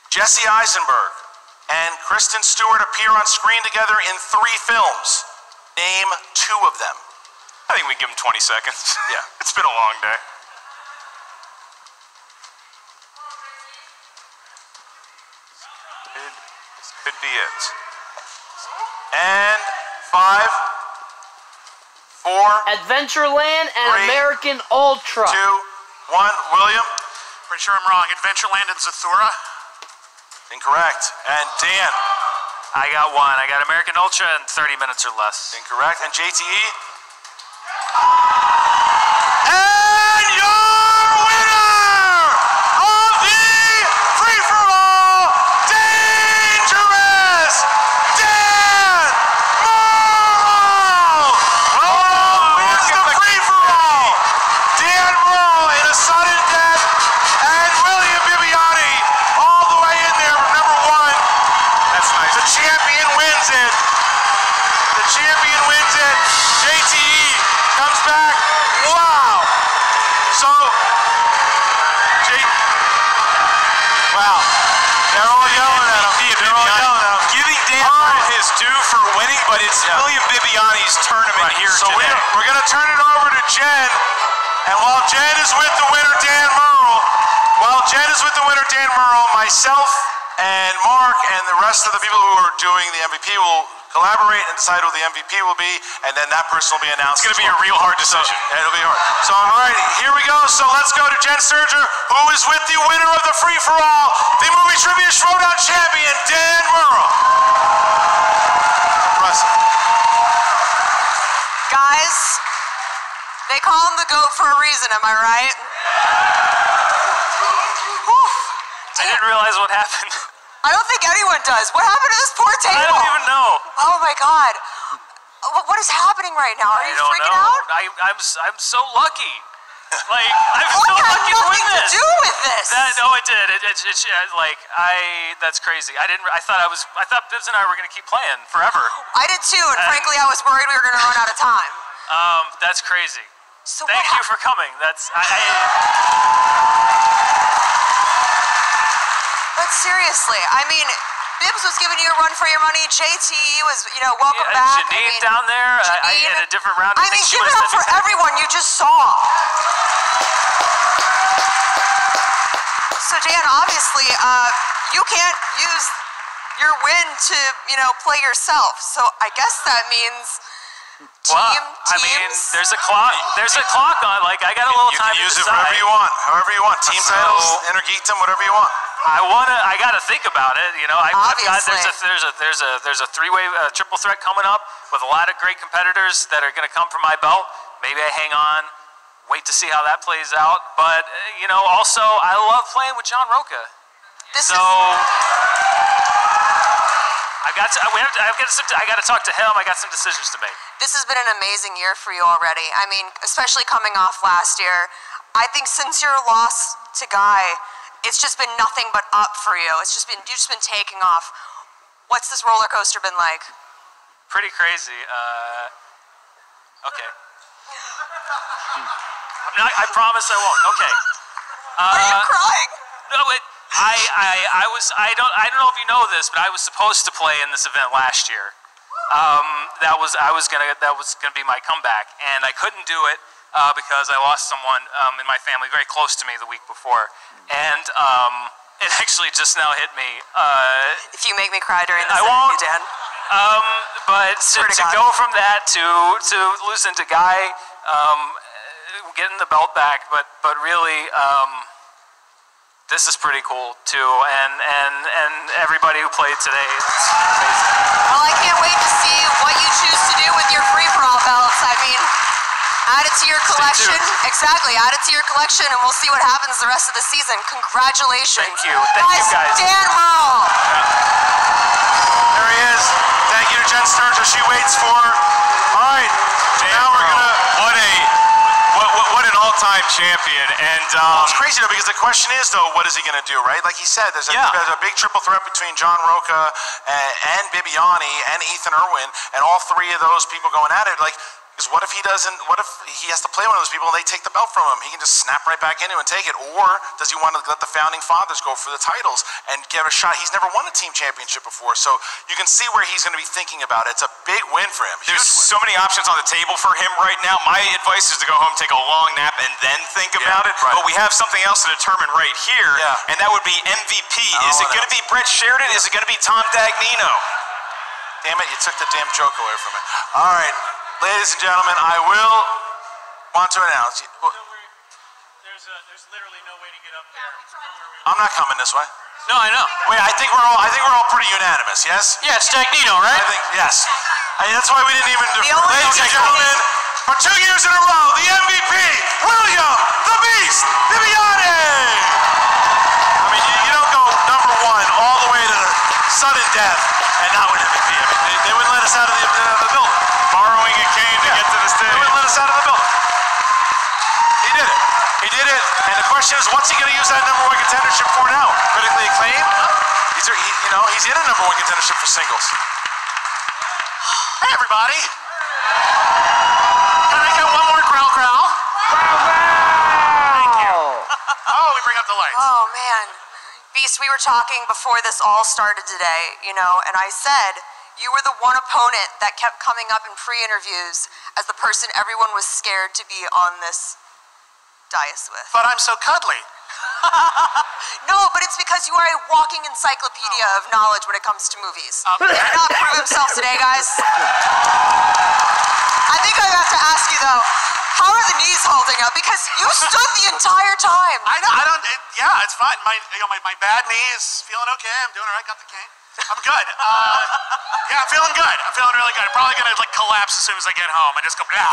Jesse Eisenberg and Kristen Stewart appear on screen together in 3 films. Name 2 of them. I think we give him 20 seconds. Yeah. It's been a long day. This could be it. And 5, 4, Adventureland and 3, American Ultra. 2, 1. William? Pretty sure I'm wrong. Adventureland and Zathura? Incorrect. And Dan? I got one. I got American Ultra in 30 minutes or less. Incorrect. And JTE? And your winner of the free-for-all, Dangerous Dan Murrell! Wins the free-for-all. Dan Murrell in a sudden death, and William Bibbiani all the way in there from number 1. That's nice. The champion wins it. The champion wins it. JTE comes back. Wow. So, wow. They're all yelling at him. They're all yelling at him. Giving Dan his due for winning, but it's William Bibbiani's tournament here So today. we're going to turn it over to Jen. And while Jen is with the winner, Dan Murrell, myself and Mark and the rest of the people who are doing the MVP will collaborate and decide who the MVP will be, and then that person will be announced. It's going to be a real hard decision. So, it'll be hard. So, all right, here we go. So let's go to Jen Sturger, who is with the winner of the free-for-all, the movie trivia Schmoedown champion, Dan Murrell. Impressive. Guys, they call him the GOAT for a reason, am I right? I didn't realize what happened. I don't think anyone does. What happened to this poor table? I don't even know. Oh my God. What is happening right now? Are you freaking out? I'm so lucky. Like, I'm so lucky to win this. To do with this. No, it did. It's like that's crazy. I thought Bibbs and I were gonna keep playing forever. I did too, and frankly, I was worried we were gonna run out of time. That's crazy. So Thank you for coming. But seriously, I mean, Bibbs was giving you a run for your money. JTE was, welcome back. Janine down there, I had a different round. I mean, give it up for everyone you just saw. So, Dan, obviously, you can't use your win to, play yourself. So I guess that means teams. There's a clock. There's a clock on. Like, I got a little time to decide. You can use it however you want. Team titles, Intergeekdom, whatever you want. I gotta think about it. Obviously. There's a three-way triple threat coming up with a lot of great competitors that are gonna come from my belt. Maybe I hang on, wait to see how that plays out. But also I love playing with John Roca. I got to talk to him. I got some decisions to make. This has been an amazing year for you already. I mean, especially coming off last year. I think since your loss to Guy, it's just been nothing but up for you. You've just been taking off. What's this roller coaster been like? Pretty crazy. Okay. I promise I won't. Okay. Are you crying? No, I don't know if you know this, but I was supposed to play in this event last year. That was gonna be my comeback, and I couldn't do it because I lost someone in my family very close to me the week before, and it actually just now hit me. If you make me cry during this, I won't. Dan. But to go from that to losing to Guy, getting the belt back, but really. This is pretty cool too, and everybody who played today. It's amazing. Well, I can't wait to see what you choose to do with your free-for-all belts. I mean, add it to your collection. Exactly, add it to your collection, and we'll see what happens the rest of the season. Congratulations. Thank you. Thank you, guys. Dan Murrell. There he is. Thank you to Jen Sturger. She waits for. All right. Now we're gonna. What an all-time champion, and it's crazy though, because the question is though, what is he going to do, right? Like he said, there's a big triple threat between John Roca and Bibbiani and Ethan Irwin, and all three of those people going at it. Like, Because what if he doesn't, what if he has to play one of those people and they take the belt from him? He can just snap right back into it and take it. Or does he want to let the founding fathers go for the titles and give it a shot? He's never won a team championship before, so you can see where he's going to be thinking about it. It's a big win for him. There's so many options on the table for him right now. My advice is to go home, take a long nap, and then think about it. Right. But we have something else to determine right here, and that would be MVP. Is it going to be Brett Sheridan? Is it going to be Tom Dagnino? Damn it, you took the damn joke away from it. All right, ladies and gentlemen, I will want to announce. There's literally no way to get up there. I'm not coming this way. No, I know. Wait, I think we're all pretty unanimous, yes? Yeah, it's Dagnino, right? I think, yes. That's why we didn't even do. Ladies and gentlemen, for 2 years in a row, the MVP, William the Beast Viviani! I mean, you don't go number one all the way to the sudden death and not win MVP. I mean, they wouldn't let us out of the building. Borrowing a cane to get to the stage. They wouldn't let us out of the building. He did it. He did it. And the question is, what's he going to use that number one contendership for now? Critically acclaimed? He's in a number one contendership for singles. Hey, everybody. Can I get one more growl growl? Thank you. Oh, we bring up the lights. Oh, man. Beast, we were talking before this all started today, you know, and I said you were the one opponent that kept coming up in pre-interviews as the person everyone was scared to be on this dais with. But I'm so cuddly. No, but it's because you are a walking encyclopedia of knowledge when it comes to movies. Did he not prove himself today, guys? I think I have to ask you, though, how are the knees holding up? Because you stood the entire time. I know, yeah, it's fine. My bad knee is feeling okay. I'm doing all right, got the cane. I'm good. Yeah, I'm feeling good. I'm feeling really good. I'm probably gonna collapse as soon as I get home and just go, yeah.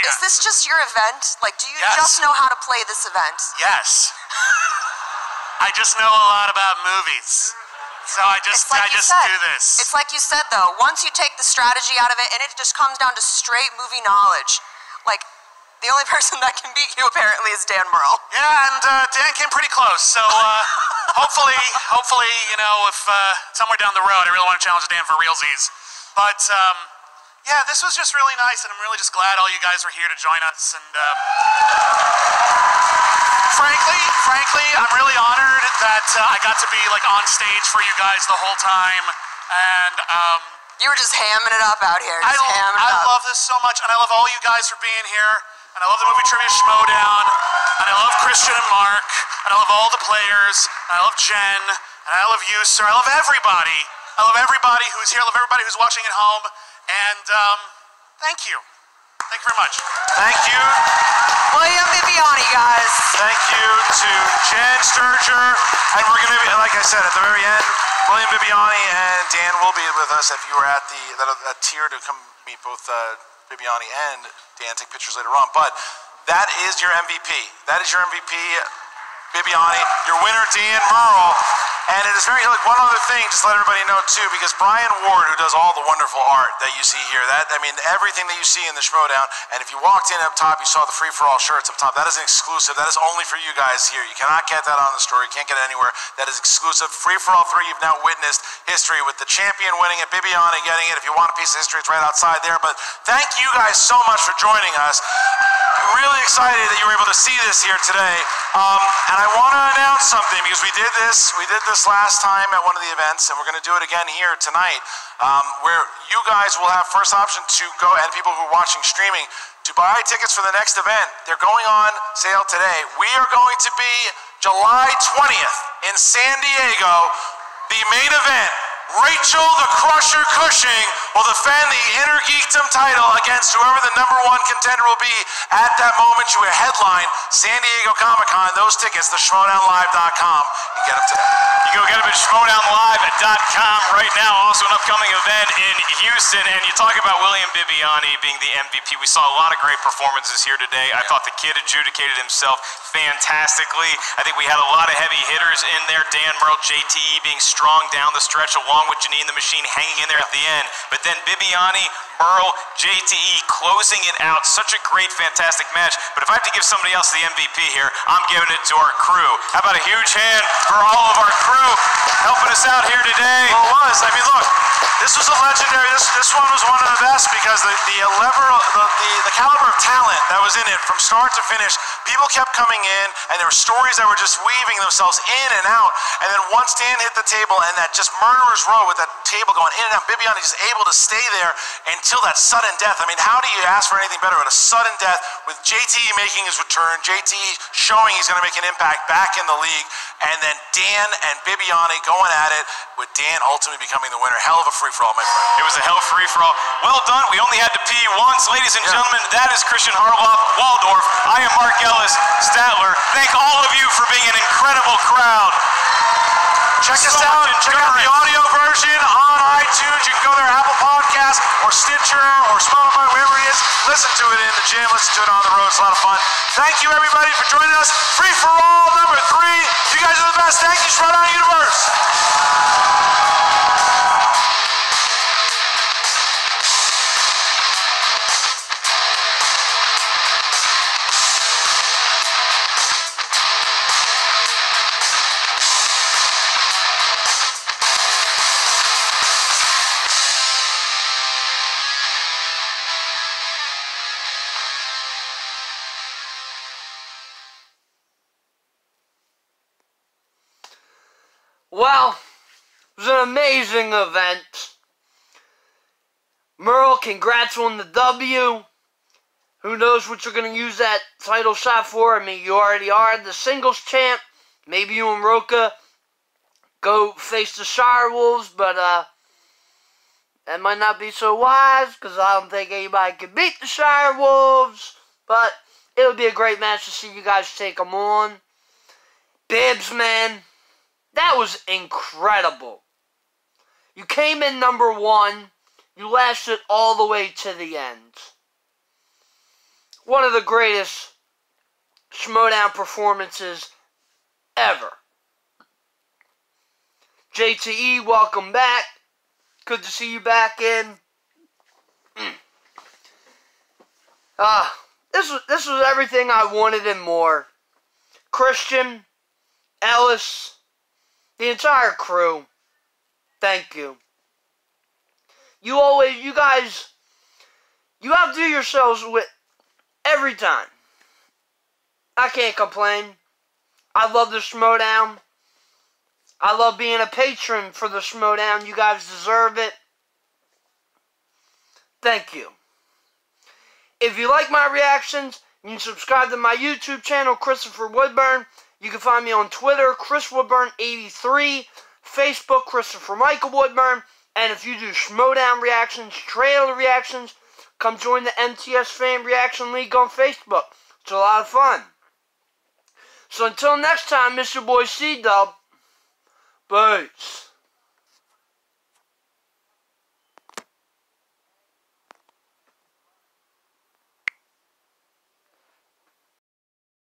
Is this just your event? Like, do you Yes. just know how to play this event? Yes. I just know a lot about movies. So I just do this. It's like you said, though. Once you take the strategy out of it, and it just comes down to straight movie knowledge. Like, the only person that can beat you, apparently, is Dan Merle. Yeah, and Dan came pretty close. So hopefully, you know, if somewhere down the road, I really want to challenge Dan for realsies. But yeah, this was just really nice, and I'm really just glad all you guys were here to join us. And frankly, I'm really honored that I got to be on stage for you guys the whole time. And you were just hamming it up out here. I love this so much, and I love all you guys for being here. And I love the movie Trivia Schmoedown, and I love Christian and Mark, and I love all the players, and I love Jen, and I love you, sir. I love everybody. I love everybody who's here. I love everybody who's watching at home. And thank you. Thank you very much. Thank you. William Viviani, guys. Thank you to Jen Sturger. And we're going to be, like I said, at the very end, William Viviani and Dan will be with us if you were at that tier to come meet both Viviani and Dan, take pictures later on. But that is your MVP. That is your MVP, Viviani. Your winner, Dan Merle. And it is very, look, one other thing, just let everybody know too, because Brian Ward, who does all the wonderful art that you see here, everything that you see in the Schmoedown, and if you walked in up top, you saw the free-for-all shirts up top. That is an exclusive. That is only for you guys here. You cannot get that on the store. You can't get it anywhere. That is exclusive. Free-for-all 3, you've now witnessed history with the champion winning it, Bibiani getting it. If you want a piece of history, it's right outside there. But thank you guys so much for joining us. Really excited that you were able to see this here today. And I want to announce something, because we did this last time at one of the events, and we're going to do it again here tonight, where you guys will have first option to go, and people who are watching streaming, to buy tickets for the next event. They're going on sale today. We are going to be July 20th in San Diego. The main event, Rachel the Crusher Cushing will defend the Inner Geekdom title against whoever the #1 contender will be at that moment. You will headline San Diego Comic-Con. Those tickets, the Schmoedownlive.com. You get them today. You go get them at Schmoedownlive.com right now. Also an upcoming event in Houston. And you talk about William Bibiani being the MVP. We saw a lot of great performances here today. I thought the kid adjudicated himself fantastically. I think we had a lot of heavy hitters in there. Dan Merle, JTE being strong down the stretch along with Janine the Machine hanging in there at the end. But then Bibiani, Merle, JTE closing it out. Such a great, fantastic match. But if I have to give somebody else the MVP here, I'm giving it to our crew. How about a huge hand for all of our crew helping us out here today? Well, it was. I mean, look, this was a legendary. This one was one of the best because the caliber of talent that was in it from start to finish. People kept coming in, and there were stories that were just weaving themselves in and out. And then once Dan hit the table, and that just murderer's row with that table going in and out, Bibiani just able to stay there until that sudden death. I mean, how do you ask for anything better than a sudden death with JTE making his return, JTE showing he's going to make an impact back in the league, and then Dan and Bibiani going at it with Dan ultimately becoming the winner. Hell of a free-for-all, my friend. It was a hell of a free-for-all. Well done. We only had to pee once. Ladies and gentlemen, that is Christian Harloff, Waldorf. I am Mark Ellis, Statler. Thank all of you for being an incredible crowd. Check us out. Check out the audio version on iTunes. You can go there, Apple Podcasts, or Stitcher, or Spotify, wherever it is. Listen to it in the gym. Listen to it on the road. It's a lot of fun. Thank you, everybody, for joining us. Free for all number 3. You guys are the best. Thank you, Schmoedown Universe. Well, it was an amazing event. Merle, congrats on the W. Who knows what you're going to use that title shot for? I mean, you already are the singles champ. Maybe you and Roca go face the Shire Wolves, but that might not be so wise because I don't think anybody can beat the Shire Wolves. But it would be a great match to see you guys take them on. Bibbs, man. That was incredible. You came in number 1. You lasted all the way to the end. One of the greatest Schmoedown performances ever. JTE, welcome back. Good to see you back in. This was everything I wanted and more. Christian, Ellis, the entire crew, thank you. You guys, you outdo yourselves with every time. I can't complain. I love the Schmoedown. I love being a patron for the Schmoedown. You guys deserve it. Thank you. If you like my reactions, you can subscribe to my YouTube channel, Christopher Woodburn. You can find me on Twitter, ChrisWoodburn83, Facebook, Christopher Michael Woodburn, and if you do Schmoedown reactions, trailer reactions, come join the MTS Fan Reaction League on Facebook. It's a lot of fun. So until next time, Mr. Boy C-Dub, peace.